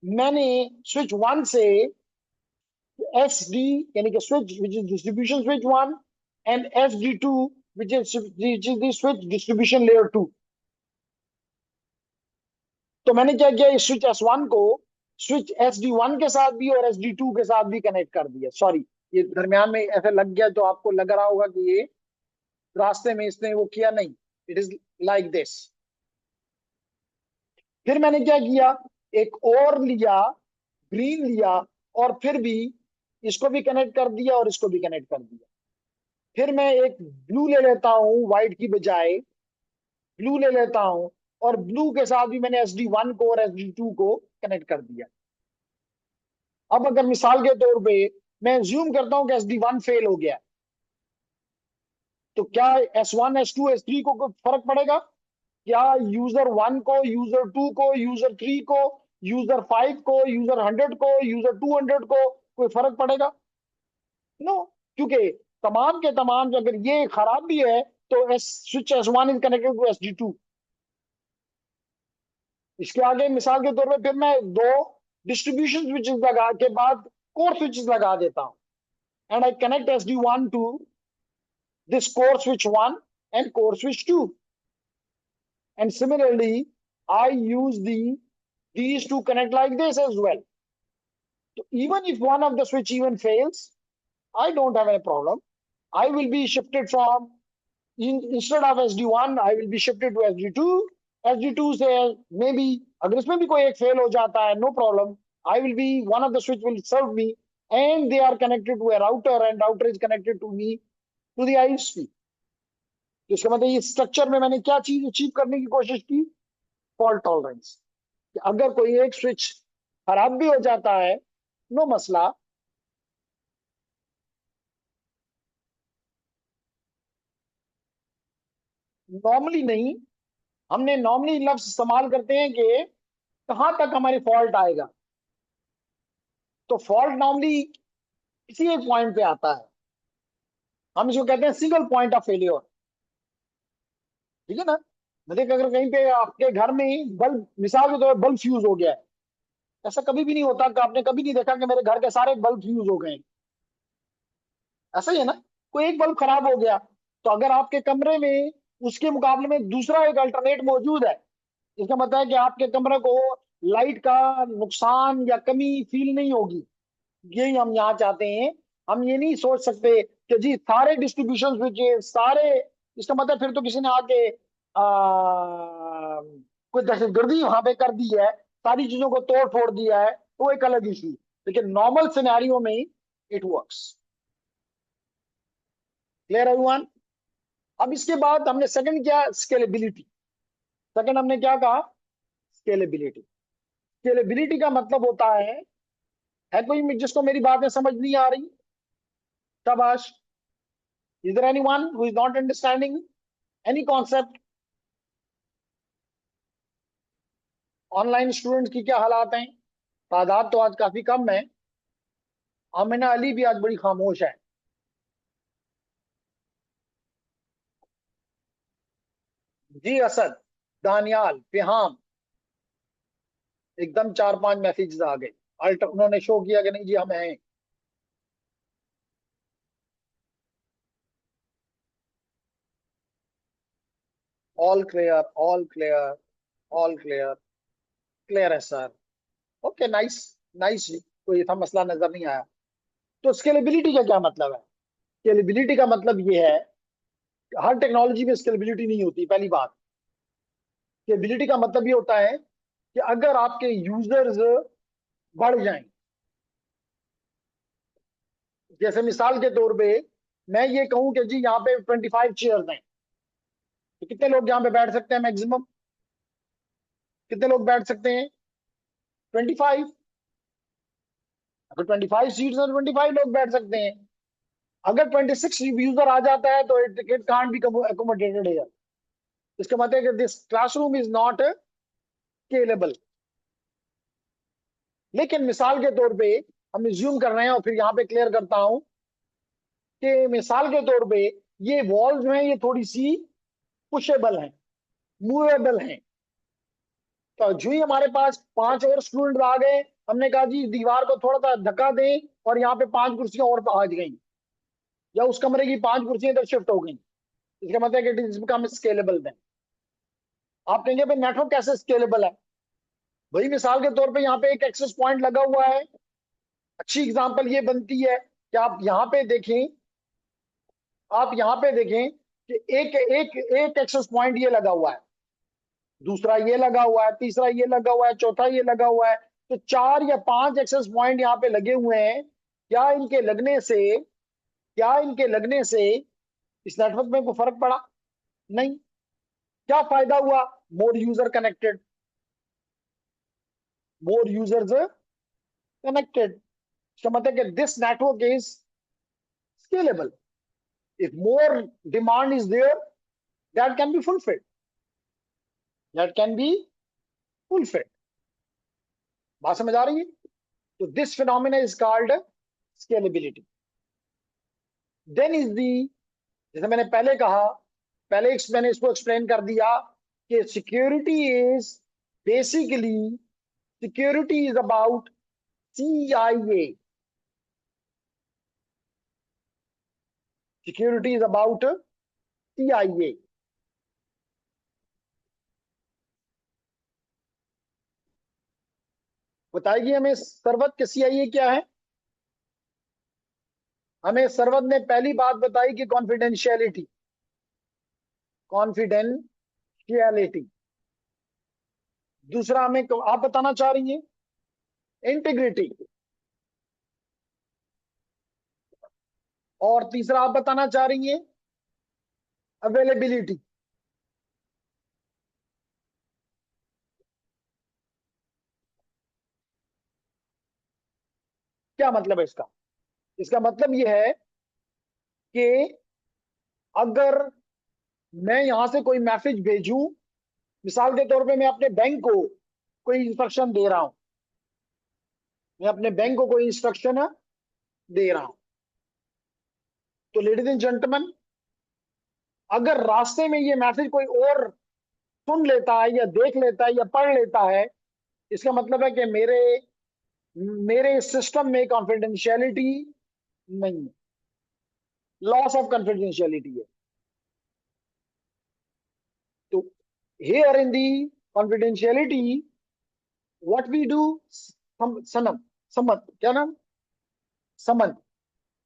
मैंने स्विच 1 से एस डी यानी कि switch which is distribution switch 1 and S D 2 which is switch distribution layer 2। तो मैंने क्या किया, इस स्विच S1 को स्विच SD1 के साथ भी और SD2 के साथ भी कनेक्ट कर दिया। सॉरी, ये दरमियान में ऐसे लग गया तो आपको लग रहा होगा कि ये रास्ते में इसने वो किया, नहीं, इट इज लाइक दिस। फिर मैंने क्या किया, एक और लिया, ग्रीन लिया, और फिर भी इसको भी कनेक्ट कर दिया और इसको भी कनेक्ट कर दिया। फिर मैं एक ब्लू ले लेता हूं व्हाइट की बजाय, ब्लू ले लेता हूं और ब्लू के साथ भी मैंने SD1 को और SD2 को कनेक्ट कर दिया। अब अगर मिसाल के तौर पे मैं ज्यूम करता हूं कि SD1 फेल हो गया, तो क्या S1 S2 S3 को कोई फर्क पड़ेगा? क्या यूजर 1 को, यूजर 2 को, यूजर 3 को, यूजर 5 को, यूजर 100 को, यूजर 200 को कोई फर्क पड़ेगा? नो, क्योंकि तमाम के तमाम अगर ये खराब भी है तो switch S1 is connected to SD2। इसके आगे मिसाल के तौर पे फिर मैं दो डिस्ट्रीब्यूशन स्विचेस लगा के बाद कोर स्विचेस लगा देता हूं, and I connect SD1 to this core switch 1 and core switch 2. And similarly, I use these to connect like this as well. So even if one of the switch even fails, I don't have any problem. I will be shifted from, instead of SD1, I will be shifted to SD2. SD2 से maybe अगर इसमें भी कोई एक fail हो जाता है, no problem. I will be, one of the switch will serve me, and they are connected to a router, and router is connected to me to the ISP। तो इसका मतलब इस स्ट्रक्चर में मैंने क्या चीज अचीव करने की कोशिश की? Fault tolerance. अगर कोई एक स्विच खराब भी हो जाता है, नो मसला, नॉर्मली नहीं, हमने नॉर्मली लफ्ज इस्तेमाल करते हैं कि कहां तक हमारी फॉल्ट आएगा। तो फॉल्ट नॉर्मली इसी एक पॉइंट पे आता है, हम इसको कहते हैं सिंगल पॉइंट ऑफ फेलियर। ठीक है ना? मतलब अगर कहीं पे आपके घर में बल्ब, मिसाल के तौर पर बल्ब फ्यूज हो गया है, ऐसा कभी भी नहीं होता कि आपने कभी नहीं देखा कि मेरे घर के सारे बल्ब फ्यूज हो गए। ऐसा ही है ना, कोई एक बल्ब खराब हो गया तो अगर आपके कमरे में उसके मुकाबले में दूसरा एक अल्टरनेट मौजूद है, इसका मतलब है कि आपके कमरे को लाइट का नुकसान या कमी फील नहीं होगी। यही हम यहाँ चाहते हैं। हम ये नहीं सोच सकते कि जी सारे डिस्ट्रीब्यूशन स्विचेस सारे, इसका मतलब फिर तो किसी ने आके कोई दहशतगर्दी वहां पे कर दी है, सारी चीजों को तोड़ फोड़ दिया है, तो एक अलग इशू। लेकिन नॉर्मल सिनेरियो में इट वर्क्स। Clear everyone? अब इसके बाद हमने सेकंड किया, स्केलेबिलिटी। सेकंड हमने क्या कहा, स्केलेबिलिटी। स्केलेबिलिटी का मतलब होता है कोई जिसको मेरी बातें समझ नहीं आ रही? शाबाश। Is there anyone who is not understanding any concept? Online students की क्या हालात हैं? तादाद तो आज काफी कम है। आमिना अली भी आज बड़ी खामोश है। जी असद, दानियाल, फिहाम, एकदम 4-5 मैसेजेस आ गए। अल्ट उन्होंने शो किया कि नहीं जी हम हैं। All clear, all clear, all clear, clear है सर। ओके, नाइस नाइस जी, कोई ऐसा मसला नजर नहीं आया। तो स्केलेबिलिटी का क्या मतलब है? स्केलेबिलिटी का मतलब ये है कि हर टेक्नोलॉजी में स्केलेबिलिटी नहीं होती, पहली बात। स्केलेबिलिटी का मतलब ये होता है कि अगर आपके यूजर्स बढ़ जाएं, जैसे मिसाल के तौर पे मैं ये कहूं कि जी यहाँ पे 25 चेयर्स हैं, तो कितने लोग यहाँ पे बैठ सकते हैं मैक्सिमम? कितने लोग बैठ सकते हैं? 25। अगर 25 सीट्स हैं तो 25 लोग बैठ सकते हैं। अगर 26 यूजर आ जाता है तो it can't be accommodated here. इसका मतलब है कि this classroom is not scalable. लेकिन मिसाल के तौर पे हम ज्यूम कर रहे हैं और फिर यहाँ पे क्लियर करता हूं कि मिसाल के तौर पे ये वॉल जो है ये थोड़ी सी पुशेबल है, मूवेबल है। तो जो ही हमारे पास 5 और स्टूडेंट आ गए, हमने कहा जी दीवार को थोड़ा सा धक्का दें और यहाँ पे 5 कुर्सियां और आ गई, या उस कमरे की 5 कुर्सियां इधर शिफ्ट हो गई। इसका मतलब है कि इट इज बिकम स्केलेबल। देन आप कहेंगे भाई नेटवर्क कैसे स्केलेबल है? भाई मिसाल के तौर पे यहाँ पे एक एक्सेस पॉइंट लगा हुआ है। अच्छी एग्जांपल ये बनती है कि आप यहाँ पे देखें, आप यहाँ पे देखें कि एक एक एक एक्सेस पॉइंट ये लगा हुआ है, दूसरा ये लगा हुआ है, तीसरा ये लगा हुआ है, चौथा ये लगा हुआ है। तो 4 या 5 एक्सेस पॉइंट यहाँ पे लगे हुए हैं। क्या इनके लगने से, क्या इनके लगने से इस नेटवर्क में कोई फर्क पड़ा? नहीं। क्या फायदा हुआ? More user connected, more users connected. इसका मतलब कि this network is scalable. If more demand is there, that can be fulfilled, that can be fulfilled. बात समझ आ रही है? तो this phenomena is called scalability. Then is the, जैसे मैंने पहले कहा, पहले मैंने इसको एक्सप्लेन कर दिया कि security is basically, security is about CIA। Security is about CIA। बताएगी हमें सरवत के CIA क्या है? हमें सरवत ने पहली बात बताई कि कॉन्फिडेंशियलिटी, कॉन्फिडेंशियलिटी। दूसरा हमें आप बताना चाह रही हैं इंटीग्रिटी, और तीसरा आप बताना चाह रही हैं अवेलेबिलिटी। क्या मतलब है इसका? इसका मतलब यह है कि अगर मैं यहां से कोई मैसेज भेजूं, मिसाल के तौर पे मैं अपने बैंक को कोई इंस्ट्रक्शन दे रहा हूं, मैं अपने बैंक को कोई इंस्ट्रक्शन दे रहा हूं, तो लेडीज एंड जेंटलमैन, अगर रास्ते में ये मैसेज कोई और सुन लेता है या देख लेता है या पढ़ लेता है, इसका मतलब है कि मेरे मेरे सिस्टम में कॉन्फिडेंशियलिटी नहीं है, लॉस ऑफ कॉन्फिडेंशियलिटी है। तो here in the confidentiality, what we do, सनम, समन, क्या नाम, समन।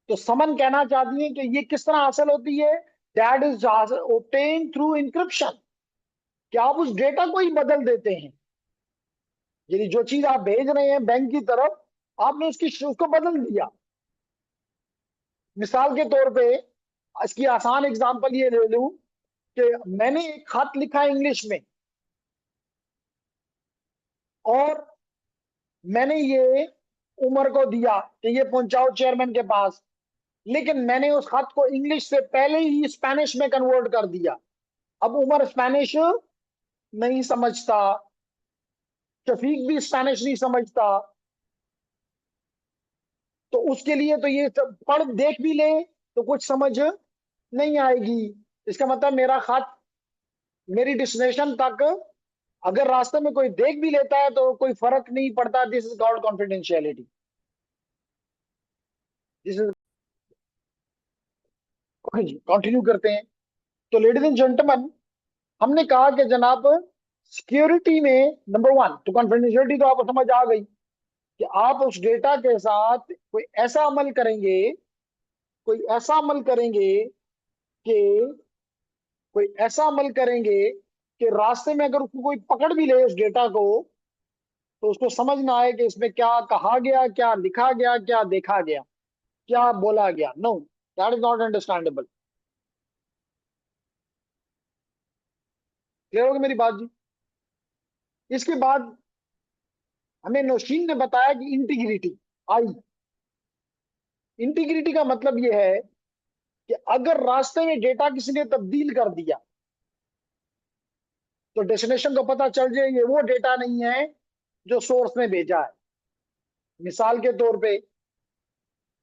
तो समन कहना चाहती है कि ये किस तरह हासिल होती है? That is obtained through encryption. क्या आप उस डेटा को ही बदल देते हैं? यदि जो चीज आप भेज रहे हैं बैंक की तरफ, आपने उसको बदल दिया। मिसाल के तौर पे इसकी आसान एग्जांपल ये ले लूं कि मैंने एक खत लिखा इंग्लिश में, और मैंने ये उमर को दिया कि ये पहुंचाओ चेयरमैन के पास, लेकिन मैंने उस खत को इंग्लिश से पहले ही स्पेनिश में कन्वर्ट कर दिया। अब उमर स्पेनिश नहीं समझता, शफीक भी स्पेनिश नहीं समझता, तो उसके लिए तो ये सब पढ़ देख भी ले तो कुछ समझ नहीं आएगी। इसका मतलब मेरा खत मेरी डेस्टिनेशन तक अगर रास्ते में कोई देख भी लेता है तो कोई फर्क नहीं पड़ता। This is called confidentiality. This is, continue करते हैं। तो लेडीज एंड जेंटलमैन, हमने कहा कि जनाब सिक्योरिटी में नंबर 1 तो कॉन्फिडेंशियलिटी तो आपको समझ आ गई कि आप उस डेटा के साथ कोई ऐसा अमल करेंगे कि कोई ऐसा अमल करेंगे कि रास्ते में अगर उसको कोई पकड़ भी ले उस डेटा को तो उसको समझ ना आए कि इसमें क्या कहा गया, क्या लिखा गया, क्या देखा गया, क्या बोला गया। No, that is not understandable. Clear होगी मेरी बात जी? इसके बाद हमें नौशीन ने बताया कि इंटीग्रिटी आई। इंटीग्रिटी का मतलब यह है कि अगर रास्ते में डेटा किसी ने तब्दील कर दिया तो डेस्टिनेशन को पता चल जाए ये वो डेटा नहीं है जो सोर्स ने भेजा है। मिसाल के तौर पे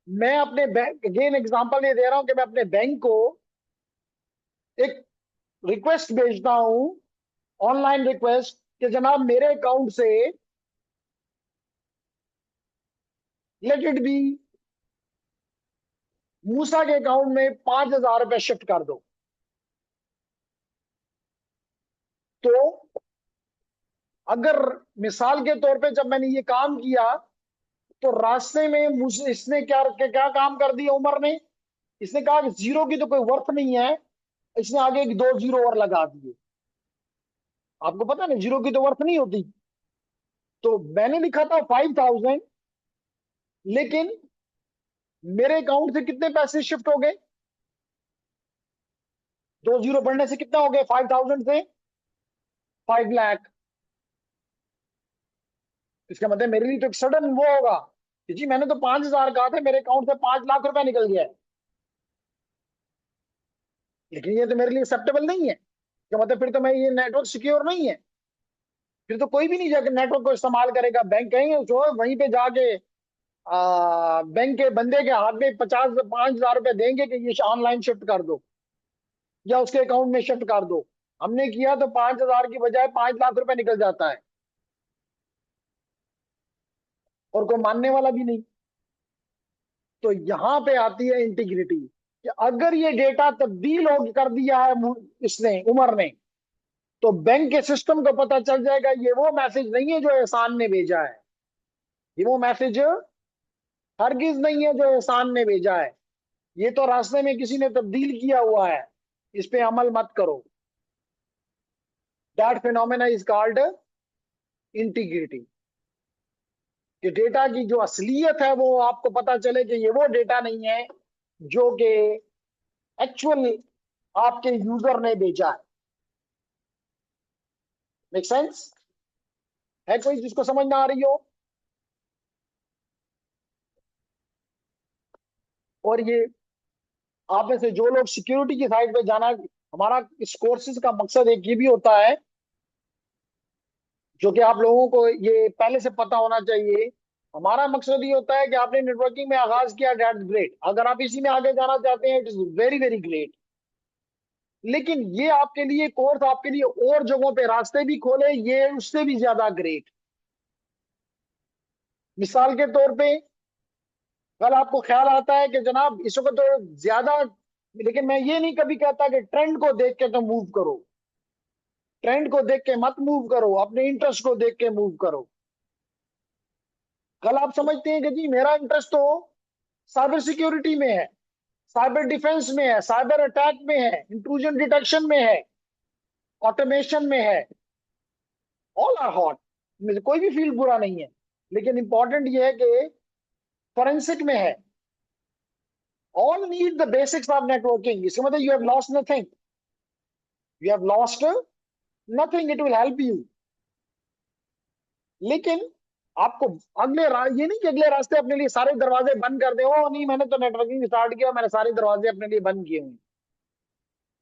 मैं अपने बैंक, अगेन एग्जांपल ये दे रहा हूं कि मैं अपने बैंक को एक रिक्वेस्ट भेजता हूं, ऑनलाइन रिक्वेस्ट, कि जनाब मेरे अकाउंट से लेट इट बी मूसा के अकाउंट में 5,000 रुपए शिफ्ट कर दो। तो अगर मिसाल के तौर पे जब मैंने ये काम किया तो रास्ते में मुझे इसने क्या काम कर दिया उमर ने, इसने कहा कि 0 की तो कोई वर्थ नहीं है, इसने आगे 2 0 और लगा दिए। आपको पता ना 0 की तो वर्थ नहीं होती। तो मैंने लिखा था 5,000, लेकिन मेरे अकाउंट से कितने पैसे शिफ्ट हो गए? 2 0 बढ़ने से कितना हो गया? 5,000 से 5 लाख। इसका मतलब मेरे लिए तो एक सडन वो होगा कि जी मैंने तो 5,000 कहा था, मेरे अकाउंट से 5 लाख रुपए निकल गया है। लेकिन ये तो मेरे लिए एक्सेप्टेबल नहीं है। इसका मतलब फिर तो मैं ये नेटवर्क सिक्योर नहीं है। फिर तो कोई भी नहीं जाकर नेटवर्क को इस्तेमाल करेगा। बैंक कहेंगे जो वहीं पे जाके बैंक के बंदे के हाथ में 5,000 रुपए देंगे कि ये ऑनलाइन शिफ्ट कर दो या उसके अकाउंट में शिफ्ट कर दो। हमने किया तो 5,000 की बजाय 5 लाख रुपए निकल जाता है और कोई मानने वाला भी नहीं। तो यहां पे आती है इंटीग्रिटी कि अगर ये डेटा तब्दील हो कर दिया है इसने उमर ने, तो बैंक के सिस्टम को पता चल जाएगा ये वो मैसेज नहीं है जो एहसान ने भेजा है, ये वो मैसेज हरगिज नहीं है जो एहसान ने भेजा है, ये तो रास्ते में किसी ने तब्दील किया हुआ है, इस पे अमल मत करो। That phenomena is called integrity. कि डेटा की जो असलियत है वो आपको पता चले कि ये वो डेटा नहीं है जो कि एक्चुअल आपके यूजर ने भेजा है। Make sense? है कोई जिसको समझ ना आ रही हो? और ये आप में से जो लोग सिक्योरिटी की साइड पे जाना, हमारा इस कोर्सेज का मकसद एक ये भी होता है जो कि आप लोगों को ये पहले से पता होना चाहिए। हमारा मकसद ये होता है कि आपने नेटवर्किंग में आगाज किया, दैट्स ग्रेट। अगर आप इसी में आगे जाना चाहते हैं, it is very very great. लेकिन ये आपके लिए कोर्स आपके लिए और जगहों पे रास्ते भी खोले, ये उससे भी ज्यादा ग्रेट। मिसाल के तौर पे कल आपको ख्याल आता है कि जनाब इस वक्त तो ज्यादा, लेकिन मैं ये नहीं कभी कहता कि ट्रेंड को देख के तो मूव करो। ट्रेंड को देख के मत मूव करो, अपने इंटरेस्ट को देख के मूव करो। कल आप समझते हैं कि जी मेरा इंटरेस्ट तो साइबर सिक्योरिटी में है, साइबर डिफेंस में है, साइबर अटैक में है, इंट्रूजन डिटेक्शन में है, ऑटोमेशन में है। ऑल आर हॉट, कोई भी फील्ड बुरा नहीं है, लेकिन इंपॉर्टेंट ये है कि फॉरेंसिक में है। All need the basics of networking. इसका मतलब you have lost nothing, you have lost nothing, it will help you. लेकिन आपको ये नहीं कि अगले रास्ते अपने लिए सारे दरवाजे बंद कर दे, ओ नहीं मैंने तो नेटवर्किंग स्टार्ट किया, मैंने सारे दरवाजे अपने लिए बंद किए हुए।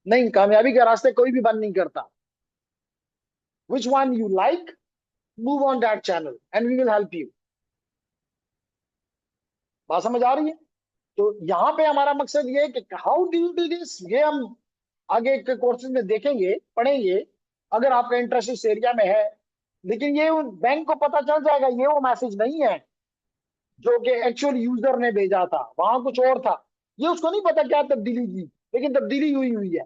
नहीं, कामयाबी के रास्ते कोई भी बंद नहीं करता। Which one you like, move on that channel and we will help you. बात समझ आ रही है? तो यहाँ पे हमारा मकसद ये है कि how do you do this, ये हम आगे के कोर्सेज में देखेंगे, पढ़ेंगे, अगर आपका इंटरेस्ट इस एरिया में है। लेकिन ये बैंक को पता चल जाएगा ये वो मैसेज नहीं है जो कि एक्चुअल यूजर ने भेजा था, वहां कुछ और था। ये उसको नहीं पता क्या तब्दीली की, लेकिन तब्दीली हुई हुई है।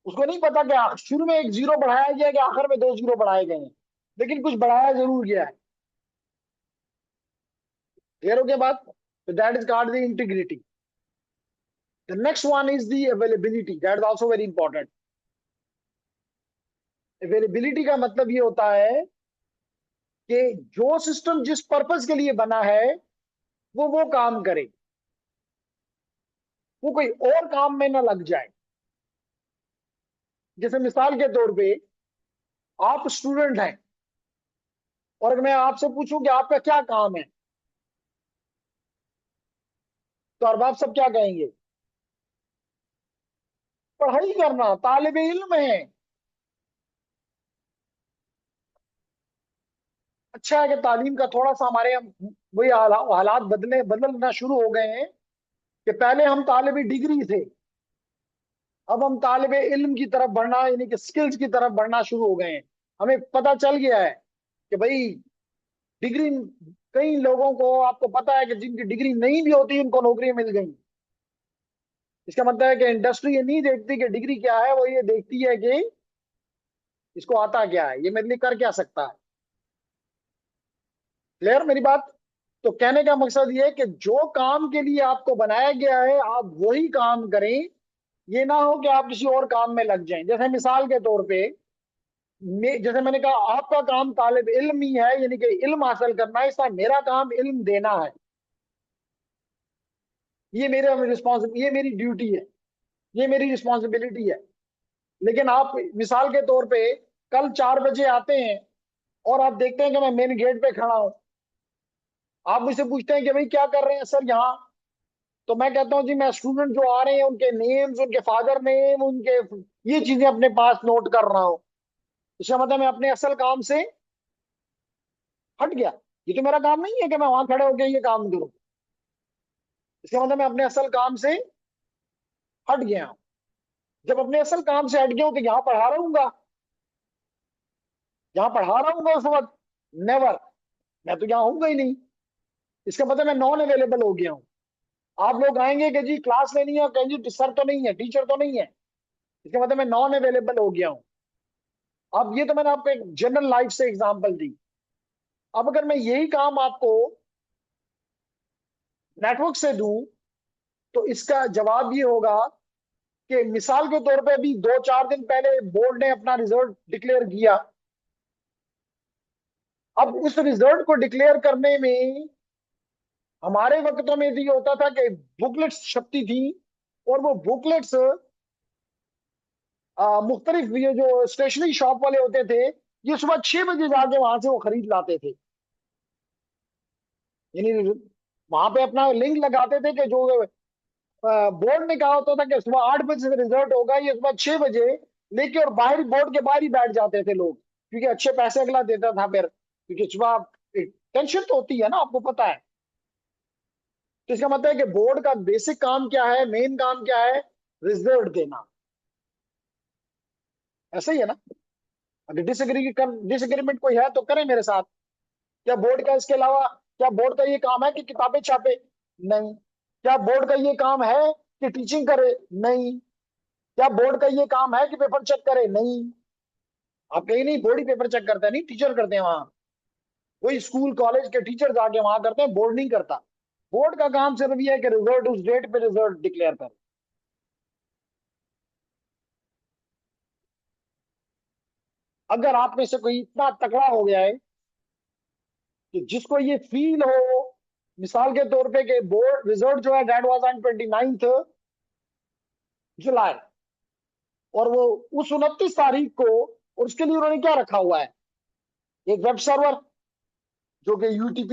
उसको नहीं पता कि शुरू में एक जीरो बढ़ाया गया कि आखिर में 2 जीरो बढ़ाए गए हैं, लेकिन कुछ बढ़ाया जरूर गया है। क्लियर हो गया बात? तो that is called the integrity. The next one is the availability, that is also very important. Availability का मतलब ये होता है कि जो सिस्टम जिस पर्पस के लिए बना है वो काम करे, वो कोई और काम में ना लग जाए। जैसे मिसाल के तौर पे आप स्टूडेंट हैं और अगर मैं आपसे पूछूं कि आपका क्या काम है, तो अरबाब सब क्या कहेंगे? पढ़ाई करना, तालिब इल्म है। अच्छा है कि तालीम का थोड़ा सा हमारे यहाँ वही हालात बदलना शुरू हो गए हैं कि पहले हम तालिब डिग्री थे, अब हम तालिब इल्म की तरफ बढ़ना, यानी कि स्किल्स की तरफ बढ़ना शुरू हो गए हैं। हमें पता चल गया है कि भाई डिग्री, कई लोगों को आपको पता है कि जिनकी डिग्री नहीं भी होती उनको नौकरी मिल गई। इसका मतलब है कि इंडस्ट्री ये नहीं देखती कि डिग्री क्या है, वो ये देखती है कि इसको आता क्या है, ये मेरे लिए कर क्या सकता है। क्लियर मेरी बात? तो कहने का मकसद ये है कि जो काम के लिए आपको बनाया गया है आप वही काम करें। ये ना हो कि आप किसी और काम में लग जाएं। जैसे मिसाल के तौर पे जैसे मैंने कहा आपका काम तालिब इल्म ही है, यानी कि इल्म हासिल करना है, इसका मेरा काम इल्म देना है। ये मेरा रिस्पॉन्सिबिलिटी, ये मेरी ड्यूटी है, ये मेरी रिस्पॉन्सिबिलिटी है। लेकिन आप मिसाल के तौर पे कल 4 बजे आते हैं और आप देखते हैं कि मैं मेन गेट पे खड़ा हूं। आप मुझसे पूछते हैं कि भाई क्या कर रहे हैं सर यहाँ, तो मैं कहता हूँ जी मैं स्टूडेंट जो आ रहे हैं उनके नेम्स, उनके फादर नेम, उनके ये चीजें अपने पास नोट कर रहा हूँ। इसका मतलब मैं अपने असल काम से हट गया। ये तो मेरा काम नहीं है कि मैं वहां खड़े होकर ये काम करूं। इसका मतलब मैं अपने असल काम से हट गया हूं। जब अपने असल काम से हट गया हूं तो यहाँ पढ़ा रहूंगा, यहाँ पढ़ा रहूंगा उस वक्त? नेवर, मैं तो यहाँ होऊंगा ही नहीं। इसका मतलब मैं नॉन अवेलेबल हो गया हूँ। आप लोग आएंगे कि जी क्लास लेनी है, कहेंगे जी सर तो नहीं है, टीचर तो नहीं है, इसका मतलब मैं नॉन अवेलेबल हो गया हूँ। अब ये तो मैंने आपको एक जनरल लाइफ से एग्जांपल दी। अब अगर मैं यही काम आपको नेटवर्क से दूं तो इसका जवाब ये होगा कि मिसाल के तौर पे अभी 2-4 दिन पहले बोर्ड ने अपना रिजल्ट डिक्लेयर किया। अब उस रिजल्ट को डिक्लेयर करने में हमारे वक्तों में तो ये होता था कि बुकलेट्स छपती थी और वो बुकलेट्स मुख्तलिफ ये जो स्टेशनरी शॉप वाले होते थे ये सुबह 6 बजे जाके वहां से वो खरीद लाते थे। यानी वहां पे अपना लिंक लगाते थे कि जो बोर्ड ने कहा होता था कि सुबह 8 बजे से रिजल्ट होगा, ये सुबह 6 बजे लेके और बाहर बोर्ड के बाहर ही बैठ जाते थे लोग, क्योंकि अच्छे पैसे अगला देता था फिर, क्योंकि सुबह टेंशन तो होती है ना, आपको पता है। तो इसका मतलब है कि बोर्ड का बेसिक काम क्या है, मेन काम क्या है? रिजल्ट देना। ऐसा ही है ना? अगर डिसएग्रीमेंट कोई है तो करें मेरे साथ। क्या बोर्ड का इसके अलावा, क्या बोर्ड का ये काम है कि किताबें छापे? नहीं। क्या बोर्ड का ये काम है कि टीचिंग करे? नहीं। क्या बोर्ड का ये काम है कि पेपर चेक करे? नहीं। आप कहीं नहीं, बोर्ड ही पेपर चेक करता है, नहीं टीचर करते हैं वहां। वही स्कूल कॉलेज के टीचर जाके वहां करते हैं, बोर्ड नहीं करता। बोर्ड का काम सिर्फ ये है कि रिजल्ट उस डेट पे रिजल्ट डिक्लेयर करे। अगर आप में से कोई इतना तकड़ा हो गया है कि जिसको ये फील हो, मिसाल के तौर पे कि बोर्ड रिजल्ट जो है दैट वाज ऑन 29 जुलाई, और वो उस 29 तारीख को, और उसके लिए उन्होंने क्या रखा हुआ है एक वेब सर्वर जो कि UTP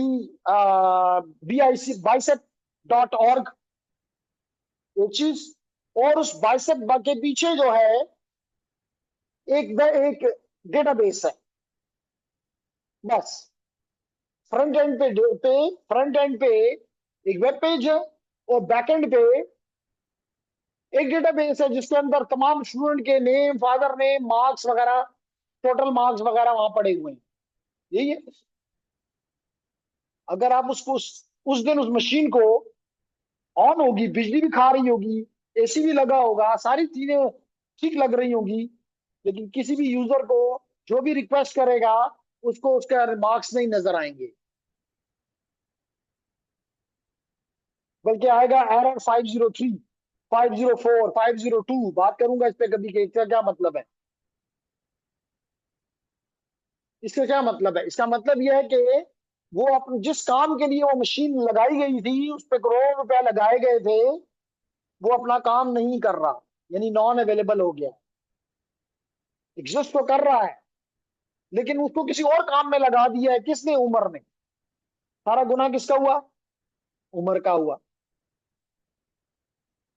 bicep.org, एक चीज। और उस बाइसेप के पीछे जो है एक डेटाबेस है। बस फ्रंट एंड पे एक वेब पेज है और बैक एंड पे एक डेटाबेस है जिसके अंदर तमाम स्टूडेंट के नेम, फादर नेम, मार्क्स वगैरह, टोटल मार्क्स वगैरह वहां पड़े हुए हैं। यही है। अगर आप उसको उस दिन उस मशीन को ऑन होगी, बिजली भी खा रही होगी, AC भी लगा होगा, सारी चीजें ठीक लग रही होगी, लेकिन किसी भी यूजर को जो भी रिक्वेस्ट करेगा उसको उसका मार्क्स नहीं नजर आएंगे, बल्कि आएगा एरर 503, 504, 502। बात करूंगा इस पे कभी कि इसका क्या मतलब है। इसका क्या मतलब है? इसका मतलब यह है कि वो अपने जिस काम के लिए वो मशीन लगाई गई थी, उस पर करोड़ रुपया लगाए गए थे, वो अपना काम नहीं कर रहा, यानी नॉन अवेलेबल हो गया। एग्जिस्ट तो कर रहा है लेकिन उसको किसी और काम में लगा दिया है। किसने? उमर ने। सारा गुनाह किसका हुआ? उमर का हुआ।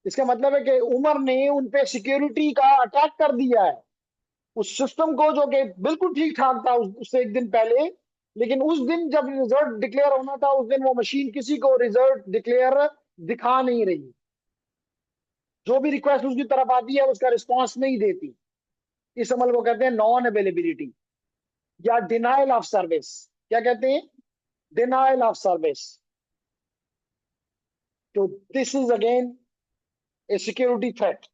इसका मतलब है कि उमर ने उन पे सिक्योरिटी का अटैक कर दिया है, उस सिस्टम को जो कि बिल्कुल ठीक ठाक था उससे एक दिन पहले। लेकिन उस दिन जब रिजल्ट डिक्लेयर होना था, उस दिन वो मशीन किसी को रिजल्ट डिक्लेयर दिखा नहीं रही। जो भी रिक्वेस्ट उसकी तरफ आती है उसका रिस्पॉन्स नहीं देती। इस अमल को कहते हैं नॉन अवेलेबिलिटी या डिनाइल ऑफ सर्विस। क्या कहते हैं? Denial of service. तो this is again a security threat.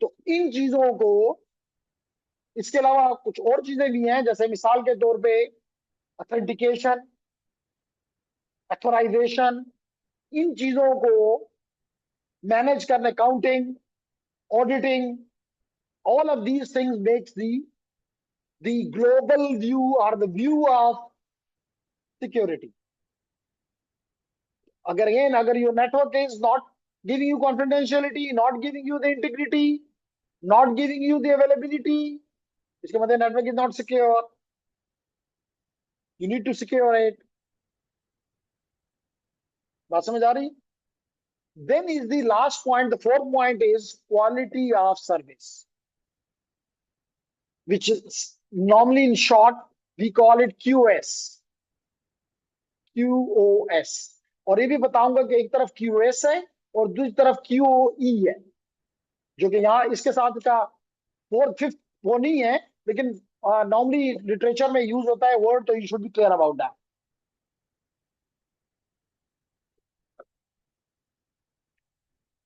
तो इन चीजों को, इसके अलावा कुछ और चीजें भी हैं, जैसे मिसाल के तौर पे ऑथेंटिकेशन, ऑथराइजेशन, इन चीजों को मैनेज करने, counting, auditing, all of these things makes the global view or the view of security. Agar your network is not giving you confidentiality, not giving you the integrity, not giving you the availability, इसका मतलब network is not secure. You need to secure it. बात समझ आ रही? Then is the last point, the fourth point is quality of service, which is normally in short we call it QoS. QoS। और ये भी बताऊंगा कि एक तरफ QoS है और दूसरी तरफ QoE है, जो कि यहाँ इसके साथ का फोर्थ फिफ्थ वो नहीं है, लेकिन नॉर्मली लिटरेचर में यूज होता है वर्ड, तो you should be clear about that.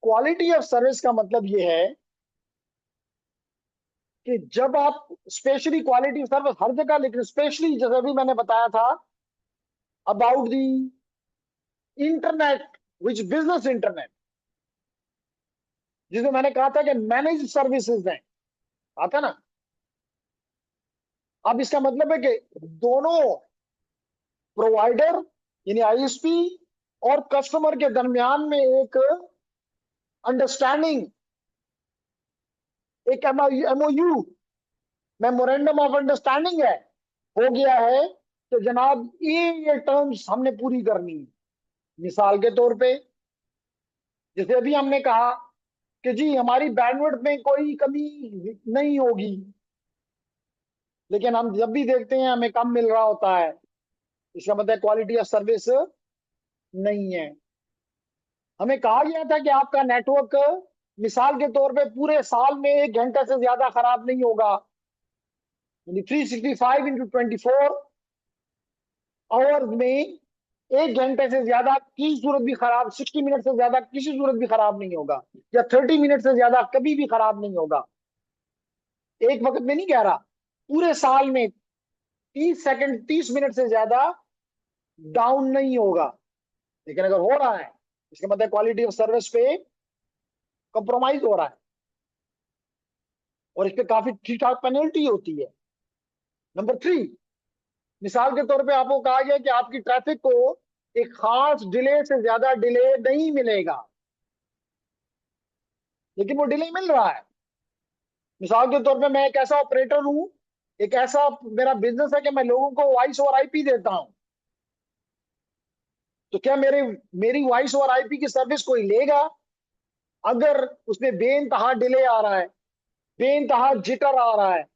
Quality of service का मतलब ये है कि जब आप, स्पेशली क्वालिटी ऑफ सर्विस हर जगह, लेकिन स्पेशली जैसे अभी मैंने बताया था about the internet, which business internet, जिसमें मैंने कहा था कि मैनेज सर्विसेज हैं, आता ना। अब इसका मतलब है कि दोनों प्रोवाइडर यानी ISP और कस्टमर के दरमियान में एक अंडरस्टैंडिंग, एक MOU, मेमोरेंडम ऑफ अंडरस्टैंडिंग है, हो गया है कि जनाब ये टर्म्स हमने पूरी करनी है। मिसाल के तौर पे जैसे अभी हमने कहा कि जी हमारी बैंडविड्थ में कोई कमी नहीं होगी, लेकिन हम जब भी देखते हैं हमें कम मिल रहा होता है, इसका मतलब क्वालिटी ऑफ सर्विस नहीं है। हमें कहा गया था कि आपका नेटवर्क मिसाल के तौर पे पूरे साल में 1 घंटे से ज्यादा खराब नहीं होगा, यानी 365 into 24 आवर्स में 1 घंटे से ज्यादा किसी सूरत भी खराब, 60 मिनट से ज्यादा किसी सूरत भी खराब नहीं होगा, या 30 मिनट से ज्यादा कभी भी खराब नहीं होगा। एक वक्त में नहीं कह रहा, पूरे साल में 30 सेकंड 30 मिनट से ज्यादा डाउन नहीं होगा। लेकिन अगर हो रहा है, इसका मतलब क्वालिटी ऑफ सर्विस पे कंप्रोमाइज हो रहा है, और इस पे काफी ठीक ठाक पेनल्टी होती है। नंबर 3, मिसाल के तौर पे आपको कहा गया कि आपकी ट्रैफिक को एक खास डिले से ज्यादा डिले नहीं मिलेगा, लेकिन वो डिले मिल रहा है। मिसाल के तौर पे मैं एक ऐसा ऑपरेटर हूं एक ऐसा मेरा बिजनेस है कि मैं लोगों को वॉइस ओवर आईपी देता हूं, तो क्या मेरी वॉइस ओवर आईपी की सर्विस कोई लेगा अगर उसमें बेइंतहा डिले आ रहा है, बेइंतहा जिटर आ रहा है?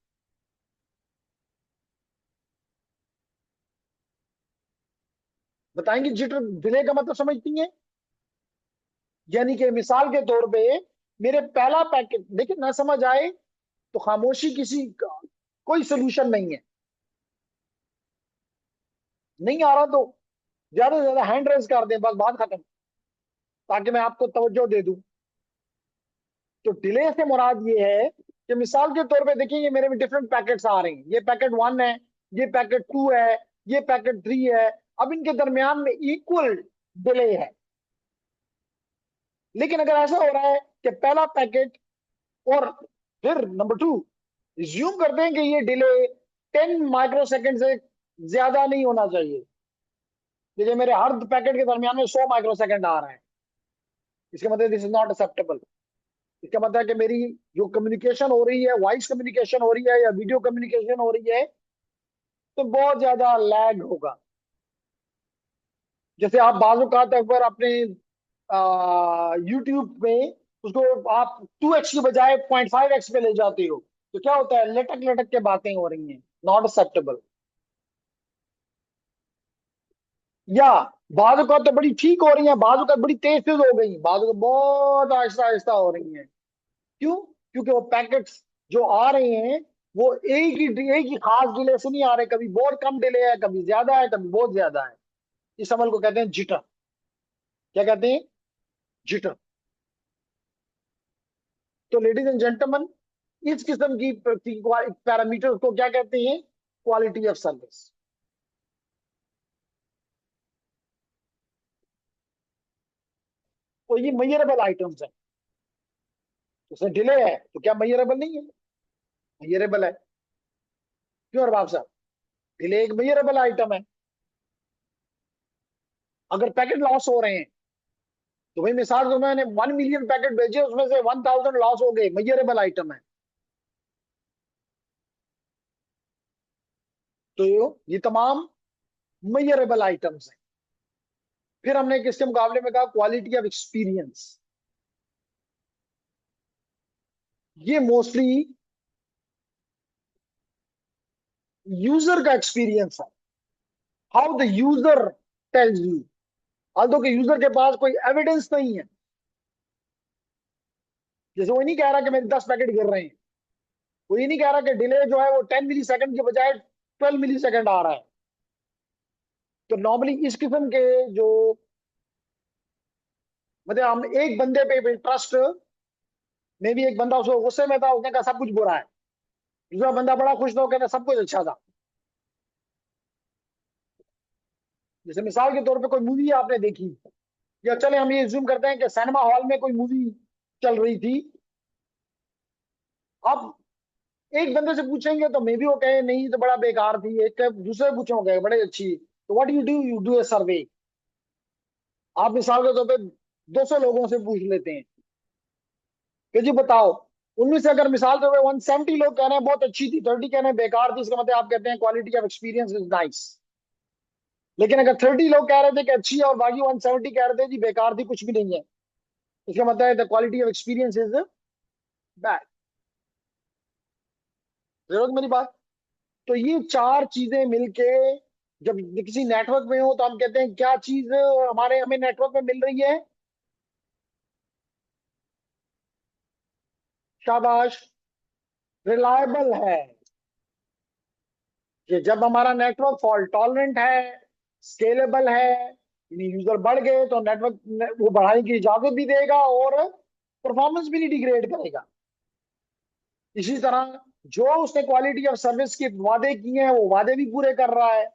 बताएंगे जिटर डिले का मतलब समझती हैं? यानी कि मिसाल के तौर पे मेरे पहला पैकेट, देखिए ना समझ आए तो खामोशी किसी का कोई सोल्यूशन नहीं है। नहीं आ रहा तो ज्यादा से ज्यादा हैंड रेज कर दें, बस बात खत्म, ताकि मैं आपको तवज्जो दे दूं। तो डिले से मुराद ये है कि मिसाल के तौर पे देखिए ये मेरे में डिफरेंट पैकेट्स आ रहे हैं, ये पैकेट 1 है, ये पैकेट 2 है, ये पैकेट 3 है। अब इनके दरमियान में इक्वल डिले है। लेकिन अगर ऐसा हो रहा है कि पहला पैकेट और फिर नंबर 2, ज्यूम करते हैं कि ये डिले 10 माइक्रोसेकंड से ज्यादा नहीं होना चाहिए। जैसे मेरे हर पैकेट के दरमियान में 100 माइक्रोसेकंड आ रहा है, इसका मतलब दिस इज नॉट एक्सेप्टेबल। इसका मतलब है कि मेरी जो कम्युनिकेशन हो रही है, वॉइस कम्युनिकेशन हो रही है या वीडियो कम्युनिकेशन हो रही है, तो बहुत ज्यादा लैग होगा। जैसे आप बाजू का अगर अपने यूट्यूब में उसको आप 2x की बजाय 0.5x पे ले जाते हो, तो क्या होता है, लटक लटक के बातें हो रही हैं, नॉट एक्सेप्टेबल। या बाजू का तो बड़ी ठीक हो रही है, बाजू का बड़ी तेज तेज हो गई, बाजू का बहुत आहिस्ता आहिस्ता हो रही है। क्यों? क्योंकि वो पैकेट्स जो आ रहे हैं वो एक ही खास डिले से नहीं आ रहे, कभी बहुत कम डिले है, कभी ज्यादा है, कभी बहुत ज्यादा है। इस अमल को कहते हैं जिटर। क्या कहते हैं? जिटर। तो लेडीज एंड जेंटलमैन, इस किस्म की पैरामीटर्स को क्या कहते हैं? Quality of service. तो ये मेजरेबल आइटम्स है। उसमें डिले है तो क्या मेजरेबल नहीं है? मेजरेबल है। क्यों अरबाब साहब? डिले एक मेजरेबल आइटम है। अगर पैकेट लॉस हो रहे हैं तो भाई मिसाल तो मैंने 1 मिलियन पैकेट भेजे, उसमें से 1000 लॉस हो गए, मेजरेबल आइटम है। तो ये तमाम मेजरेबल आइटम्स हैं। फिर हमने किसके मुकाबले में कहा? Quality of experience. ये मोस्टली यूजर का एक्सपीरियंस है, how the user tells you. although कि यूजर के पास कोई एविडेंस नहीं है, जैसे वो नहीं कह रहा कि मेरे 10 पैकेट गिर रहे हैं, वो ये नहीं कह रहा कि डिले जो है वो 10 मिली सेकंड के बजाय 12 मिली सेकंड आ रहा है। तो नॉर्मली इस किस्म के जो, मतलब हम एक बंदे पे ट्रस्ट में भी, एक बंदा उसको गुस्से में था, उसने कहा सब कुछ बुरा है, दूसरा बंदा बड़ा खुश था, वो कहता सब कुछ अच्छा था। जैसे मिसाल के तौर पे कोई मूवी आपने देखी, या चले हम ये जूम करते हैं कि सिनेमा हॉल में कोई मूवी चल रही थी। अब एक बंदे से पूछेंगे तो मे भी वो कहे नहीं तो बड़ा बेकार थी, एक दूसरे पूछोगे बड़े अच्छी, तो व्हाट यू डू ए सर्वे। आप मिसाल के तौर पे 200 लोगों से पूछ लेते हैं कि जी बताओ, उनमें से अगर मिसाल के तौर पे 170 लोग कह रहे हैं बहुत अच्छी थी, 30 कह रहे हैं बेकार थी, इसका मतलब आप कहते हैं quality of experience is nice. लेकिन अगर 30 लोग कह रहे थे कि अच्छी है और बाकी 170 कह रहे थे जी बेकार थी, कुछ भी नहीं है, इसका मतलब है the quality of experience is bad. जरूरत मेरी बात। तो ये चार चीजें मिलके जब किसी नेटवर्क में हो तो हम कहते हैं क्या चीज हमें नेटवर्क में मिल रही है? शाबाश, रिलायबल है। कि जब हमारा नेटवर्क फॉल्ट टॉलरेंट है, स्केलेबल है, यानी यूजर बढ़ गए तो नेटवर्क वो बढ़ाने की इजाजत भी देगा और परफॉर्मेंस भी नहीं डिग्रेड करेगा। इसी तरह जो उसने क्वालिटी ऑफ सर्विस के वादे किए हैं वो वादे भी पूरे कर रहा है।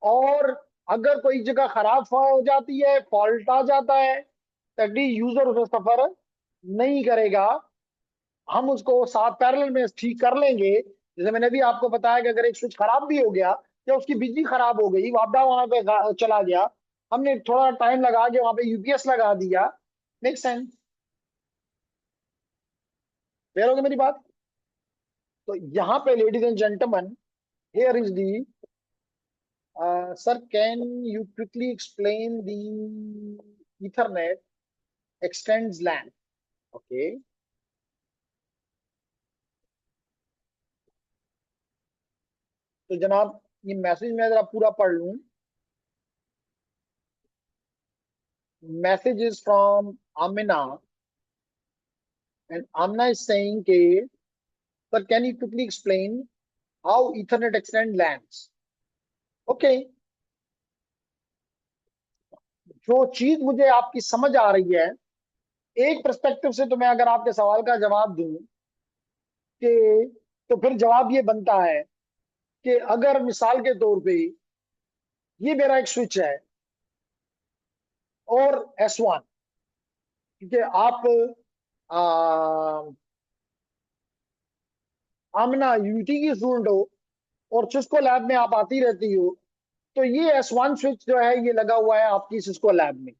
और अगर कोई जगह खराब हो जाती है, फॉल्ट आ जाता है, तभी यूजर उसे सफर नहीं करेगा, हम उसको साथ पैरेलल में ठीक कर लेंगे। जैसे मैंने भी आपको बताया कि अगर एक स्विच खराब भी हो गया या उसकी बिजली खराब हो गई, वापडा वहां पे चला गया, हमने थोड़ा टाइम लगा के वहां पे यूपीएस लगा दिया, मेक सेंस? क्लियर हो गई मेरी बात? तो यहाँ पे ladies and gentleman, here is the sir, can you quickly explain the Ethernet extends LAN? Okay. तो जनाब ये मैसेज मैं जरा पूरा पढ़ लूं. Message is from Amina, and Amina is saying के sir, can you quickly explain how Ethernet extend LANs? Okay. जो चीज मुझे आपकी समझ आ रही है, एक पर्सपेक्टिव से तो मैं अगर आपके सवाल का जवाब दूं कि तो फिर जवाब ये बनता है कि अगर मिसाल के तौर पे ये मेरा एक स्विच है और S1, क्योंकि आप आमना यूटी की स्टूडेंट हो और सिस्को लैब में आप आती रहती हो, तो ये S1 स्विच जो है ये लगा हुआ है आपकी सिस्को लैब में.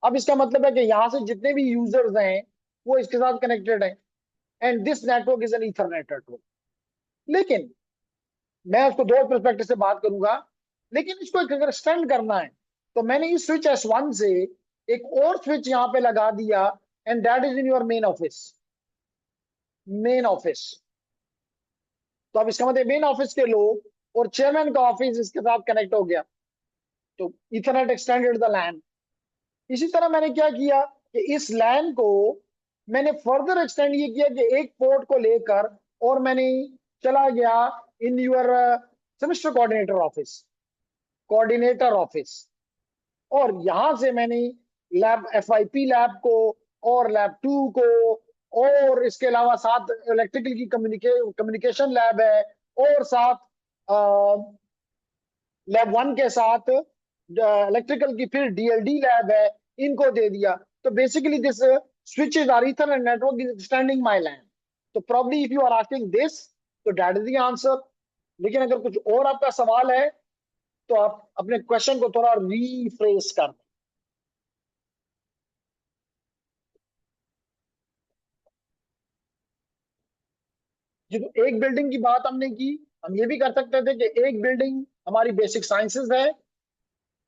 अब इसका मतलब है कि यहाँ से जितने भी यूजर्स हैं वो इसके साथ कनेक्टेड हैं, and this network is an Ethernet network. लेकिन मैं उसको दो पर्सपेक्टिव से बात करूंगा, लेकिन इसको अगर एक्सटेंड करना है तो मैंने इस स्विच S1 से एक और स्विच यहाँ पे लगा दिया, and that is in your main office. Main office, तो अब इसका मतलब मेन ऑफिस के लोग और चेयरमैन का ऑफिस इसके साथ कनेक्ट हो गया, तो इथरनेट एक्सटेंडेड द लैन. इसी तरह मैंने क्या किया कि इस लैन को मैंने फर्दर एक्सटेंड ये किया कि एक पोर्ट को लेकर और मैंने चला गया in your semester coordinator office, और यहां से मैंने लैब FIP लैब को और लैब 2 को और इसके अलावा साथ इलेक्ट्रिकल की कम्युनिकेशन लैब है और साथ लैब 1 के साथ इलेक्ट्रिकल की फिर DLD लैब है, इनको दे दिया. तो basically this switches are Ethernet network is extending my LAN. तो probably if you are asking this, तो that is the answer. लेकिन अगर कुछ और आपका सवाल है तो आप अपने क्वेश्चन को थोड़ा रीफ्रेस कर. ये तो एक बिल्डिंग की बात हमने की, हम ये भी कर सकते थे कि एक बिल्डिंग हमारी बेसिक साइंसेज है,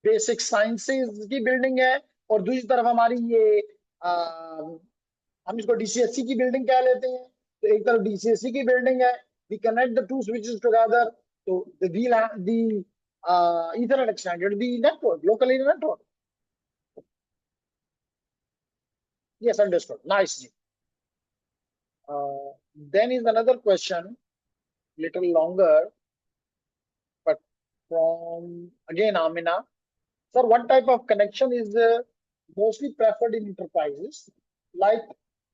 बेसिक साइंसेज की बिल्डिंग है, और दूसरी तरफ हमारी ये हम इसको DCSE की बिल्डिंग कह लेते हैं. तो एक तरफ DCSE की बिल्डिंग है, we connect the two switches together, तो the Ethernet extended the network, local area network. Yes, understood. Nice. Then is another question, little longer, but from again Amina. Sir, what type of connection is mostly preferred in enterprises? Like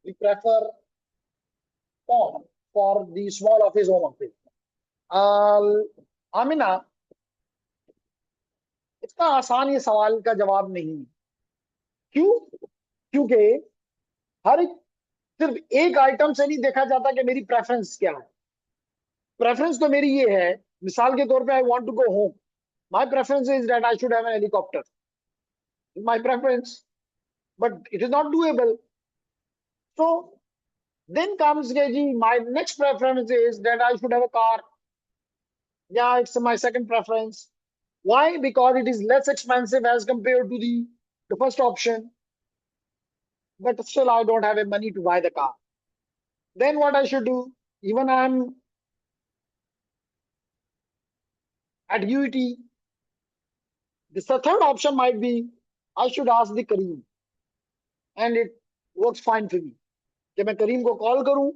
we prefer PON for the small office, home office. Amina, इतना आसान ये सवाल का जवाब नहीं है. क्यों? क्योंकि हर एक सिर्फ एक आइटम से नहीं देखा जाता कि मेरी प्रेफरेंस क्या है. प्रेफरेंस तो मेरी ये है, मिसाल के तौर पे I want to go home, my preference is that I should have an helicopter, my preference, but it is not doable. So then comes my next preference is that I should have a car. Yeah, it's my second preference. Why? Because it is less expensive as compared to the first option, but still I don't have a money to buy the car. Then what I should do, even I'm at UET, the third option might be I should ask the Kareem, and it works fine for me कि मैं करीम को call करूं,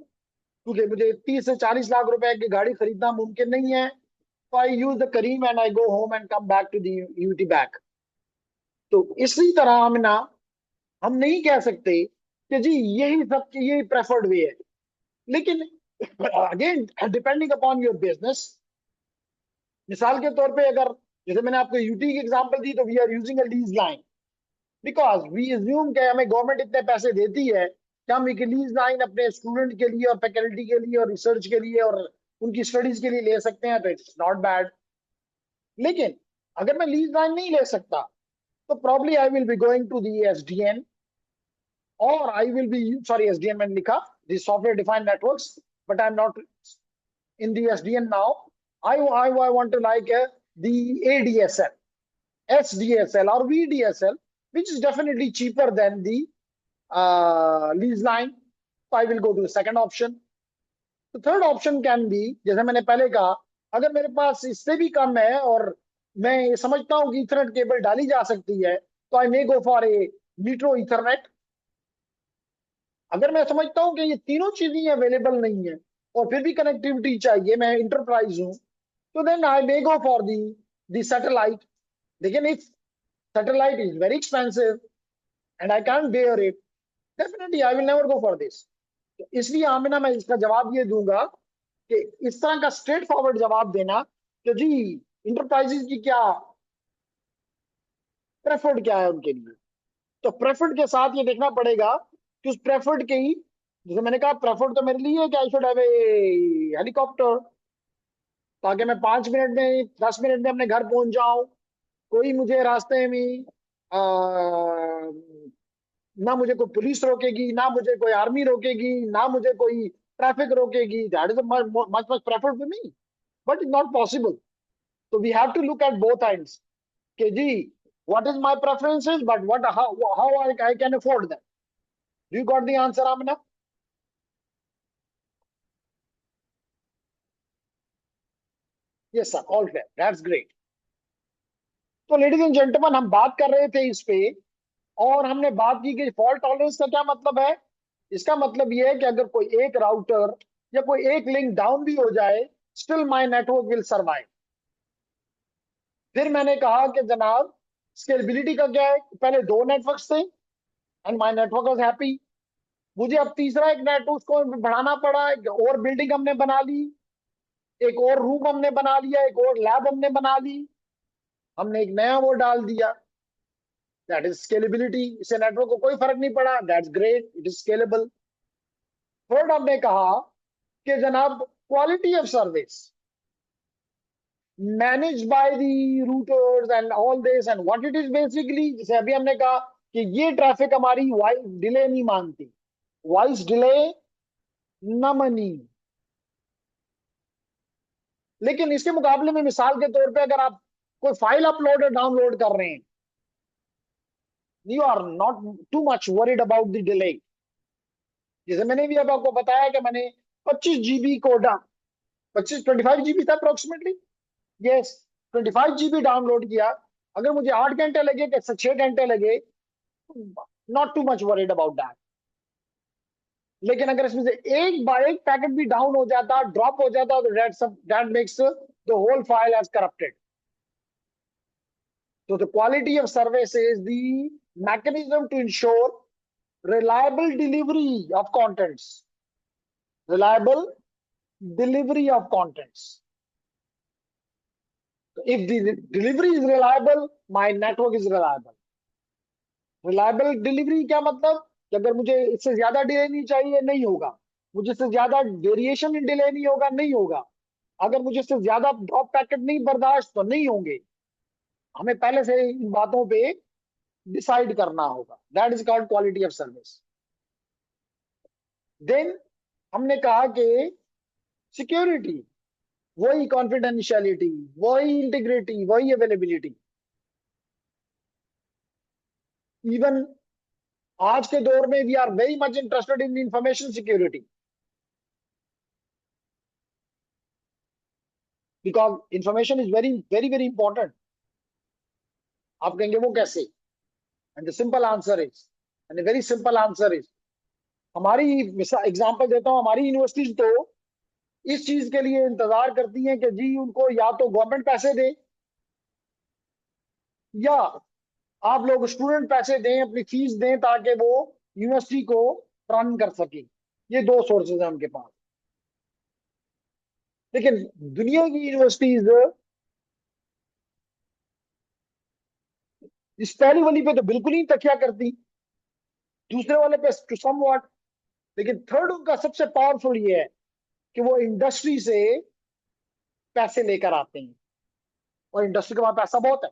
क्योंकि मुझे 30 से 40 लाख रुपए की गाड़ी खरीदना मुमकिन नहीं है. So I use the Kareem and I go home and come back to the UET back. तो इसी तरह हम नहीं कह सकते कि जी यही प्रेफर्ड वे है. लेकिन again depending upon your business, मिसाल के तौर पे अगर जैसे मैंने आपको यूटी की एग्जांपल दी, तो we are using a lease line because we assume कि हमें गवर्नमेंट इतने पैसे देती है कि हम एक लीज लाइन अपने स्टूडेंट के लिए और फैकल्टी के लिए और रिसर्च के लिए और उनकी स्टडीज के लिए ले सकते हैं, तो इट्स नॉट बैड. लेकिन अगर मैं लीज लाइन नहीं ले सकता तो probably I will be going to the SDN, और आई विल बी SDN मैंने लिखा the software defined networks, but I am not in the SDN now. I want to like the ADSL, SDSL or VDSL, which is definitely cheaper than the lease line. So I will go to the second option. The third option can be, जैसे मैंने पहले कहा, अगर मेरे पास इससे भी कम है और मैं ये समझता हूं कि इथरनेट केबल डाली जा सकती है, तो आई may go for a metro Ethernet. अगर मैं समझता हूं कि ये तीनों चीजें अवेलेबल नहीं है और फिर भी कनेक्टिविटी चाहिए, मैं इंटरप्राइज हूं, तो then I may go for the satellite. लेकिन if satellite is very expensive and I can bear it, definitely I will never go for this. इसलिए आमिना मैं इसका जवाब ये दूंगा कि इस तरह का स्ट्रेट फॉरवर्ड जवाब देना कि जी इंटरप्राइजेज की क्या प्रेफर्ड क्या है उनके लिए, तो प्रेफर्ड के साथ ये देखना पड़ेगा कि उस प्रेफर्ड के ही, जैसे मैंने कहा प्रेफर्ड तो मेरे लिए है कि आई शुड हैव ए हेलीकॉप्टर, ताकि मैं 5 मिनट में 10 मिनट में अपने घर पहुंच जाऊं, कोई मुझे रास्ते में ना मुझे कोई पुलिस रोकेगी, ना मुझे कोई आर्मी रोकेगी, ना मुझे कोई ट्रैफिक रोकेगी. That is much preferred for me, but is not possible. तो we have to look at both ends कि जी what is my preferences, but how I can afford them. Do you got the answer, Amina? Yes sir, all fair, that's great. तो ladies and gentleman, हम बात कर रहे थे इस पे और हमने बात की कि फॉल्ट टॉलरेंस का क्या मतलब है. इसका मतलब ये है कि अगर कोई एक राउटर या कोई एक लिंक डाउन भी हो जाए, still my network will survive. फिर मैंने कहा कि जनाब स्केलेबिलिटी का क्या है, पहले 2 नेटवर्क्स थे and my network was happy. मुझे अब तीसरा एक नेटवर्क को बढ़ाना पड़ा, एक और बिल्डिंग हमने बना ली, एक और रूम हमने बना लिया, एक और लैब हमने बना ली, हमने एक नया वो डाल दिया. That is scalability. इससे नेटवर्क को कोई फर्क नहीं पड़ा, that's great, it is scalable. Third हमने कहा कि जनाब quality of service managed by the routers and all this and what it is basically. जैसे अभी हमने कहा कि ये ट्रैफिक हमारी डिले नहीं मानती, वॉइस डिले न मनी. लेकिन इसके मुकाबले में मिसाल के तौर पे अगर आप कोई फाइल अपलोड और डाउनलोड कर रहे हैं, you are not too much worried about the delay. जैसे मैंने भी अब आपको बताया कि मैंने 25 GB को 25 GB था अप्रोक्सीमेटली, यस 25 GB डाउनलोड किया. अगर मुझे 8 घंटे लगे कि 6 घंटे लगे, not too much worried about that. लेकिन अगर इसमें से एक पैकेट भी डाउन हो जाता, ड्रॉप हो जाता, तो that makes the whole file as corrupted. So the quality of service is the mechanism to ensure reliable delivery of contents. Reliable delivery of contents. So if the delivery is reliable, my network is reliable. Reliable delivery क्या मतलब कि अगर मुझे इससे ज्यादा delay नहीं चाहिए, नहीं होगा. मुझे इससे ज्यादा वेरिएशन इन डिले नहीं होगा, नहीं होगा. अगर मुझे इससे ज्यादा ड्रॉप पैकेट नहीं बर्दाश्त, तो नहीं होंगे. हमें पहले से इन बातों पे डिसाइड करना होगा. That is called quality of service. देन हमने कहा कि सिक्योरिटी, वही कॉन्फिडेंशियलिटी, वही इंटीग्रिटी, वही अवेलेबिलिटी. इवन आज के दौर में we are very much interested in information security, because information is very very very important. आप कहेंगे वो कैसे, and the simple answer is, and very simple answer is, हमारी एग्जांपल देता हूं, हमारी यूनिवर्सिटीज तो इस चीज के लिए इंतजार करती हैं कि जी उनको या तो गवर्नमेंट पैसे दे या आप लोग स्टूडेंट पैसे दें, अपनी फीस दें, ताकि वो यूनिवर्सिटी को रन कर सके. ये 2 सोर्सेज हैं उनके पास. लेकिन दुनिया की यूनिवर्सिटीज इस पहली वाली पे तो बिल्कुल ही तकिया करती, दूसरे वाले पे टू समव्हाट. लेकिन थर्ड उनका सबसे पावरफुल ये है कि वो इंडस्ट्री से पैसे लेकर आते हैं, और इंडस्ट्री के पास पैसा बहुत है.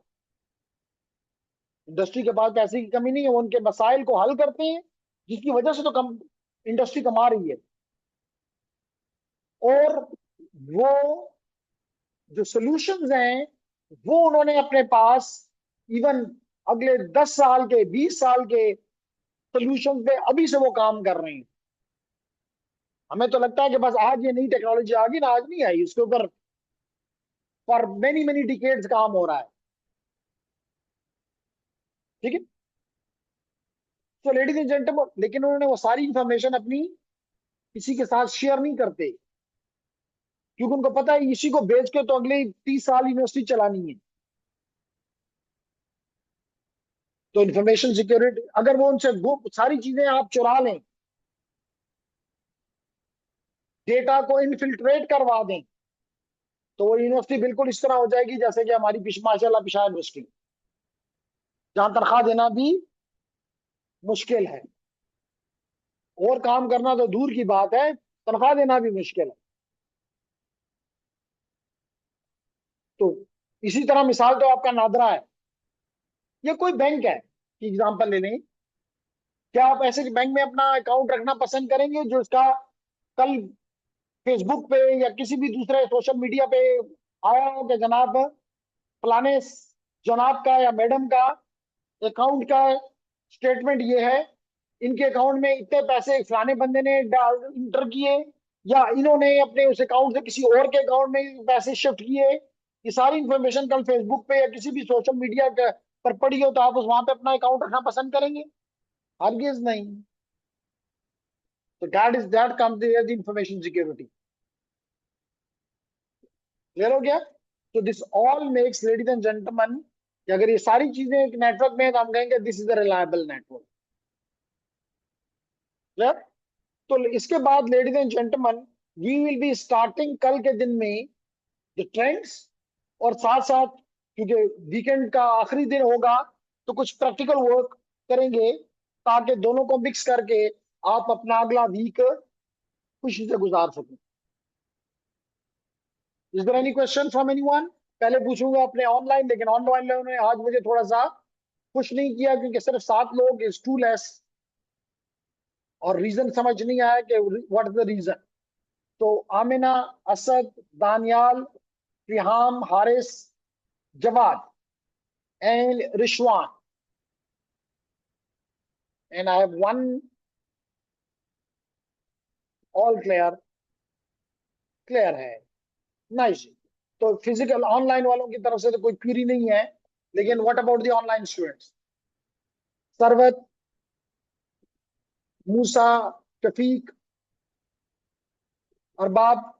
इंडस्ट्री के पास पैसे की कमी नहीं है, वो उनके मसाइल को हल करते हैं, जिसकी वजह से तो इंडस्ट्री कमा रही है. और वो जो सॉल्यूशंस हैं वो उन्होंने अपने पास इवन अगले 10 साल के 20 साल के सॉल्यूशंस पे अभी से वो काम कर रहे हैं। हमें तो लगता है कि बस आज ये नई टेक्नोलॉजी आ गई ना, आज नहीं आई, उसके ऊपर फॉर मेनी मेनी डिकेड्स काम हो रहा है। ठीक है, तो लेडीज एंड जेंटलमैन, लेकिन उन्होंने वो सारी इंफॉर्मेशन अपनी किसी के साथ शेयर नहीं करते, क्योंकि उनको पता है इसी को बेच के तो अगले 30 साल यूनिवर्सिटी चलानी है। तो इंफॉर्मेशन सिक्योरिटी, अगर वो उनसे वो सारी चीजें आप चुरा लें, डेटा को इनफिल्ट्रेट करवा दें, तो वो यूनिवर्सिटी बिल्कुल इस तरह हो जाएगी जैसे कि हमारी माशाल्लाह पिशावर यूनिवर्सिटी, जहां तनख्वाह देना भी मुश्किल है, और काम करना तो दूर की बात है, तनख्वाह देना भी मुश्किल है। तो इसी तरह मिसाल तो आपका नादरा है, या कोई बैंक है कि एग्जांपल ले लें। क्या आप ऐसे बैंक में अपना अकाउंट रखना पसंद करेंगे जो इसका कल फेसबुक पे या किसी भी दूसरे सोशल मीडिया पे आया हो कि जनाब फलाने जनाब का या मैडम का अकाउंट का स्टेटमेंट ये है, इनके अकाउंट में इतने पैसे फलाने बंदे ने इंटर किए, या इन्होंने अपने उस अकाउंट से किसी और के अकाउंट में पैसे शिफ्ट किए, ये सारी इंफॉर्मेशन कल फेसबुक पे या किसी भी सोशल मीडिया पर पड़ी हो, तो आप उस वहां पे अपना अकाउंट रखना पसंद करेंगे? हरगिज नहीं। तो that comes the information security. Clear हो गया? तो this all makes ladies and gentleman कि अगर ये सारी चीजें एक नेटवर्क में है तो हम कहेंगे this is a reliable network. Clear? तो इसके बाद ladies and gentleman, we will be starting कल के दिन में द ट्रेंड्स, और साथ साथ क्योंकि वीकेंड का आखिरी दिन होगा तो कुछ प्रैक्टिकल वर्क करेंगे, ताकि दोनों को मिक्स करके आप अपना अगला वीक खुशी से गुजार सकें। Is there any question from anyone? पहले पूछूंगा अपने ऑनलाइन, लेकिन ऑनलाइन लोगों ने आज मुझे थोड़ा सा पुश नहीं किया, क्योंकि सिर्फ 7 लोग इज टू लेस, और रीजन समझ नहीं आया कि व्हाट इज द रीजन। तो Amina, Asad, Daniyal, Riham, Haris, Jawad and Rishwan, and I have one, all clear? Clear है, नाइस। तो फिजिकल ऑनलाइन वालों की तरफ से तो कोई क्वेरी नहीं है, लेकिन what about the online students? Sarwat, Musa, Shafiq, Arbab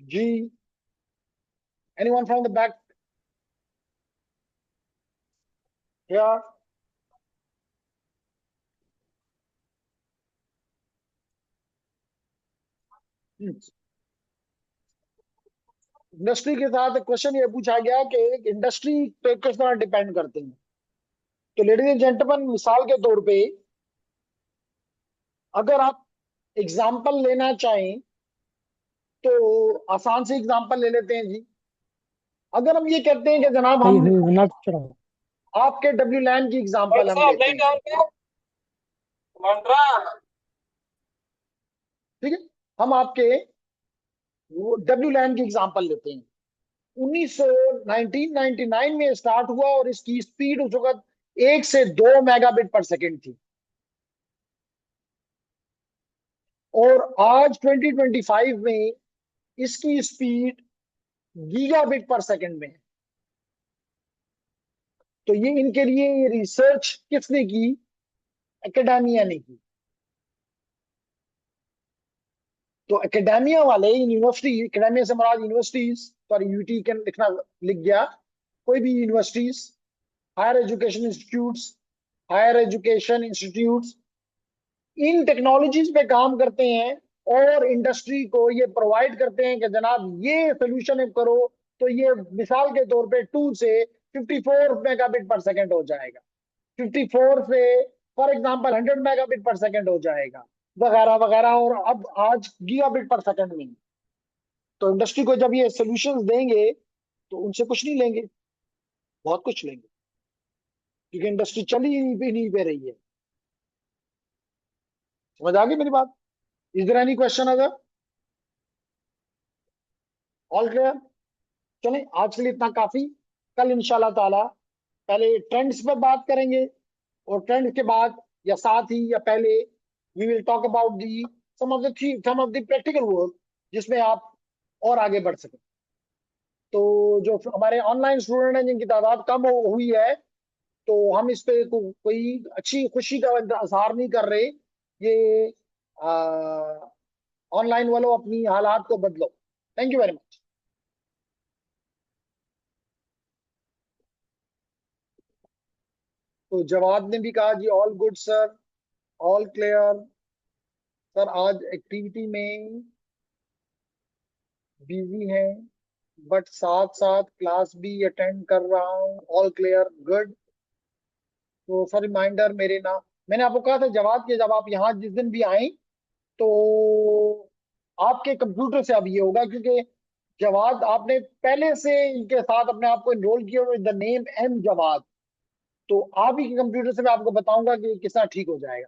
ji, anyone from the back? या इंडस्ट्री के साथ क्वेश्चन ये पूछा गया कि इंडस्ट्री पे किस तरह डिपेंड करते हैं। तो लेडीज एंड जेंटलमैन, मिसाल के तौर पे अगर आप एग्जाम्पल लेना चाहें तो आसान से एग्जाम्पल ले लेते हैं जी। अगर हम ये कहते हैं कि जनाब हम not sure. आपके डब्ल्यू लैन की एग्जाम्पल हम लेते हैं, ठीक है, हम आपके डब्ल्यू लैन की एग्जाम्पल लेते हैं। 1999 में स्टार्ट हुआ और इसकी स्पीड उस वक्त 1 से 2 मेगाबिट पर सेकंड थी, और आज 2025 में इसकी स्पीड गीगाबिट पर सेकंड में है। तो ये इनके लिए रिसर्च किसने की? एकेडेमिया ने की। तो एकेडेमिया वाले यूनिवर्सिटी, एकेडेमिया से मुराद यूनिवर्सिटीज, सॉरी यूटी के लिखना लिख गया, कोई भी universities, higher education institutes, higher education institutes in technologies पे काम करते हैं, और इंडस्ट्री को ये प्रोवाइड करते हैं कि जनाब ये सोल्यूशन करो, तो ये मिसाल के तौर पे 2 से 54 मेगाबिट पर सेकंड हो जाएगा, 54 से फॉर एग्जांपल 100 मेगाबिट पर सेकंड हो जाएगा, वगैरह वगैरह, और अब आज गीगाबिट पर सेकंड में। तो इंडस्ट्री को जब ये सोल्यूशंस देंगे तो उनसे कुछ नहीं लेंगे, बहुत कुछ लेंगे, क्योंकि इंडस्ट्री चली भी नहीं पे रही है। समझ आ गई मेरी बात? Is there any question other? All clear? चलें, आज के लिए इतना काफी। कल इंशाल्लाह ताला पहले ट्रेंड्स पर बात करेंगे, और ट्रेंड के बाद या साथ ही या पहले we will talk about the some of the practical work, जिसमें आप और आगे बढ़ सकें। तो जो हमारे ऑनलाइन स्टूडेंट हैं जिनकी तादाद कम हुई है, तो हम इस पे कोई अच्छी खुशी का इजहार नहीं कर रहे। ये ऑनलाइन वालों अपनी हालात को बदलो। Thank you very much. तो जवाब ने भी कहा जी all good sir, all clear sir, आज एक्टिविटी में बिजी हैं बट साथ साथ क्लास भी अटेंड कर रहा हूँ, ऑल क्लियर, गुड। तो सर रिमाइंडर मेरे ना, मैंने आपको कहा था जवाब के जब आप यहाँ जिस दिन भी आए तो आपके कंप्यूटर से अब ये होगा, क्योंकि जवाद आपने पहले से इनके साथ अपने आप को इनरोल किया हुआ द नेम एम जवाद। तो आप ही के कंप्यूटर से मैं आपको बताऊंगा कि किस तरह ठीक हो जाएगा।